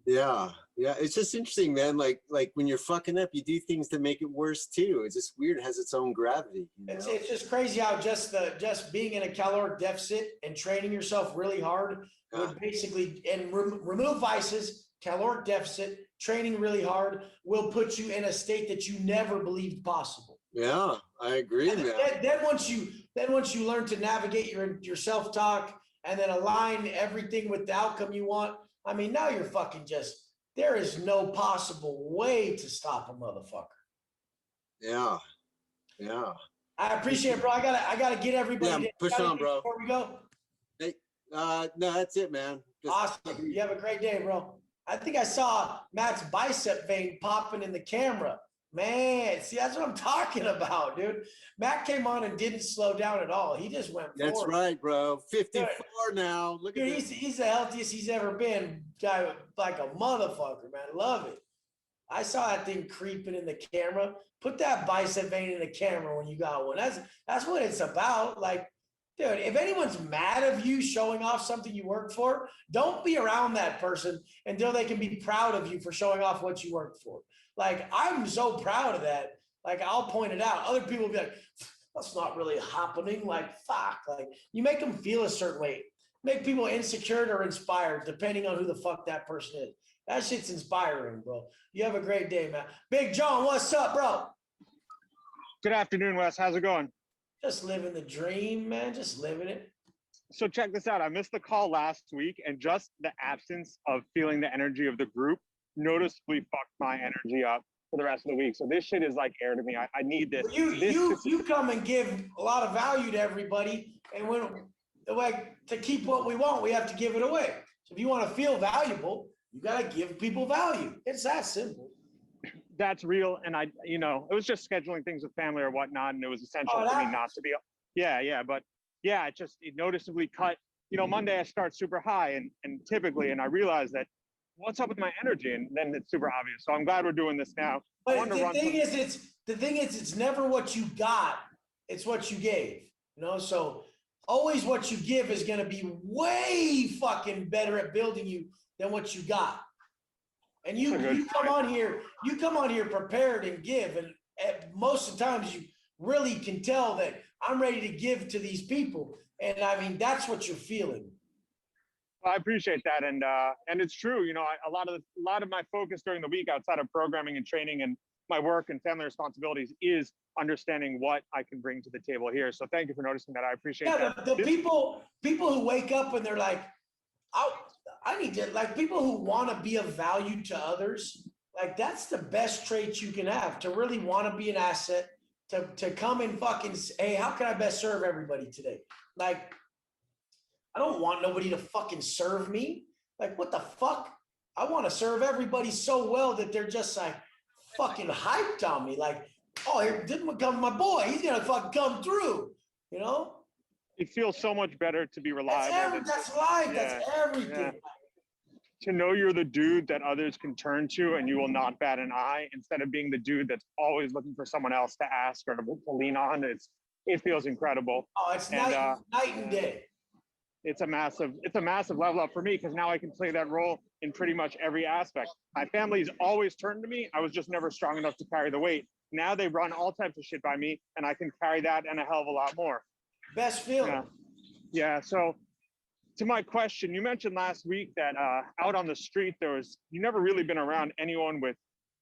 Yeah, it's just interesting, man. Like when you're fucking up, you do things to make it worse too. It's just weird. It has its own gravity. You know? It's just crazy how just being in a caloric deficit and training yourself really hard would basically remove vices. Caloric deficit, training really hard will put you in a state that you never believed possible. Yeah, I agree, man. Then once you learn to navigate your self-talk and then align everything with the outcome you want, I mean, now you're fucking there is no possible way to stop a motherfucker. Yeah. I appreciate it, bro. I gotta get everybody. Yeah, push on, bro. Before we go. Hey, no, that's it, man. Awesome. You have a great day, bro. I think I saw Matt's bicep vein popping in the camera. Man, see, that's what I'm talking about, dude. Matt came on and didn't slow down at all. He just went forward. That's right, bro. 54 now. Look dude, at this. He's the healthiest he's ever been. Guy, like a motherfucker, man. Love it. I saw that thing creeping in the camera. Put that bicep vein in the camera when you got one. That's what it's about. Like, dude, if anyone's mad of you showing off something you work for, don't be around that person until they can be proud of you for showing off what you worked for. Like, I'm so proud of that. Like, I'll point it out. Other people will be like, that's not really happening. Like, fuck. Like, you make them feel a certain way. Make people insecure or inspired, depending on who the fuck that person is. That shit's inspiring, bro. You have a great day, man. Big John, what's up, bro? Good afternoon, Wes. How's it going? Just living the dream, man. Just living it. So check this out. I missed the call last week, and just the absence of feeling the energy of the group noticeably fucked my energy up. for the rest of the week. So this shit is like air to me. I need this. You come and give a lot of value to everybody, and when like to keep what we want, we have to give it away. So if you want to feel valuable, you got to give people value. It's that simple. That's real. And it was just scheduling things with family or whatnot, and it was essential for me not to be. Yeah, but yeah, it noticeably cut. Monday I start super high, and typically, and I realized that what's up with my energy, and then it's super obvious. So I'm glad we're doing this now. But the thing is, it's never what you got, it's what you gave. So always what you give is going to be way fucking better at building you than what you got. And you come on here prepared and give, and most of the times you really can tell that I'm ready to give to these people, and I mean that's what you're feeling. I appreciate that, and it's true. A lot of my focus during the week, outside of programming and training and my work and family responsibilities, is understanding what I can bring to the table here. So thank you for noticing that. I appreciate that. The people who wake up and they're like, I need to, like, people who want to be of value to others, like that's the best trait you can have, to really want to be an asset, to come and fucking say, hey, how can I best serve everybody today? Like, I don't want nobody to fucking serve me. Like, what the fuck? I want to serve everybody so well that they're just like fucking hyped on me. Like, oh, here didn't come my boy. He's gonna fucking come through. It feels so much better to be reliable. That's life. That's everything. Yeah. To know you're the dude that others can turn to and you will not bat an eye, instead of being the dude that's always looking for someone else to ask or to lean on. It feels incredible. Oh, it's night and day. It's a massive level up for me, because now I can play that role in pretty much every aspect. My family's always turned to me. I was just never strong enough to carry the weight. Now they run all types of shit by me, and I can carry that and a hell of a lot more. Best feeling. Yeah. So to my question, you mentioned last week that out on the street, you never really been around anyone with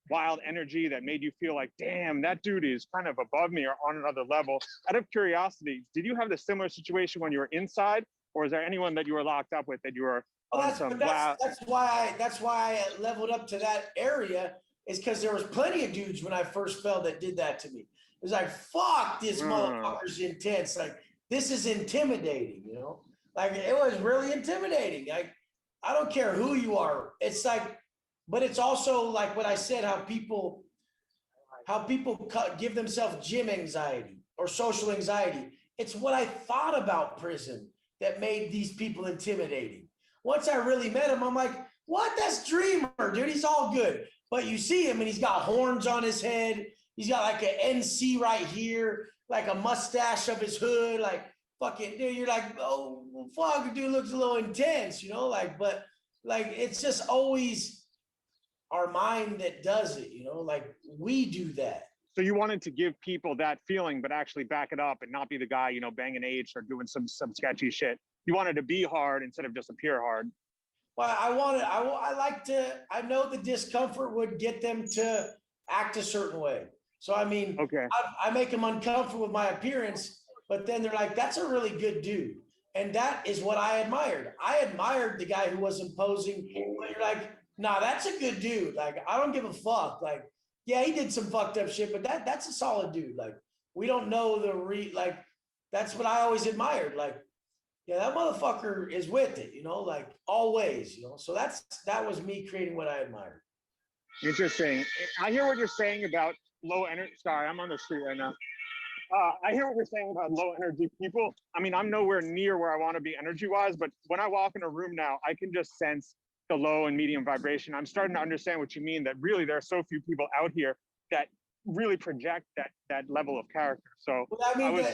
wild energy that made you feel like, damn, that dude is kind of above me or on another level. Out of curiosity, did you have the similar situation when you were inside, or is there anyone that you were locked up with that you were on some wow? That's why I leveled up to that area, is because there was plenty of dudes when I first fell that did that to me. It was like, fuck, this motherfucker's intense. Like, this is intimidating, Like, it was really intimidating. Like, I don't care who you are. It's like, but it's also like what I said, how people give themselves gym anxiety or social anxiety. It's what I thought about prison that made these people intimidating. Once I really met him, I'm like, what? That's Dreamer, dude. He's all good. But you see him and he's got horns on his head. He's got like an NC right here, like a mustache of his hood, like fucking, dude, you're like, oh, fuck, dude looks a little intense, but it's just always our mind that does it, like we do that. So you wanted to give people that feeling, but actually back it up and not be the guy, banging H or doing some sketchy shit. You wanted to be hard instead of just appear hard. Well, I know the discomfort would get them to act a certain way. So, I mean, okay. I make them uncomfortable with my appearance, but then they're like, that's a really good dude. And that is what I admired. I admired the guy who was imposing, but you're like, nah, that's a good dude. Like, I don't give a fuck. Like, yeah, he did some fucked up shit, but that's a solid dude. Like, we don't know that's what I always admired. Like, yeah, that motherfucker is with it, like always, So that was me creating what I admired. Interesting. I hear what you're saying about low energy. Sorry, I'm on the street right now. I hear what you're saying about low energy people. I mean, I'm nowhere near where I want to be energy wise, but when I walk in a room now, I can just sense the low and medium vibration. I'm starting to understand what you mean, that really there are so few people out here that really project that level of character. So well, I mean,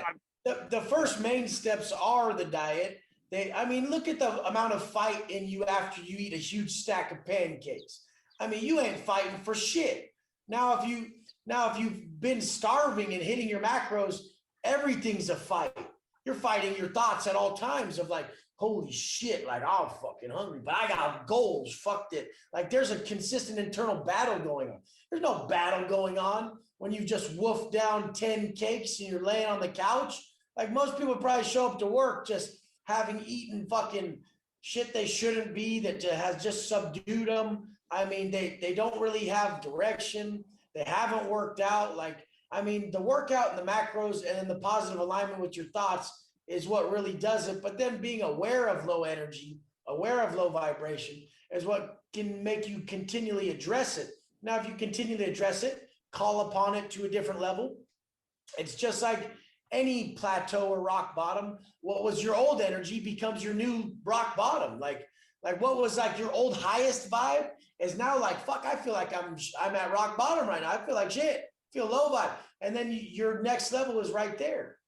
the first main steps are the diet. Look at the amount of fight in you after you eat a huge stack of pancakes. I mean, you ain't fighting for shit. Now, if you've been starving and hitting your macros, everything's a fight. You're fighting your thoughts at all times of like, holy shit, like I'm fucking hungry, but I got goals, fuck it. Like there's a consistent internal battle going on. There's no battle going on when you just wolf down 10 cakes and you're laying on the couch. Like most people probably show up to work just having eaten fucking shit they shouldn't be, that has just subdued them. I mean, they don't really have direction. They haven't worked out. Like, I mean, the workout and the macros and then the positive alignment with your thoughts is what really does it. But then being aware of low energy, aware of low vibration is what can make you continually address it. Now, if you continually address it, call upon it to a different level. It's just like any plateau or rock bottom. What was your old energy becomes your new rock bottom. Like what was like your old highest vibe is now like, fuck, I feel like I'm at rock bottom right now. I feel like shit, feel low vibe. And then your next level is right there.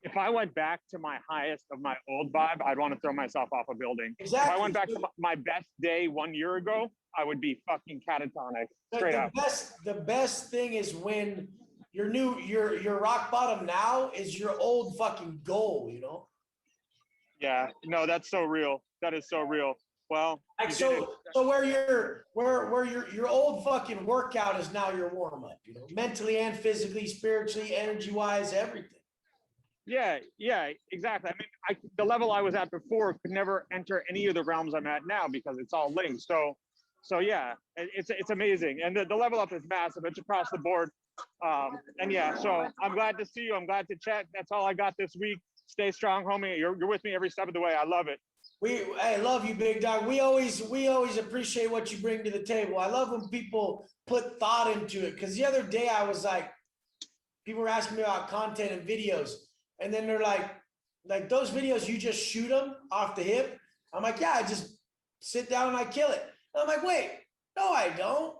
If I went back to my highest of my old vibe, I'd want to throw myself off a building. Exactly. If I went back to my best day 1 year ago, I would be fucking catatonic. Straight up. The best thing is when your rock bottom now is your old fucking goal, you know? Yeah, no, that's so real. That is so real. Well, Like you did it. so where your old fucking workout is now your warm up, you know, mentally and physically, spiritually, energy wise, everything. Yeah, exactly. I mean, the level I was at before could never enter any of the realms I'm at now because it's all linked. So yeah, it's amazing. And the level up is massive. It's across the board. And yeah, so I'm glad to see you. I'm glad to chat. That's all I got this week. Stay strong, homie. You're with me every step of the way. I love it. I love you, big dog. We always appreciate what you bring to the table. I love when people put thought into it. Cause the other day I was like, people were asking me about content and videos. And then they're like those videos, you just shoot them off the hip. I'm like, yeah, I just sit down and I kill it. And I'm like, wait, no, I don't.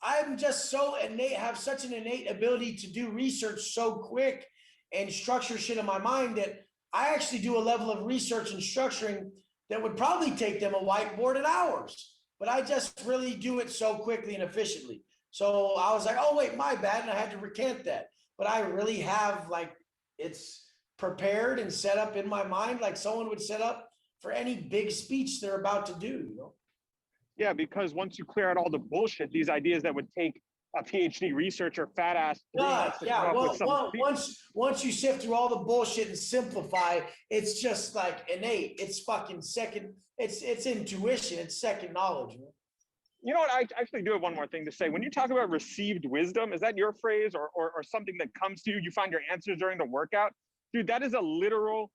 I'm just so innate, have such an innate ability to do research so quick and structure shit in my mind that I actually do a level of research and structuring that would probably take them a whiteboard in hours. But I just really do it so quickly and efficiently. So I was like, oh, wait, my bad. And I had to recant that. But I really have it's prepared and set up in my mind like someone would set up for any big speech they're about to do, you know? Yeah, because once you clear out all the bullshit, these ideas that would take a PhD researcher, fat ass. Once you sift through all the bullshit and simplify, it's just like innate. It's fucking second. It's intuition. It's second knowledge. Man. You know what? I actually do have one more thing to say. When you talk about received wisdom, is that your phrase or something that comes to you? You find your answers during the workout, dude. That is a literal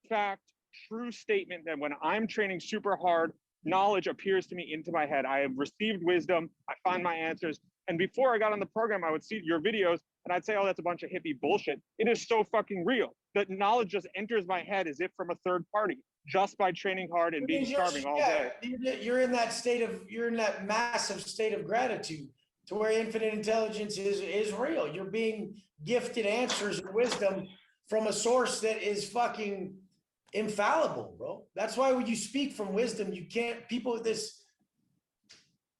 fact, true statement. That when I'm training super hard, knowledge appears to me into my head. I have received wisdom. I find my answers. And before I got on the program, I would see your videos and I'd say, oh, that's a bunch of hippie bullshit. It is so fucking real. That knowledge just enters my head as if from a third party, just by training hard and being starving all day. You're in that massive state of gratitude to where infinite intelligence is real. You're being gifted answers and wisdom from a source that is fucking infallible, bro. That's why when you speak from wisdom, you can't, people with this,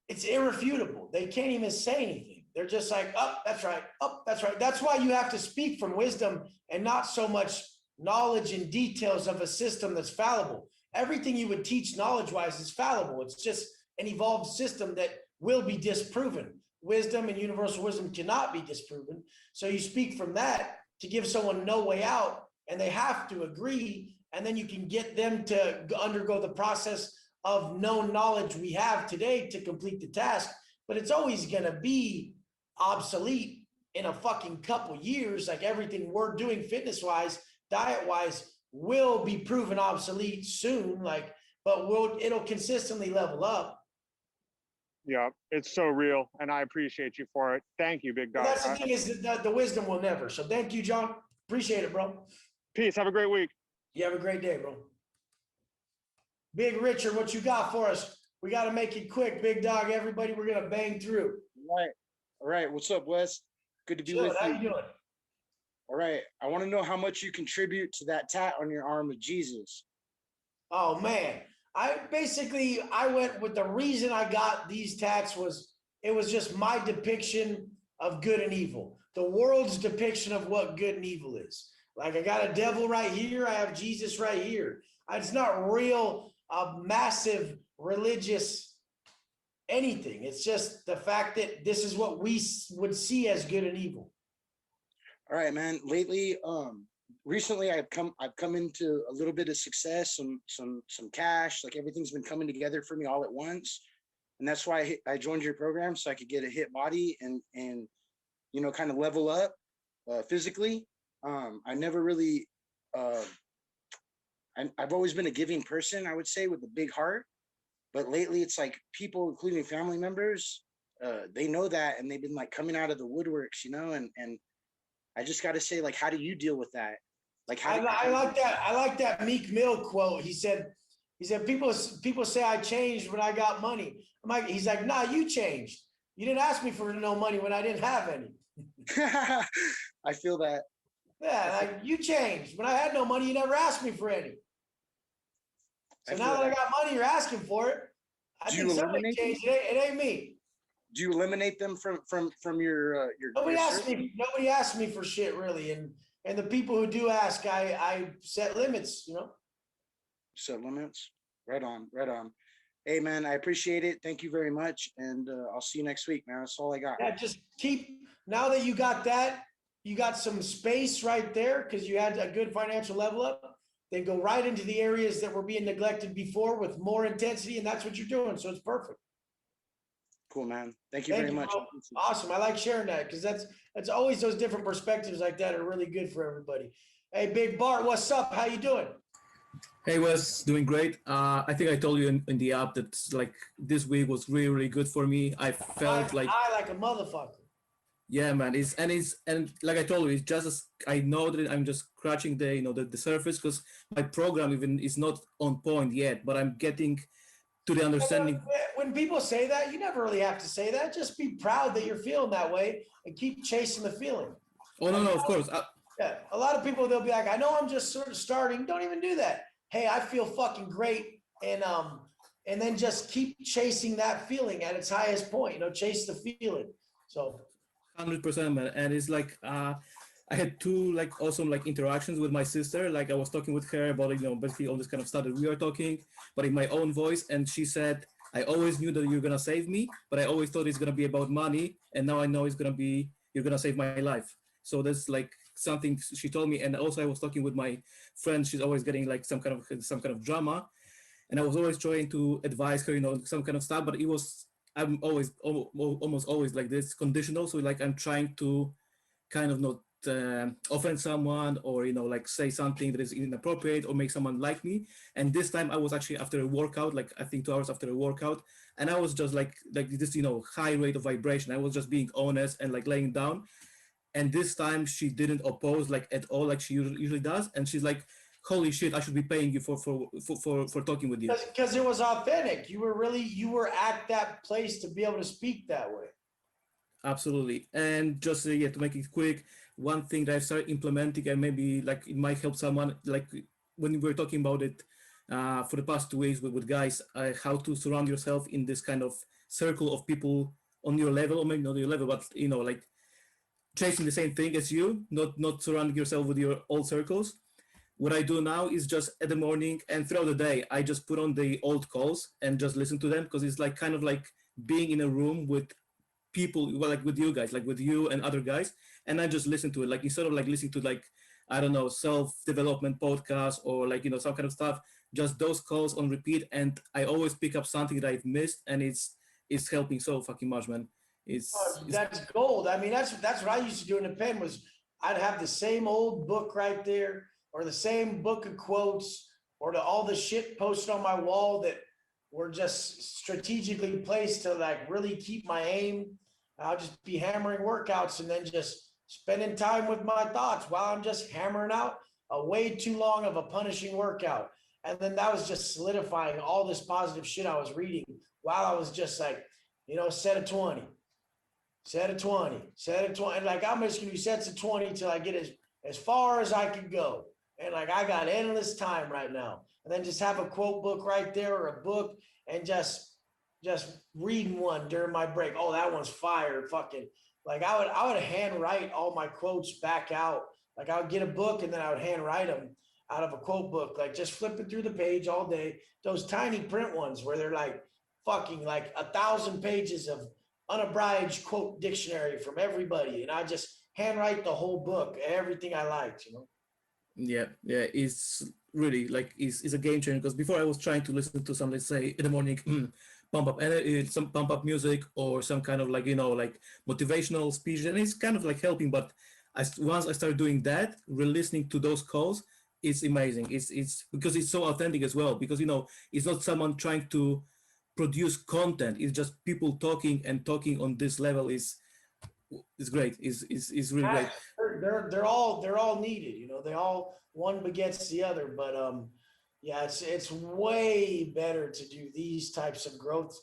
it's irrefutable. They can't even say anything. They're just like, oh, that's right. Oh, that's right. That's why you have to speak from wisdom and not so much knowledge and details of a system that's fallible. Everything you would teach knowledge-wise is fallible. It's just an evolved system that will be disproven. Wisdom and universal wisdom cannot be disproven. So you speak from that to give someone no way out, and they have to agree, and then you can get them to undergo the process of known knowledge we have today to complete the task. But it's always going to be obsolete in a fucking couple years. Like everything we're doing fitness-wise, diet-wise, will be proven obsolete soon. But it'll consistently level up. Yeah, it's so real, and I appreciate you for it. Thank you, big dog. That's the thing is that the wisdom will never. So thank you, John. Appreciate it, bro. Peace. Have a great week. You have a great day, bro. Big Richard, what you got for us? We got to make it quick, big dog. Everybody, we're gonna bang through. All right. What's up, Wes? Good to be with How you. you doing? All right. I want to know how much you contribute to that tat on your arm of Jesus. Oh man, I went with the reason I got these tats was it was just my depiction of good and evil, the world's depiction of what good and evil is. Like I got a devil right here, I have Jesus right here. It's not real, massive religious anything. It's just the fact that this is what we would see as good and evil. All right, man. Lately, recently I've come into a little bit of success, some cash, like everything's been coming together for me all at once. and that's why I joined your program so I could get a hit body and you know, kind of level up physically. I never really I've always been a giving person, I would say, with a big heart. But lately, it's like people, including family members, they know that, and they've been like coming out of the woodworks, you know. And I just got to say, like, how do you deal with that? Like, how do I like that. I like that Meek Mill quote. He said, people say I changed when I got money. He's like, nah, you changed. You didn't ask me for no money when I didn't have any. I feel that. Yeah, like you changed. When I had no money, you never asked me for any. So now that I got money, you're asking for it. I think somebody changed. It ain't me. Do you eliminate them from your Nobody your asked me. Nobody asked me for shit really, and the people who do ask, I set limits. You know. set limits? Right on, right on. Hey man, I appreciate it. Thank you very much, and I'll see you next week, man. That's all I got. Yeah, just keep. Now that you got that, you got some space right there because you had a good financial level up. Then go right into the areas that were being neglected before with more intensity, and that's what you're doing. So it's perfect. Cool, man. Thank you very much. Bro. Awesome. I like sharing that because that's always those different perspectives like that are really good for everybody. Hey, Big Bart, what's up? How you doing? Hey Wes, doing great. I think I told you in the app that like this week was really, really good for me. I felt like a motherfucker. Yeah, man. And like I told you, it's just I know that I'm just scratching the surface because my program even is not on point yet, but I'm getting to the understanding. When people say that, you never really have to say that. Just be proud that you're feeling that way and keep chasing the feeling. Oh no, of course. Yeah, a lot of people they'll be like, I know I'm just sort of starting. Don't even do that. Hey, I feel fucking great, and then just keep chasing that feeling at its highest point. Chase the feeling. So. 100%, man. And it's like I had two like awesome like interactions with my sister. Like I was talking with her about basically all this kind of stuff that we are talking, but in my own voice. And she said, I always knew that you're gonna save me, but I always thought it's gonna be about money, and now I know it's gonna be you're gonna save my life. So that's like something she told me. And also I was talking with my friend. She's always getting like some kind of drama, and I was always trying to advise her, some kind of stuff. But I'm always almost always like this conditional. So like I'm trying to kind of not offend someone or like say something that is inappropriate or make someone like me. And this time I was actually after a workout, like I think 2 hours after a workout, and I was just like this high rate of vibration. I was just being honest and like laying down. And this time she didn't oppose like at all like she usually does. And she's like, holy shit, I should be paying you for talking with you. Because it was authentic. You were at that place to be able to speak that way. Absolutely. And just to make it quick, one thing that I started implementing, and maybe like it might help someone, like when we were talking about it for the past 2 weeks with guys, how to surround yourself in this kind of circle of people on your level, or maybe not your level, but like chasing the same thing as you, not surrounding yourself with your old circles. What I do now is just at the morning and throughout the day, I just put on the old calls and just listen to them, because it's like kind of like being in a room with people, well, like with you guys, like with you and other guys, and I just listen to it. Like instead of like listening to like, I don't know, self-development podcasts or like, some kind of stuff, just those calls on repeat. And I always pick up something that I've missed, and it's helping so fucking much, man. That's gold. I mean, that's what I used to do in the pen was I'd have the same old book right there, or the same book of quotes, or all the shit posted on my wall that were just strategically placed to like really keep my aim. I'll just be hammering workouts and then just spending time with my thoughts while I'm just hammering out a way too long of a punishing workout. And then that was just solidifying all this positive shit I was reading while I was just like, set a 20. Set a 20, set a 20. Like I'm just gonna do sets of 20 till I get as far as I can go. And like I got endless time right now. And then just have a quote book right there, or a book, and just reading one during my break. Oh, that one's fire. Fucking like I would handwrite all my quotes back out. Like I would get a book and then I would handwrite them out of a quote book, like just flipping through the page all day. Those tiny print ones where they're like fucking like 1,000 pages of unabridged quote dictionary from everybody, and I just handwrite the whole book, everything I liked. Yeah, it's really like it's a game changer, because before I was trying to listen to something say in the morning, some pump up music or some kind of like, like motivational speech, and it's kind of like helping. But once I started doing that, re-listening to those calls, it's amazing. It's because it's so authentic as well, because it's not someone trying to produce content. It's just people talking, and talking on this level is great. Is really great. They're all needed, they all, one begets the other, but yeah, it's way better to do these types of growth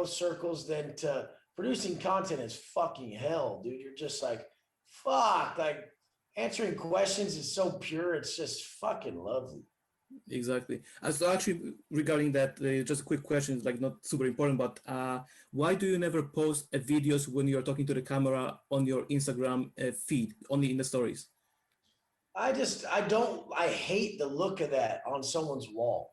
circles than to producing content is fucking hell, dude. You're just like, fuck, like answering questions is so pure. It's just fucking lovely. Exactly. So actually, regarding that, just a quick question, like not super important, but why do you never post videos when you're talking to the camera on your Instagram feed, only in the stories? I hate the look of that on someone's wall.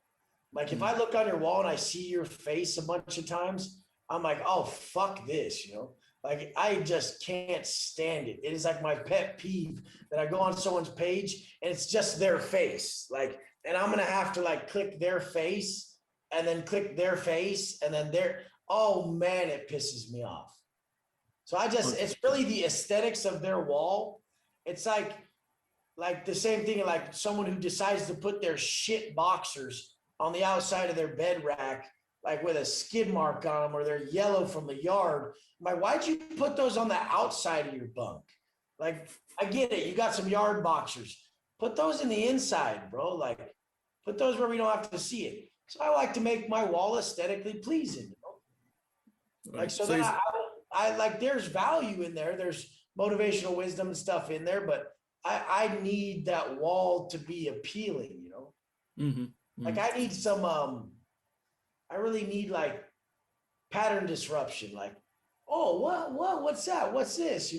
Like if I look on your wall and I see your face a bunch of times, I'm like, oh, fuck this, Like I just can't stand it. It is like my pet peeve that I go on someone's page and it's just their face. Like, and I'm gonna have to like click their face and then click their face and then oh man, it pisses me off. So it's really the aesthetics of their wall. It's like the same thing, like someone who decides to put their shit boxers on the outside of their bed rack, like with a skid mark on them, or they're yellow from the yard. Like, why'd you put those on the outside of your bunk? Like, I get it. You got some yard boxers. Put those in the inside, bro. Like, put those where we don't have to see it. So I like to make my wall aesthetically pleasing. Like, so then I like, there's value in there. There's motivational wisdom and stuff in there, but I need that wall to be appealing, Like I need some, I really need like pattern disruption. Like, oh, what's that? What's this?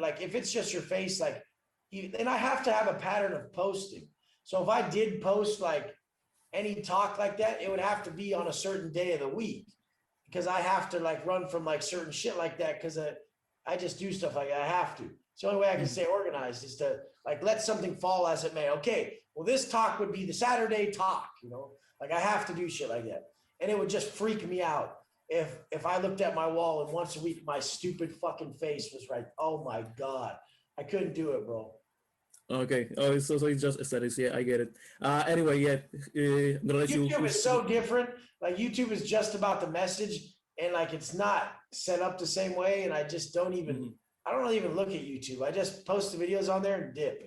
Like if it's just your face, like then I have to have a pattern of posting. So if I did post like any talk like that, it would have to be on a certain day of the week because I have to like run from like certain shit like that. Cause I just do stuff like that. I have to. It's the only way I can stay organized is to like let something fall as it may. Okay, well, this talk would be the Saturday talk, like I have to do shit like that. And it would just freak me out if I looked at my wall and once a week my stupid fucking face was right. Oh my God. I couldn't do it, bro. Okay. Oh, so it's just aesthetics. Yeah, I get it. Anyway, yeah. I'm gonna let YouTube is so different. Like YouTube is just about the message and like it's not set up the same way. And I just don't even I don't really even look at YouTube. I just post the videos on there and dip,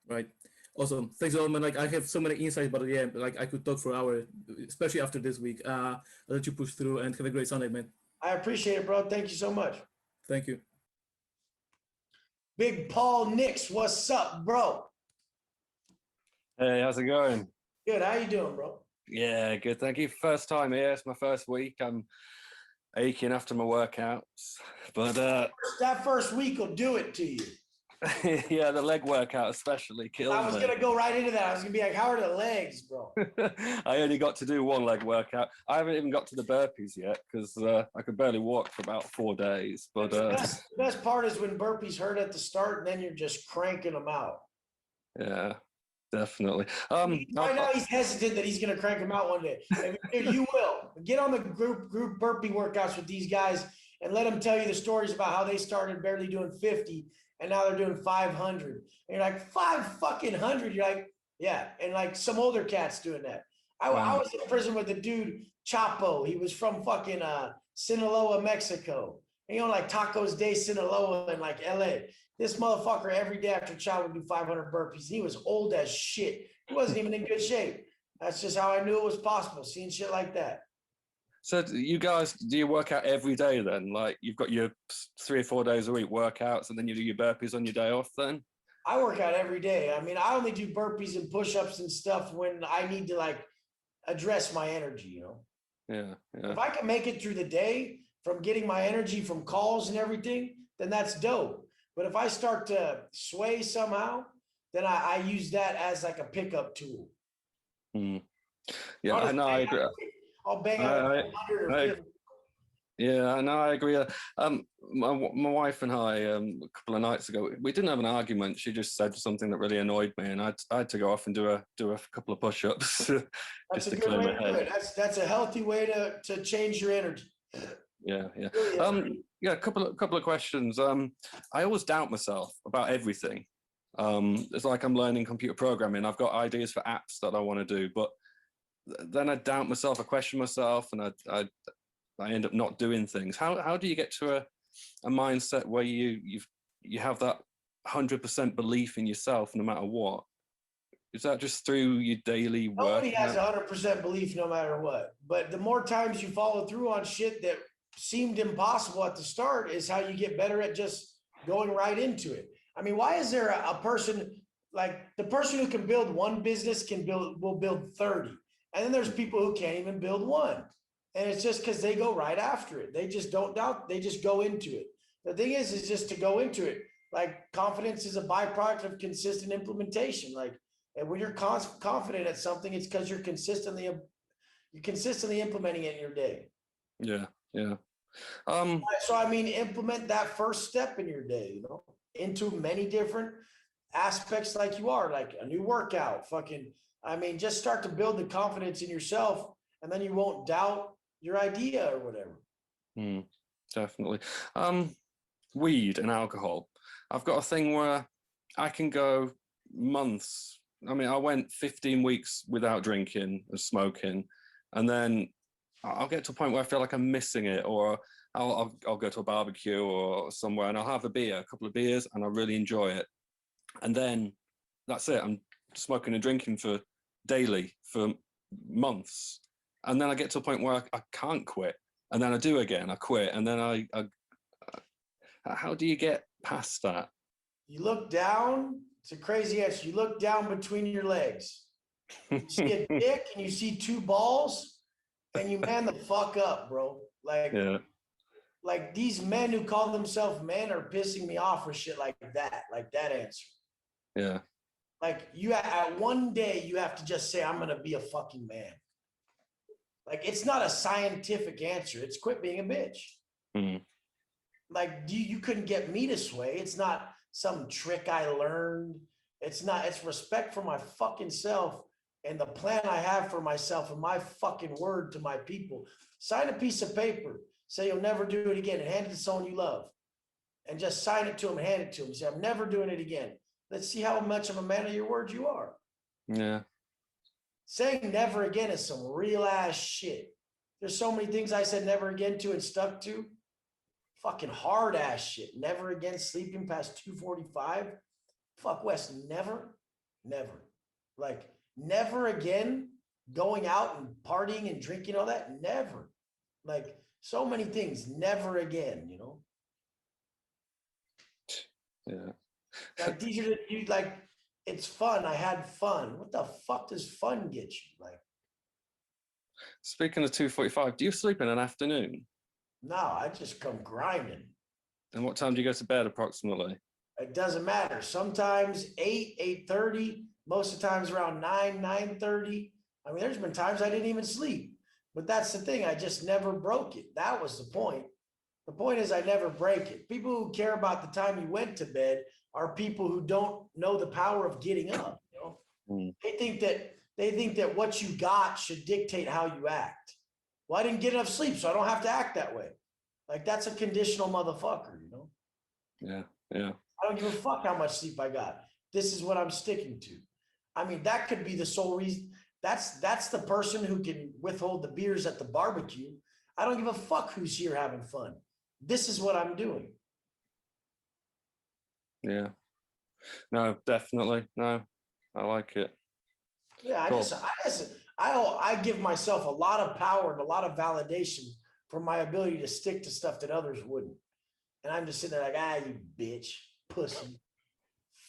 Right. Awesome. Thanks a lot, man. Like I have so many insights, but yeah, like I could talk for hours, especially after this week. I'll let you push through and have a great Sunday, man. I appreciate it, bro. Thank you so much. Thank you. Big Paul Nix, what's up, bro? Hey, how's it going? Good. How you doing, bro? Yeah, good. Thank you. First time here. It's my first week. I'm aching after my workouts, but that first week will do it to you. Yeah, the leg workout especially kills me. I was gonna go right into that. I was gonna be like, how are the legs, bro? I only got to do one leg workout. I haven't even got to the burpees yet because I could barely walk for about 4 days. But the best part is when burpees hurt at the start, and then you're just cranking them out. Yeah, definitely. Right now he's hesitant that he's gonna crank them out one day. Dude, you will get on the group burpee workouts with these guys and let them tell you the stories about how they started barely doing 50. And now they're doing 500. And you're like, 500? You're like, yeah. And like some older cats doing that. I was in prison with a dude, Chapo. He was from fucking Sinaloa, Mexico. And, like Tacos de Sinaloa in like LA. This motherfucker every day after chow would do 500 burpees. He was old as shit. He wasn't even in good shape. That's just how I knew it was possible, seeing shit like that. So you guys, do you work out every day then? Like you've got your 3 or 4 days a week workouts and then you do your burpees on your day off then? I work out every day. I mean, I only do burpees and push-ups and stuff when I need to like address my energy, Yeah. If I can make it through the day from getting my energy from calls and everything, then that's dope. But if I start to sway somehow, then I use that as like a pickup tool. Yeah, I know. I agree. I'll bang out 100 or 50. Yeah, I know, I agree. My wife and I, a couple of nights ago, we didn't have an argument. She just said something that really annoyed me, and I had to go off and do a couple of push-ups That's just a to good clear way my to do head. it. That's a healthy way to change your energy. Yeah, yeah. Really is. Yeah, a couple of questions. I always doubt myself about everything. It's like I'm learning computer programming. I've got ideas for apps that I want to do, but then I doubt myself. I question myself, and I end up not doing things. How do you get to a mindset where you have that 100% belief in yourself no matter what? Is that just through your daily work? Nobody has 100% belief no matter what. But the more times you follow through on shit that seemed impossible at the start is how you get better at just going right into it. I mean, why is there a person like the person who can build one business will build 30. And then there's people who can't even build one. And it's just because they go right after it. They just don't doubt, they just go into it. The thing is just to go into it. Like confidence is a byproduct of consistent implementation. Like, and when you're confident at something, it's because you're consistently implementing it in your day. Yeah, yeah. So I mean, implement that first step in your day, you know, into many different aspects like you are, like a new workout, just start to build the confidence in yourself and then you won't doubt your idea or whatever. Definitely. Weed and alcohol. I've got a thing where I can go months. I mean, I went 15 weeks without drinking or smoking, and then I'll get to a point where I feel like I'm missing it, or I'll go to a barbecue or somewhere and I'll have a couple of beers, and I really enjoy it. And then that's it. I'm smoking and drinking daily for months. And then I get to a point where I can't quit. And then I do again, I quit. And then how do you get past that? You look down, it's a crazy answer. You look down between your legs. You see a dick and you see two balls and you man the fuck up, bro. Like these men who call themselves men are pissing me off with shit like that answer. Yeah. Like at one day you have to just say, I'm gonna be a fucking man. Like it's not a scientific answer. It's quit being a bitch. Like you couldn't get me to sway. It's not some trick I learned. It's respect for my fucking self and the plan I have for myself and my fucking word to my people. Sign a piece of paper, say you'll never do it again, and hand it to someone you love. And just sign it to them, hand it to them. Say, I'm never doing it again. Let's see how much of a man of your word you are. Yeah. Saying never again is some real ass shit. There's so many things I said never again to and stuck to. Fucking hard ass shit. Never again sleeping past 2:45. Fuck Wes, never. Like never again going out and partying and drinking all that. Never. Like so many things. Never again, you know? Yeah. Like these are it's fun. I had fun. What the fuck does fun get you? Like, speaking of 2:45, do you sleep in an afternoon? no, I just come grinding. And what time do you go to bed approximately? It doesn't matter. Sometimes 8:30, most of the times around 9:30. I mean, there's been times I didn't even sleep. But that's the thing. I just never broke it. That was the point. The point is I never break it. People who care about the time you went to bed are people who don't know the power of getting up. You know, they think that what you got should dictate how you act. Well, I didn't get enough sleep, so I don't have to act that way. Like that's a conditional motherfucker, you know? Yeah, yeah. I don't give a fuck how much sleep I got. This is what I'm sticking to. I mean, that could be the sole reason. That's the person who can withhold the beers at the barbecue. I don't give a fuck who's here having fun. This is what I'm doing. Yeah. No, definitely. No, I like it. Yeah, Cool. I give myself a lot of power and a lot of validation for my ability to stick to stuff that others wouldn't. And I'm just sitting there like, you bitch, pussy,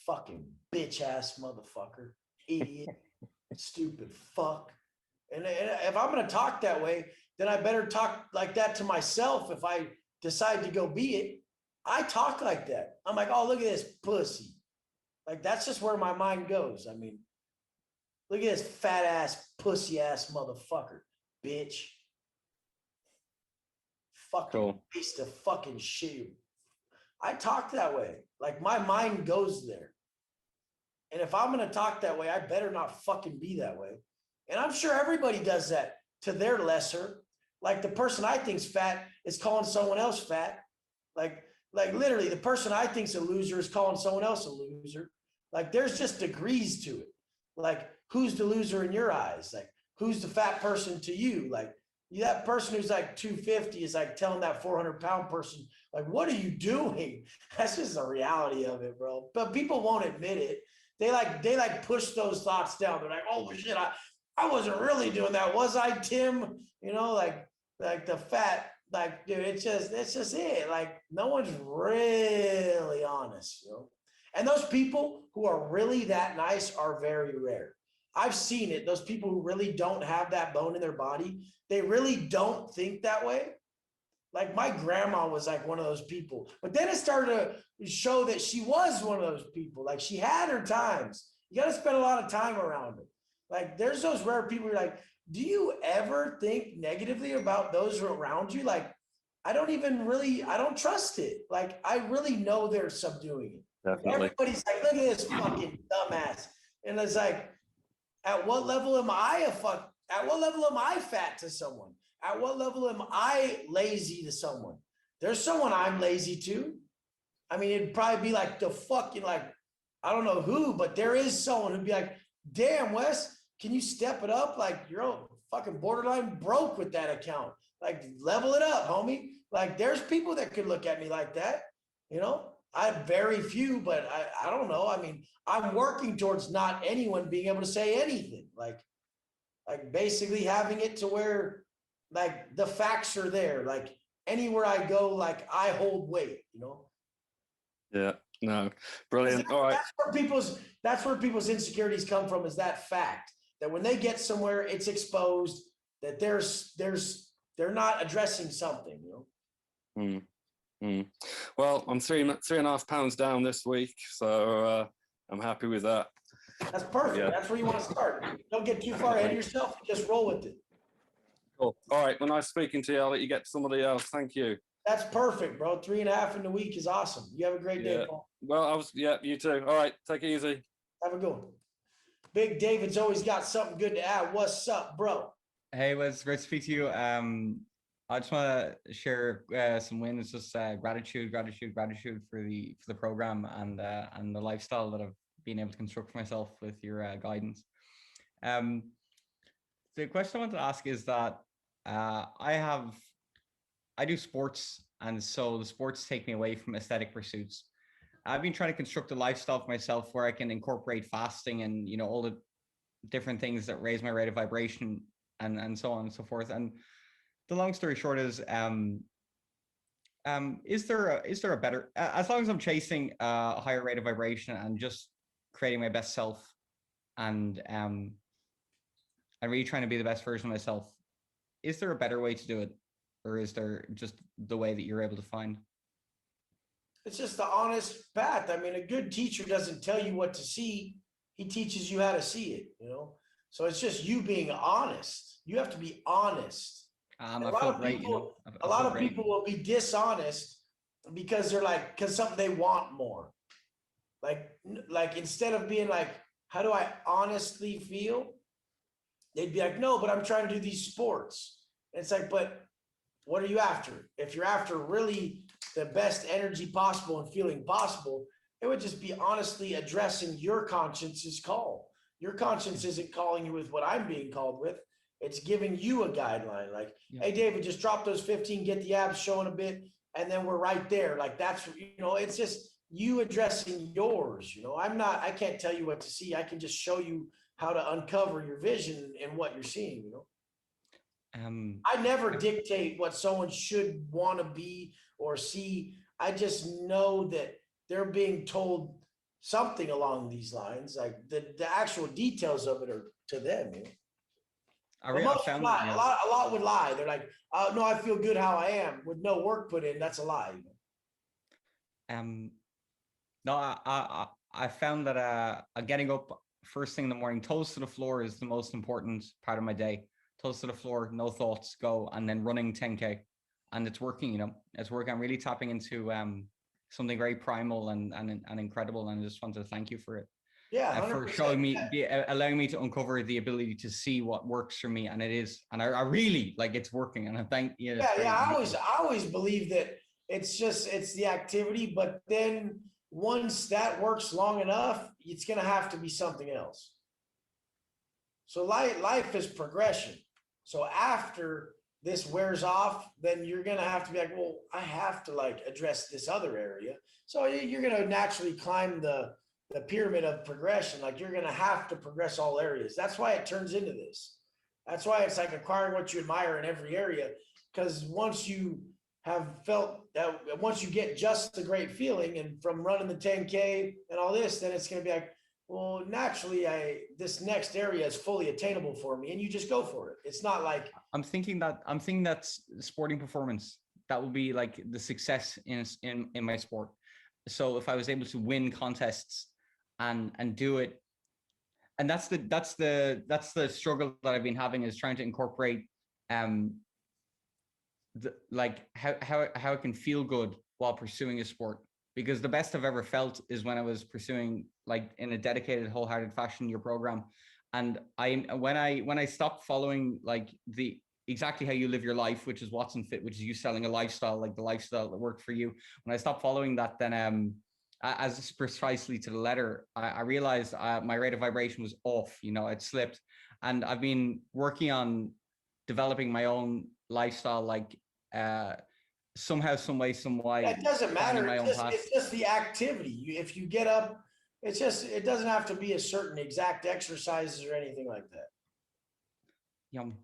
fucking bitch ass motherfucker, idiot, stupid fuck. And if I'm going to talk that way, then I better talk like that to myself. If I decide to go be it, I talk like that. I'm like, oh, look at this pussy. Like, that's just where my mind goes. I mean, look at this fat ass, pussy ass motherfucker, bitch. fucking Cool. waste of fucking shit. I talk that way. Like my mind goes there. And if I'm gonna talk that way, I better not fucking be that way. And I'm sure everybody does that to their lesser. Like the person I think's fat is calling someone else fat. Like literally the person I think's a loser is calling someone else a loser. Like there's just degrees to it. Like who's the loser in your eyes? Like who's the fat person to you? Like that person who's like 250 is like telling that 400-pound person, like, what are you doing? That's just the reality of it, bro. But people won't admit it. They push those thoughts down. They're like, oh shit, I wasn't really doing that, was I, Tim? You know, like the fat, like, dude, it's just it. Like, no one's really honest, you know? And those people who are really that nice are very rare. I've seen it. Those people who really don't have that bone in their body, they really don't think that way. Like my grandma was like one of those people, but then it started to show that she was one of those people. Like she had her times. You got to spend a lot of time around her. Like there's those rare people who are like, do you ever think negatively about those around you? Like, I don't trust it. Like, I really know they're subduing it. Definitely. Everybody's like, look at this fucking dumbass. And it's like, at what level am I fat to someone? At what level am I lazy to someone? There's someone I'm lazy to. I mean, it'd probably be like the fucking, like, I don't know who, but there is someone who'd be like, damn, Wes, can you step it up? Like, you're fucking borderline broke with that account. Like, level it up, homie. Like, there's people that could look at me like that, you know? I have very few, but I don't know. I mean, I'm working towards not anyone being able to say anything. Like basically having it to where, like, the facts are there. Like, anywhere I go, like, I hold weight, you know? Yeah, no, brilliant. All right. That's where people's insecurities come from, is that fact that when they get somewhere, it's exposed that they're not addressing something, you know? Well, I'm 3.5 pounds down this week, so I'm happy with that. That's perfect. Yeah. That's where you want to start. Don't get too far ahead of yourself. Just roll with it. Cool. All right. Well, nice speaking to you. I'll let you get to somebody else. Thank you. That's perfect, bro. 3.5 in the week is awesome. You have a great day, Yeah. Paul. Well, you too. All right. Take it easy. Have a good one. Big David's always got something good to add. What's up, bro? Hey, Wes, great to speak to you. I just want to share some wins, just gratitude for the program and the lifestyle that I've been able to construct for myself with your guidance. The question I wanted to ask is that I do sports, and so the sports take me away from aesthetic pursuits. I've been trying to construct a lifestyle for myself where I can incorporate fasting and, you know, all the different things that raise my rate of vibration and so on and so forth. And the long story short is there a better, as long as I'm chasing a higher rate of vibration and just creating my best self and I'm really trying to be the best version of myself, is there a better way to do it? Or is there just the way that you're able to find? It's just the honest path. I mean, a good teacher doesn't tell you what to see. He teaches you how to see it, you know? So it's just you being honest. You have to be honest. A lot of people will be dishonest because they're like, because something they want more. Like instead of being like, how do I honestly feel? They'd be like, no, but I'm trying to do these sports. And it's like, but what are you after? If you're after really the best energy possible and feeling possible, it would just be honestly addressing your conscience's call. Your conscience isn't calling you with what I'm being called with. It's giving you a guideline. Like, hey, David, just drop those 15, get the abs showing a bit, and then we're right there. Like, that's, you know, it's just you addressing yours. You know, I can't tell you what to see. I can just show you how to uncover your vision and what you're seeing, you know? I never dictate what someone should want to be or see. I just know that they're being told something along these lines. Like the actual details of it are to them. You know? A lot would lie. They're like, no, I feel good how I am with no work put in. That's a lie. You know? No, I found that getting up first thing in the morning, toes to the floor is the most important part of my day. Toes to the floor, no thoughts, go, and then running 10K. and it's working. You know, it's working. I'm really tapping into something very primal and incredible, and I just want to thank you for it. Yeah, For 100%. showing me, allowing me to uncover the ability to see what works for me, and it is, and I really like it's working, and I thank you. Yeah, I always believe that it's the activity, but then once that works long enough, it's gonna have to be something else. So life is progression. So after this wears off, then you're gonna have to be like, well, I have to like address this other area. So you're gonna naturally climb the pyramid of progression. Like you're gonna have to progress all areas. That's why it turns into this. That's why it's like acquiring what you admire in every area. Because once you have felt that, once you get just the great feeling and from running the 10K and all this, then it's gonna be like, well, naturally, this next area is fully attainable for me, and you just go for it. It's not like I'm thinking that's sporting performance. That will be like the success in my sport. So if I was able to win contests and do it, and that's the struggle that I've been having, is trying to incorporate like how I can feel good while pursuing a sport. Because the best I've ever felt is when I was pursuing, like in a dedicated, wholehearted fashion, your program. And when I stopped following like the exactly how you live your life, which is Watson Fit, which is you selling a lifestyle, like the lifestyle that worked for you. When I stopped following that, then as precisely to the letter, I realized my rate of vibration was off. You know, it slipped, and I've been working on developing my own lifestyle, like somehow, some way. Yeah, it doesn't matter. It's just the activity. If you get up, it doesn't have to be a certain exact exercises or anything like that. Yum.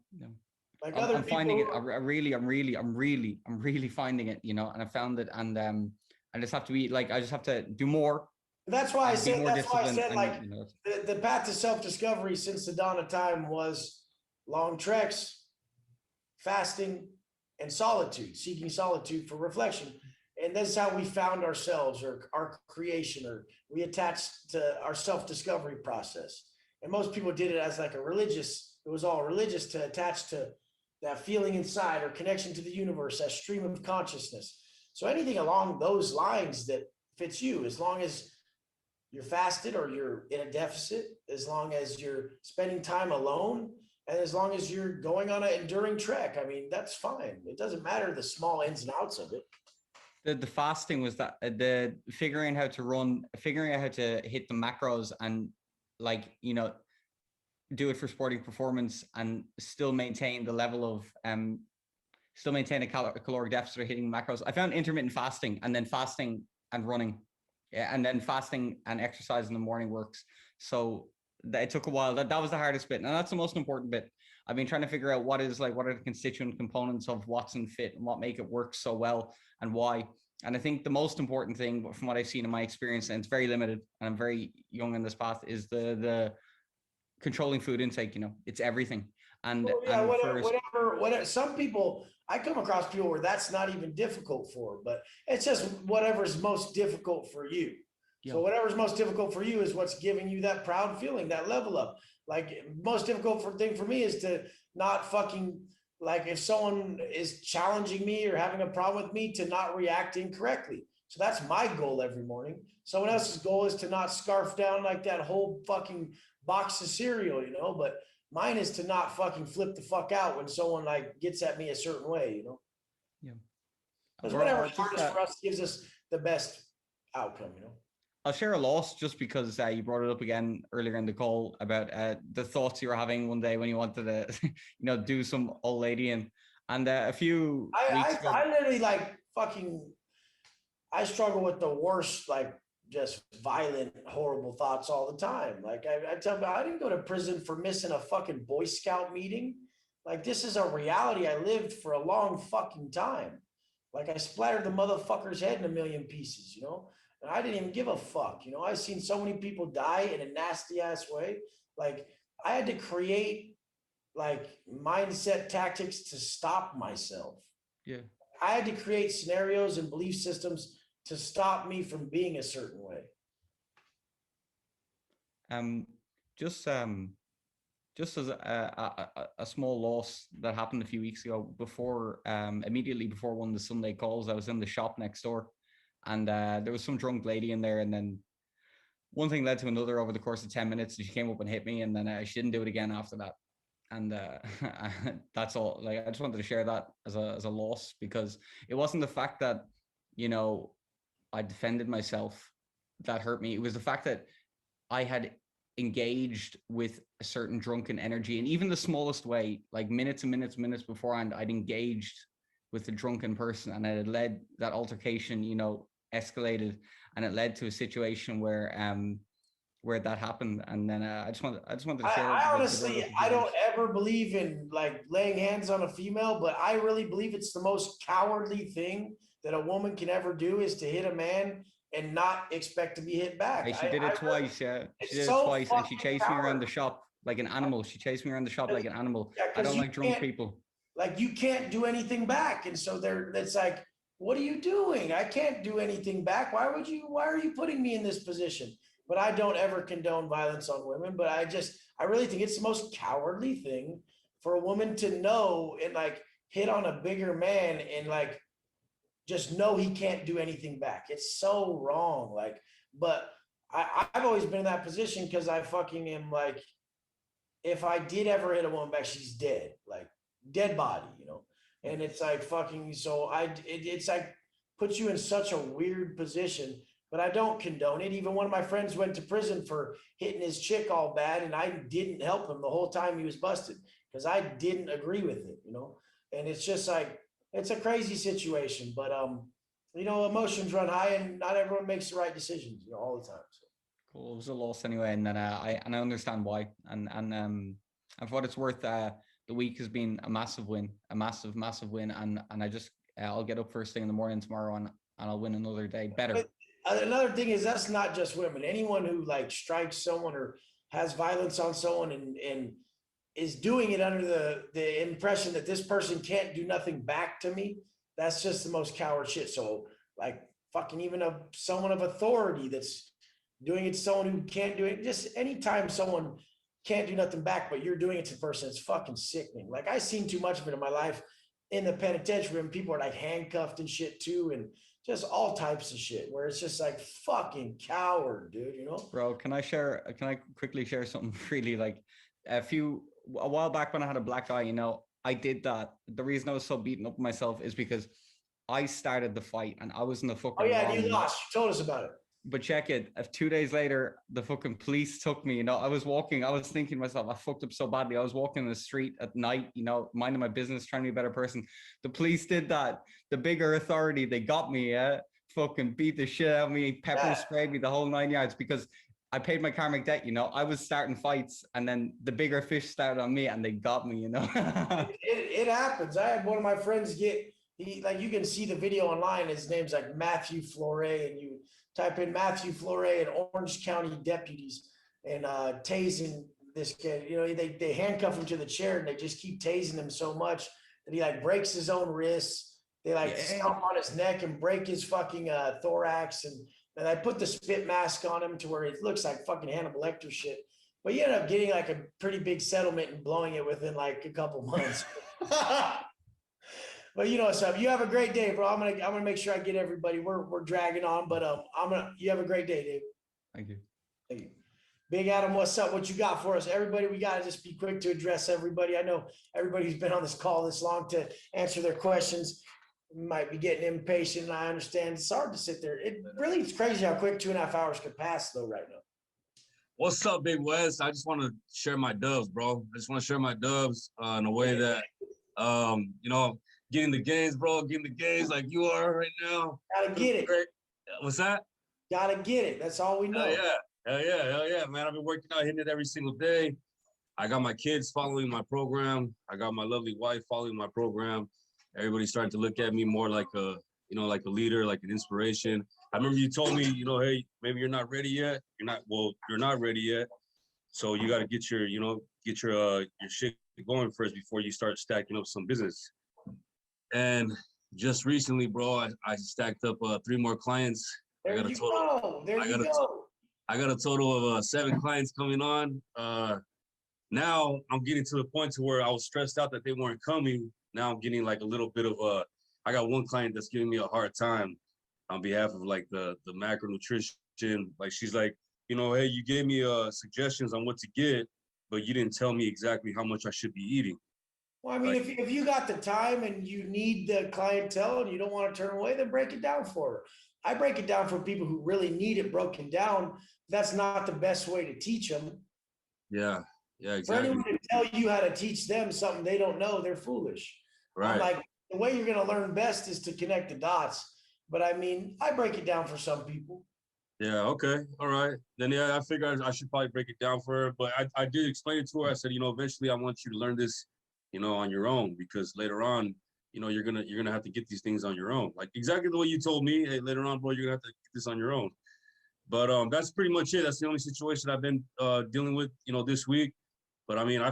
Like I'm finding it. I'm really finding it, you know, and I found it, and I just have to be like, I just have to do more. That's why I said, like, you know, the path to self-discovery since the dawn of time was long treks, fasting, and solitude, seeking solitude for reflection. And this is how we found ourselves, or our creation, or we attached to our self-discovery process. And most people did it as like it was all religious, to attach to that feeling inside or connection to the universe, that stream of consciousness. So anything along those lines that fits you, as long as you're fasted or you're in a deficit, as long as you're spending time alone, and as long as you're going on an enduring trek, I mean, that's fine. It doesn't matter the small ins and outs of it. The fasting was that the figuring out how to hit the macros, and like, you know, do it for sporting performance and still maintain the level of still maintain a caloric deficit or hitting macros. I found intermittent fasting, and then fasting and running, and then fasting and exercise in the morning works. So it took a while. That was the hardest bit, and that's the most important bit. I've been trying to figure out what are the constituent components of Watson Fit and what make it work so well, and why. And I think the most important thing, from what I've seen in my experience, and it's very limited, and I'm very young in this path, is the controlling food intake. You know, it's everything. And, well, yeah, whatever. Some people, I come across people where that's not even difficult for, but it's just whatever's most difficult for you. So whatever's most difficult for you is what's giving you that proud feeling, that level up. Like, most difficult thing for me is to not fucking, like, if someone is challenging me or having a problem with me, to not react incorrectly. So that's my goal every morning. Someone else's goal is to not scarf down like that whole fucking box of cereal, you know, but mine is to not fucking flip the fuck out when someone like gets at me a certain way, you know? Yeah. Because whatever's hardest for us gives us the best outcome, you know? I'll share a loss, just because you brought it up again earlier in the call about the thoughts you were having one day when you wanted to, you know, do some old lady and a few weeks ago. I literally like fucking, I struggle with the worst, like just violent, horrible thoughts all the time. Like I tell you, I didn't go to prison for missing a fucking Boy Scout meeting. Like, this is a reality I lived for a long fucking time. Like, I splattered the motherfucker's head in a million pieces, you know? And I didn't even give a fuck, you know? I've seen so many people die in a nasty ass way. Like, I had to create like mindset tactics to stop myself. Yeah. I had to create scenarios and belief systems to stop me from being a certain way. just as a small loss that happened a few weeks ago, before immediately before one of the Sunday calls, I was in the shop next door, and there was some drunk lady in there, and then one thing led to another over the course of 10 minutes, and she came up and hit me, and then she didn't do it again after that. And that's all. Like, I just wanted to share that as a loss, because it wasn't the fact that, you know, I defended myself that hurt me. It was the fact that I had engaged with a certain drunken energy, and even the smallest way, like minutes beforehand, I'd engaged with the drunken person, and it had led, that altercation, you know, escalated, and it led to a situation where that happened. And then I just wanted to share. I honestly, I don't ever believe in like laying hands on a female, but I really believe it's the most cowardly thing that a woman can ever do, is to hit a man and not expect to be hit back. Hey, she did it twice, yeah. She did it so twice, and she fucking chased me around the cowardly. shop like an animal. She chased me around the shop like an animal. Yeah, I 'cause don't you like drunk can't- people. Like, you can't do anything back. And so it's like, what are you doing? I can't do anything back. Why are you putting me in this position? But I don't ever condone violence on women, but I really think it's the most cowardly thing for a woman to know and like hit on a bigger man and like just know he can't do anything back. It's so wrong. Like, but I've always been in that position because I fucking am like, if I did ever hit a woman back, she's dead, like dead body, you know? And it's like fucking, so it's like puts you in such a weird position, but I don't condone it. Even one of my friends went to prison for hitting his chick all bad, and I didn't help him the whole time he was busted because I didn't agree with it, you know? And it's just like, it's a crazy situation, but you know, emotions run high, and not everyone makes the right decisions, you know, all the time. So. Cool. It was a loss anyway, and then I understand why. And for what it's worth, the week has been a massive win, a massive win, and I just I'll get up first thing in the morning tomorrow, and I'll win another day better. But another thing is, that's not just women. Anyone who like strikes someone or has violence on someone and is doing it under the impression that this person can't do nothing back to me, that's just the most coward shit. So like fucking even someone of authority that's doing it to someone who can't do it, just anytime someone can't do nothing back, but you're doing it to the person, it's fucking sickening. Like, I've seen too much of it in my life in the penitentiary, and people are like handcuffed and shit too, and just all types of shit where it's just like fucking coward, dude, you know? Bro, can I quickly share something really, like a while back when I had a black eye, you know, I did that. The reason I was so beaten up myself is because I started the fight and I was in the fucking Oh yeah, wrong. you lost. You told us about it. But check it, 2 days later, the fucking police took me, you know, I was thinking to myself, I fucked up so badly. I was walking in the street at night, you know, minding my business, trying to be a better person. The police did that. The bigger authority, they got me, yeah, fucking beat the shit out of me, pepper sprayed me the whole 9 yards, because I paid my karmic debt, you know. I was starting fights, and then the bigger fish started on me, and they got me, you know. it happens. I had one of my friends you can see the video online. His name's like Matthew Flore, and you type in Matthew Flore and Orange County deputies, and tasing this kid. You know, they handcuff him to the chair, and they just keep tasing him so much that he like breaks his own wrists. They like stomp on his neck and break his fucking thorax, and I put the spit mask on him to where it looks like fucking Hannibal Lecter shit. But you end up getting like a pretty big settlement and blowing it within like a couple months. But you know what's up. You have a great day, bro. I'm gonna make sure I get everybody. We're dragging on, but you have a great day, Dave. Thank you. Thank you. Big Adam, what's up? What you got for us? Everybody, we gotta just be quick to address everybody. I know everybody who's been on this call this long to answer their questions might be getting impatient. I understand. It's hard to sit there. It's crazy how quick 2.5 hours could pass though right now. What's up, Big West? I just want to share my dubs, bro. I just want to share my dubs in a way that, you know, getting the gains, bro, getting the gains like you are right now. Gotta get it. Great. What's that? Gotta get it. That's all we know. Hell yeah, man. I've been working out, hitting it every single day. I got my kids following my program. I got my lovely wife following my program. Everybody's starting to look at me more like a, you know, like a leader, like an inspiration. I remember you told me, you know, hey, maybe you're not ready yet. You're not ready yet. So you got to get your shit going first before you start stacking up some business. And just recently, bro, I stacked up 3 more clients. There you go. I got a total of 7 clients coming on now I'm getting to the point to where I was stressed out that they weren't coming. Now I'm getting like a little bit of I got one client that's giving me a hard time on behalf of like the macronutrition. Like she's like, you know, hey, you gave me suggestions on what to get, but you didn't tell me exactly how much I should be eating. Well, I mean, if you got the time and you need the clientele and you don't want to turn away, then break it down for her. I break it down for people who really need it broken down. That's not the best way to teach them. Yeah, yeah, For exactly. anyone to tell you how to teach them something they don't know, they're foolish. I'm Right. like, the way you're going to learn best is to connect the dots. But I mean, I break it down for some people. Yeah, okay. All right. Then yeah, I figured I should probably break it down for her. But I did explain it to her. I said, you know, eventually I want you to learn this, you know, on your own, because later on, you know, you're gonna have to get these things on your own. Like exactly the way you told me, hey, later on, bro, you're gonna have to get this on your own. But that's pretty much it. That's the only situation I've been dealing with, you know, this week. But I mean,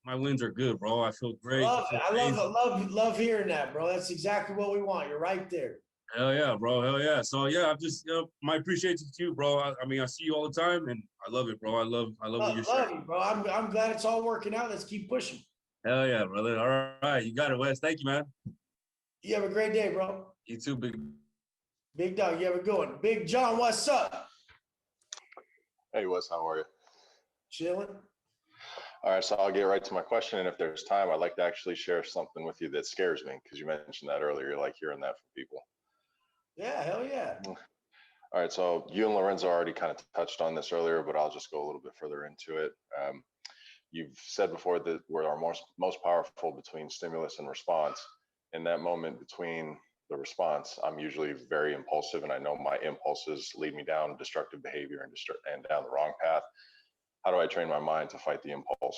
my wins are good, bro. I feel great. Love hearing that, bro. That's exactly what we want. You're right there. Hell yeah, bro. Hell yeah. So yeah, I'm just, you know, my appreciation to you, bro. I mean, I see you all the time, and I love it, bro. I love what you're Love saying. you, bro. I'm glad it's all working out. Let's keep pushing. Hell yeah, brother. All right, you got it, Wes. Thank you, man. You have a great day, bro. You too, Big dog. You have a good one. Big John, what's up? Hey, Wes, how are you? Chilling. All right, so I'll get right to my question. And if there's time, I'd like to actually share something with you that scares me, because you mentioned that earlier, you like hearing that from people. Yeah, hell yeah. All right, so you and Lorenzo already kind of touched on this earlier, but I'll just go a little bit further into it. You've said before that we're our most powerful between stimulus and response. In that moment between the response, I'm usually very impulsive, and I know my impulses lead me down destructive behavior and down the wrong path. How do I train my mind to fight the impulse?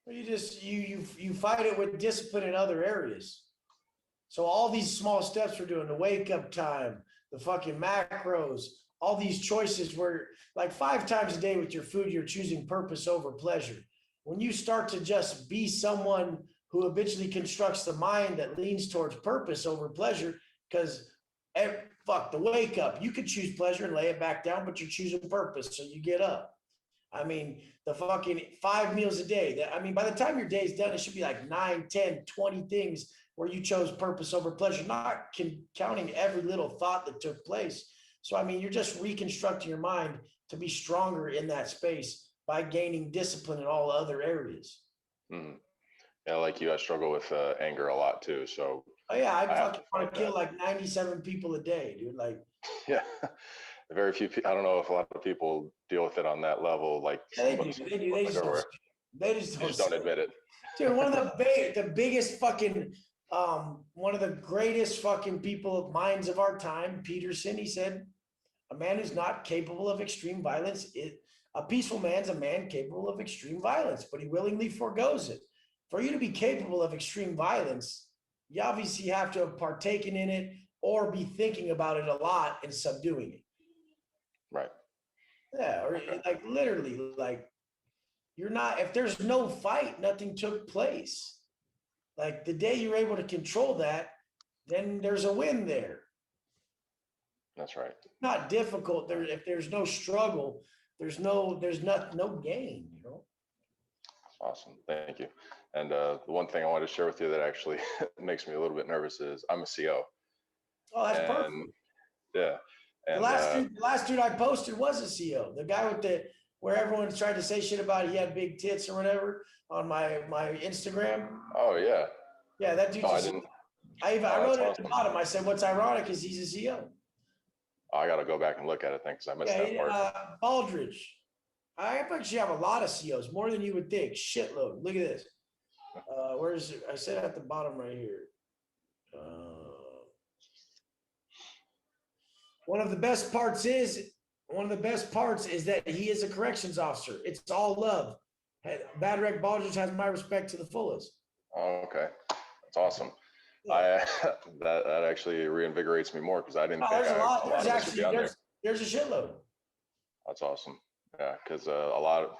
You just you fight it with discipline in other areas. So all these small steps we're doing, the wake up time, the fucking macros, all these choices where like 5 times a day with your food, you're choosing purpose over pleasure. When you start to just be someone who habitually constructs the mind that leans towards purpose over pleasure, because fuck the wake up, you could choose pleasure and lay it back down, but you're choosing purpose, so you get up. I mean, the fucking 5 meals a day. I mean, by the time your day's done, it should be like 9, 10, 20 things where you chose purpose over pleasure, not counting every little thought that took place. So, I mean, you're just reconstructing your mind to be stronger in that space by gaining discipline in all other areas. Mm-hmm. Yeah, like you, I struggle with anger a lot too. So, oh yeah, I fucking want to kill like 97 people a day, dude. Like, yeah, very few. I don't know if a lot of people deal with it on that level. Like, yeah, they do. They just don't admit it. Dude, one of the biggest fucking, one of the greatest fucking people minds of our time, Peterson, he said, a man who's not capable of extreme violence, a peaceful man's a man capable of extreme violence, but he willingly forgoes it. For you to be capable of extreme violence, you obviously have to have partaken in it or be thinking about it a lot and subduing it. Right. Yeah, or like literally, like you're not, if there's no fight, nothing took place. Like the day you're able to control that, then there's a win there. That's right. Not difficult. There, if there's no struggle, there's no gain, you know? Awesome. Thank you. And the one thing I wanted to share with you that actually makes me a little bit nervous is I'm a CO. Oh, that's perfect. Yeah. And The last dude I posted was a CO. The guy with where everyone's tried to say shit about he had big tits or whatever on my Instagram. Oh yeah. Yeah, that dude. Oh, I wrote it at the bottom. I said, "What's ironic is he's a CO." I got to go back and look at it then because I missed that part. Baldridge. I actually have a lot of COs, more than you would think. Shitload. Look at this. Where's it? I said at the bottom right here. One of the best parts is that he is a corrections officer. It's all love. Bad Rec Baldridge has my respect to the fullest. Oh, okay. That's awesome. Yeah. That actually reinvigorates me more because I didn't think there's a lot. There's of us would actually be on there. there's a shitload. That's awesome. Yeah, because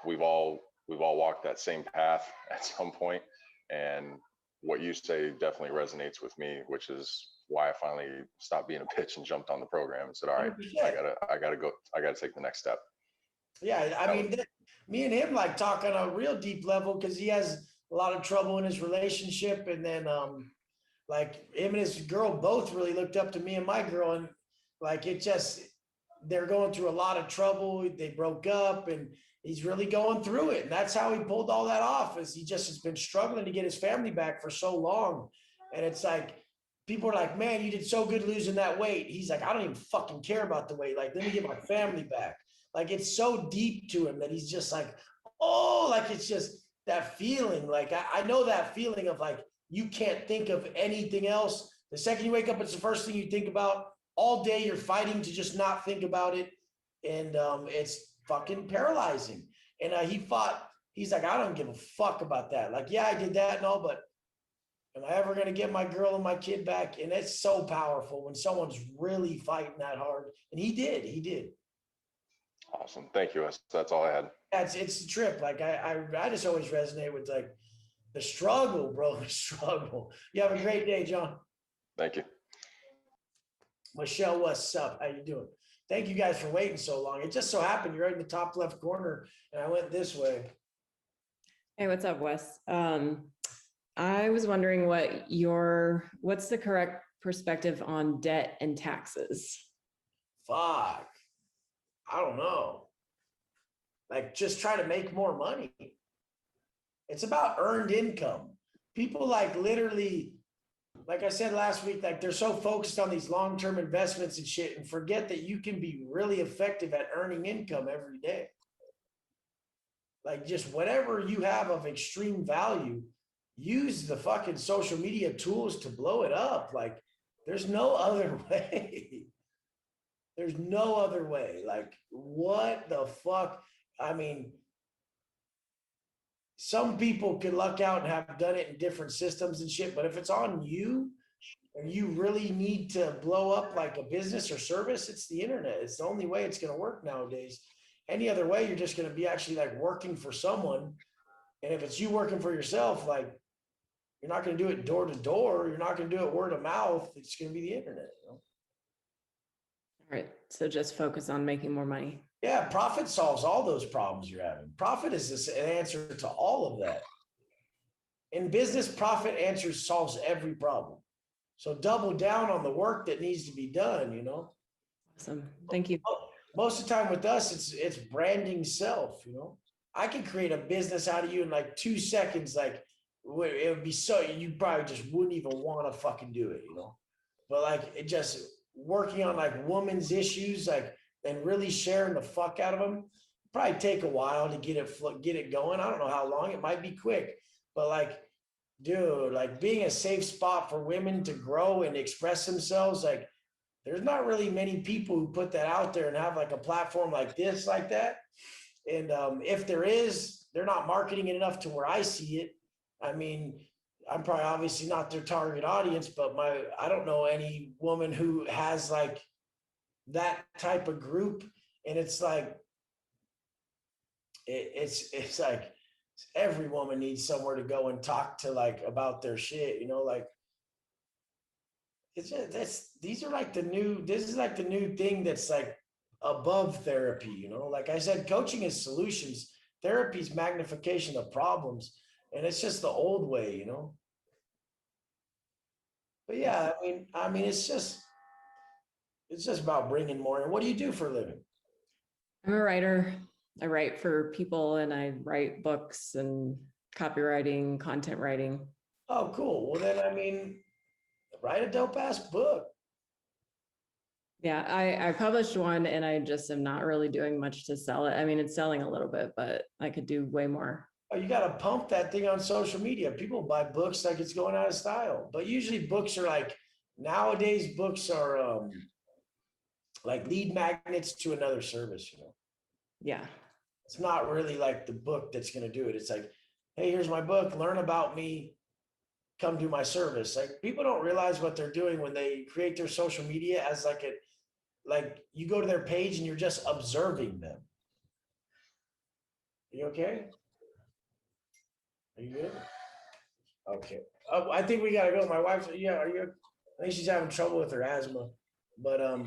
we've all walked that same path at some point, and what you say definitely resonates with me, which is why I finally stopped being a bitch and jumped on the program and said, all right, 100%. I gotta take the next step. Yeah, I mean, me and him like talk on a real deep level because he has a lot of trouble in his relationship, and then like him and his girl both really looked up to me and my girl, and like it just they're going through a lot of trouble. They broke up, and he's really going through it, and that's how he pulled all that off. Is he just has been struggling to get his family back for so long, and it's like. People are like, man, you did so good losing that weight. He's like, I don't even fucking care about the weight. Like, let me get my family back. Like, it's so deep to him that he's just like, oh, like it's just that feeling. Like, I know that feeling of like, you can't think of anything else. The second you wake up, it's the first thing you think about. All day, you're fighting to just not think about it. And it's fucking paralyzing. And he's like, I don't give a fuck about that. Like, yeah, I did that and all, but am I ever going to get my girl and my kid back? And it's so powerful when someone's really fighting that hard. And he did. Awesome. Thank you. That's all I had. It's the trip. Like I just always resonate with like the struggle, bro. The struggle. You have a great day, John. Thank you. Michelle, what's up? How you doing? Thank you guys for waiting so long. It just so happened you're right in the top left corner and I went this way. Hey, what's up, Wes? I was wondering what's the correct perspective on debt and taxes? Fuck. I don't know. Like just try to make more money. It's about earned income. People like literally, like I said last week, like they're so focused on these long-term investments and shit and forget that you can be really effective at earning income every day. Like just whatever you have of extreme value, use the fucking social media tools to blow it up. Like there's no other way. There's no other way. Like what the fuck? I mean, some people could luck out and have done it in different systems and shit, but if it's on you and you really need to blow up like a business or service, it's the internet. It's the only way it's going to work nowadays. Any other way, you're just going to be actually like working for someone. And if it's you working for yourself, like you're not going to do it door to door. You're not going to do it word of mouth. It's going to be the internet. You know? All right. So just focus on making more money. Yeah. Profit solves all those problems you're having. Profit is an answer to all of that. In business, profit solves every problem. So double down on the work that needs to be done, you know? Awesome. Thank you. Most of the time with us, it's branding self, you know? I can create a business out of you in like 2 seconds. Like it would be so, you probably just wouldn't even want to fucking do it, you know? But like it just working on like women's issues, like, and really sharing the fuck out of them, probably take a while to get it going. I don't know how long, it might be quick, but like, dude, like being a safe spot for women to grow and express themselves, like there's not really many people who put that out there and have like a platform like this, like that. And if there is, they're not marketing it enough to where I see it. I mean, I'm probably obviously not their target audience, but I don't know any woman who has like that type of group. And it's like, it's like every woman needs somewhere to go and talk to like about their shit, you know, like it's just, this is like the new thing that's like above therapy, you know, like I said, coaching is solutions, therapy is magnification of problems, and it's just the old way, you know. But yeah, I mean, it's just about bringing more. And what do you do for a living? I'm a writer. I write for people and I write books and copywriting, content writing. Oh, cool. Well, then, I mean, write a dope ass book. Yeah, I published one and I just am not really doing much to sell it. I mean, it's selling a little bit, but I could do way more. Oh, you got to pump that thing on social media. People buy books like it's going out of style, but usually books are like, nowadays books are like lead magnets to another service, you know? Yeah. It's not really like the book that's going to do it. It's like, hey, here's my book, learn about me, come do my service. Like people don't realize what they're doing when they create their social media as like you go to their page and you're just observing them. You okay? Are you good? Okay. Oh, I think we gotta go. My wife's, yeah, are you? I think she's having trouble with her asthma, but are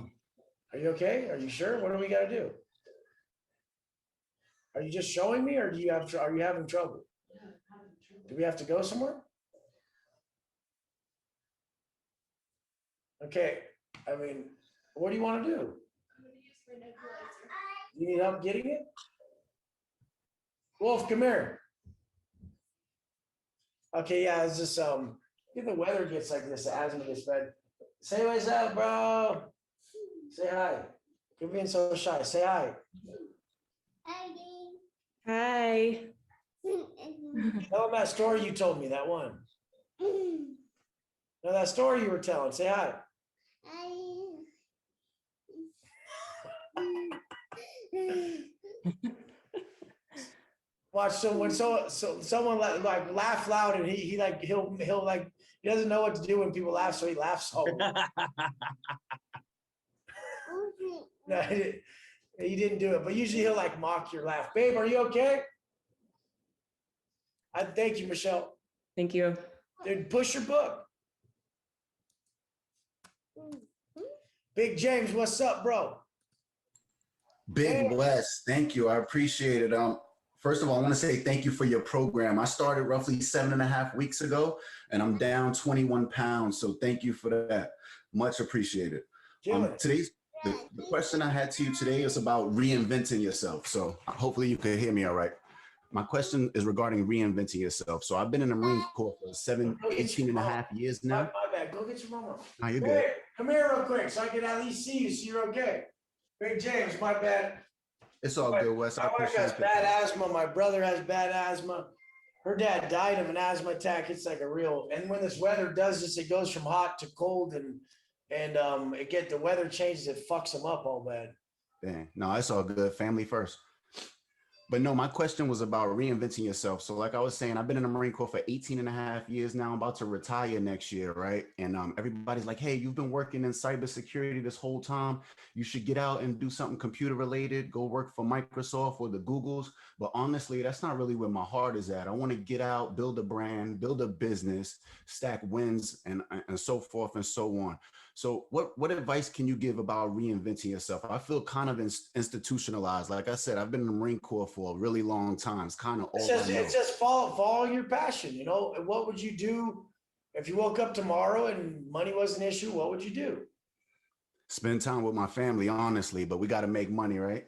you okay? Are you sure? What do we gotta do? Are you just showing me or do you have, are you having trouble? Do we have to go somewhere? Okay, I mean, what do you want to do? You need help getting it? Wolf, come here. Okay, yeah, it's just, if the weather gets like this, the asthma gets bad. Say what's up, bro. Say hi. You're being so shy. Say hi. Hi. Tell them that story you told me, that one. No, that story you were telling. Say hi. Watch, so when someone like laugh loud and he like he'll like he doesn't know what to do when people laugh, so he laughs all. No, he didn't do it, but usually he'll like mock your laugh. Babe, are you okay? I thank you, Michelle. Thank you. Dude, push your book. Big James, what's up, bro? Big West, thank you. I appreciate it. First of all, I want to say thank you for your program. I started roughly 7.5 weeks ago, and I'm down 21 pounds. So thank you for that. Much appreciated. Today's the question I had to you today is about reinventing yourself. So hopefully you can hear me all right. My question is regarding reinventing yourself. So I've been in the Marine Corps for 18.5 years now. My bad. Go get your mama. No, you're Hey, good. come here real quick so I can at least see you so you're okay. Big James, my bad. It's all good, Wes. I My wife appreciate has it. bad asthma. My brother has bad asthma. Her dad died of an asthma attack. It's like a real, and when this weather does this, it goes from hot to cold and the weather changes, it fucks them up all bad. Dang. No, it's all good. Family first. But no, my question was about reinventing yourself. So like I was saying, I've been in the Marine Corps for 18.5 years now. I'm about to retire next year, right? And everybody's like, hey, you've been working in cybersecurity this whole time. You should get out and do something computer related, go work for Microsoft or the Googles. But honestly, that's not really where my heart is at. I want to get out, build a brand, build a business, stack wins and so forth and so on. So what advice can you give about reinventing yourself? I feel kind of institutionalized. Like I said, I've been in the Marine Corps for a really long time. It's kind of all I know. It's just follow your passion. You know, what would you do if you woke up tomorrow and money was an issue? What would you do? Spend time with my family, honestly, but we got to make money, right?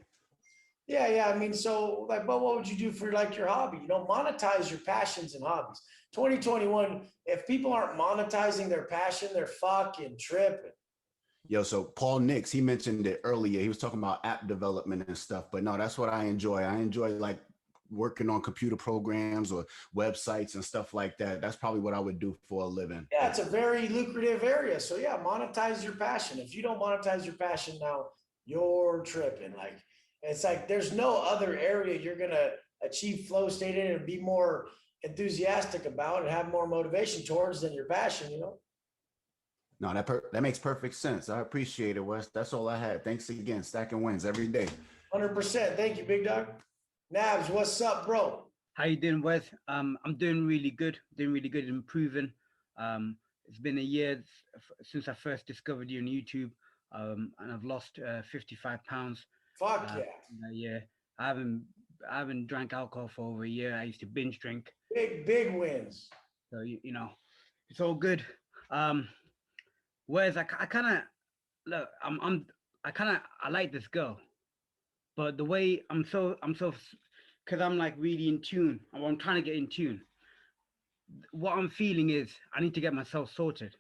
Yeah. I mean, so like, but what would you do for like your hobby? You know, monetize your passions and hobbies. 2021, if people aren't monetizing their passion, they're fucking tripping. Yo, so Paul Nix, he mentioned it earlier. He was talking about app development and stuff, but no, that's what I enjoy. I enjoy like working on computer programs or websites and stuff like that. That's probably what I would do for a living. Yeah, it's a very lucrative area. So yeah, monetize your passion. If you don't monetize your passion now, you're tripping. Like, it's like there's no other area you're gonna achieve flow state in and be more enthusiastic about and have more motivation towards than your passion, you know? No, that makes perfect sense. I appreciate it, Wes. That's all I had. Thanks again. Stacking wins every day. 100%. Thank you, big dog. Nabs, what's up, bro? How you doing, Wes? I'm doing really good. Improving. It's been a year since I first discovered you on YouTube, and I've lost 55 pounds. Fuck yeah. Yeah, I haven't drank alcohol for over a year. I used to binge drink. Big wins. So you know, it's all good. Whereas I kind of look, I like this girl, but the way I'm so because I'm like really in tune. I'm trying to get in tune. What I'm feeling is I need to get myself sorted,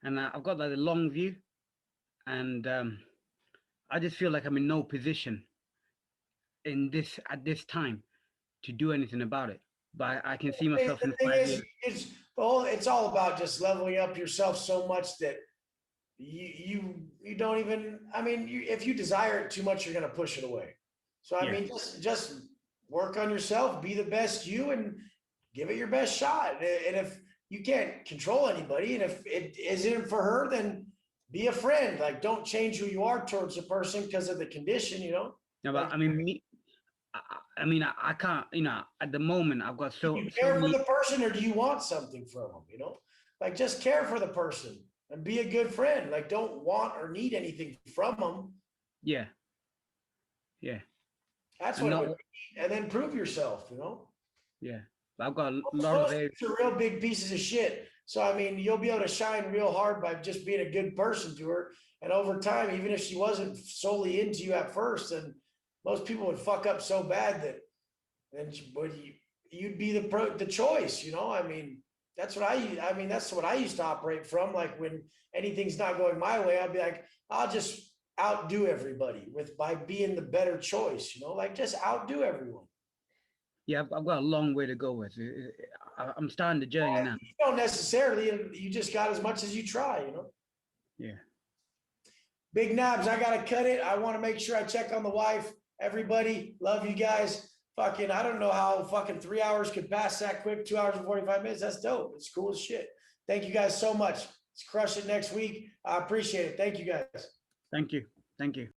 and I've got like the long view, and I just feel like I'm in no position at this time to do anything about it. But I can see myself in the thing 5 is, years. it's all about just leveling up yourself so much that you don't even, I mean, if you desire it too much, you're going to push it away. So I mean, just work on yourself, be the best you, and give it your best shot. And if you can't control anybody, and if it isn't for her, then be a friend. Like, don't change who you are towards a person because of the condition, you know? No, but I mean, I can't, you know, at the moment I've got Do you care for the person, or do you want something from them, you know? Like, just care for the person and be a good friend. Like, don't want or need anything from them. Yeah. That's I'm what it not- would be. And then prove yourself, you know? Yeah, but I've got a lot of areas. Those are real big pieces of shit. So, I mean, you'll be able to shine real hard by just being a good person to her. And over time, even if she wasn't solely into you at first, and most people would fuck up so bad that then you'd be the choice, you know? I mean, that's what that's what I used to operate from. Like when anything's not going my way, I'd be like, I'll just outdo everybody by being the better choice, you know, like just outdo everyone. Yeah, I've got a long way to go with it. I'm starting the journey now. You don't necessarily, you just got as much as you try, you know? Yeah. Big Nabs, I gotta cut it. I want to make sure I check on the wife. Everybody, love you guys. Fucking, I don't know how fucking 3 hours could pass that quick. 2 hours and 45 minutes. That's dope. It's cool as shit. Thank you guys so much. Let's crush it next week. I appreciate it. Thank you guys. Thank you. Thank you.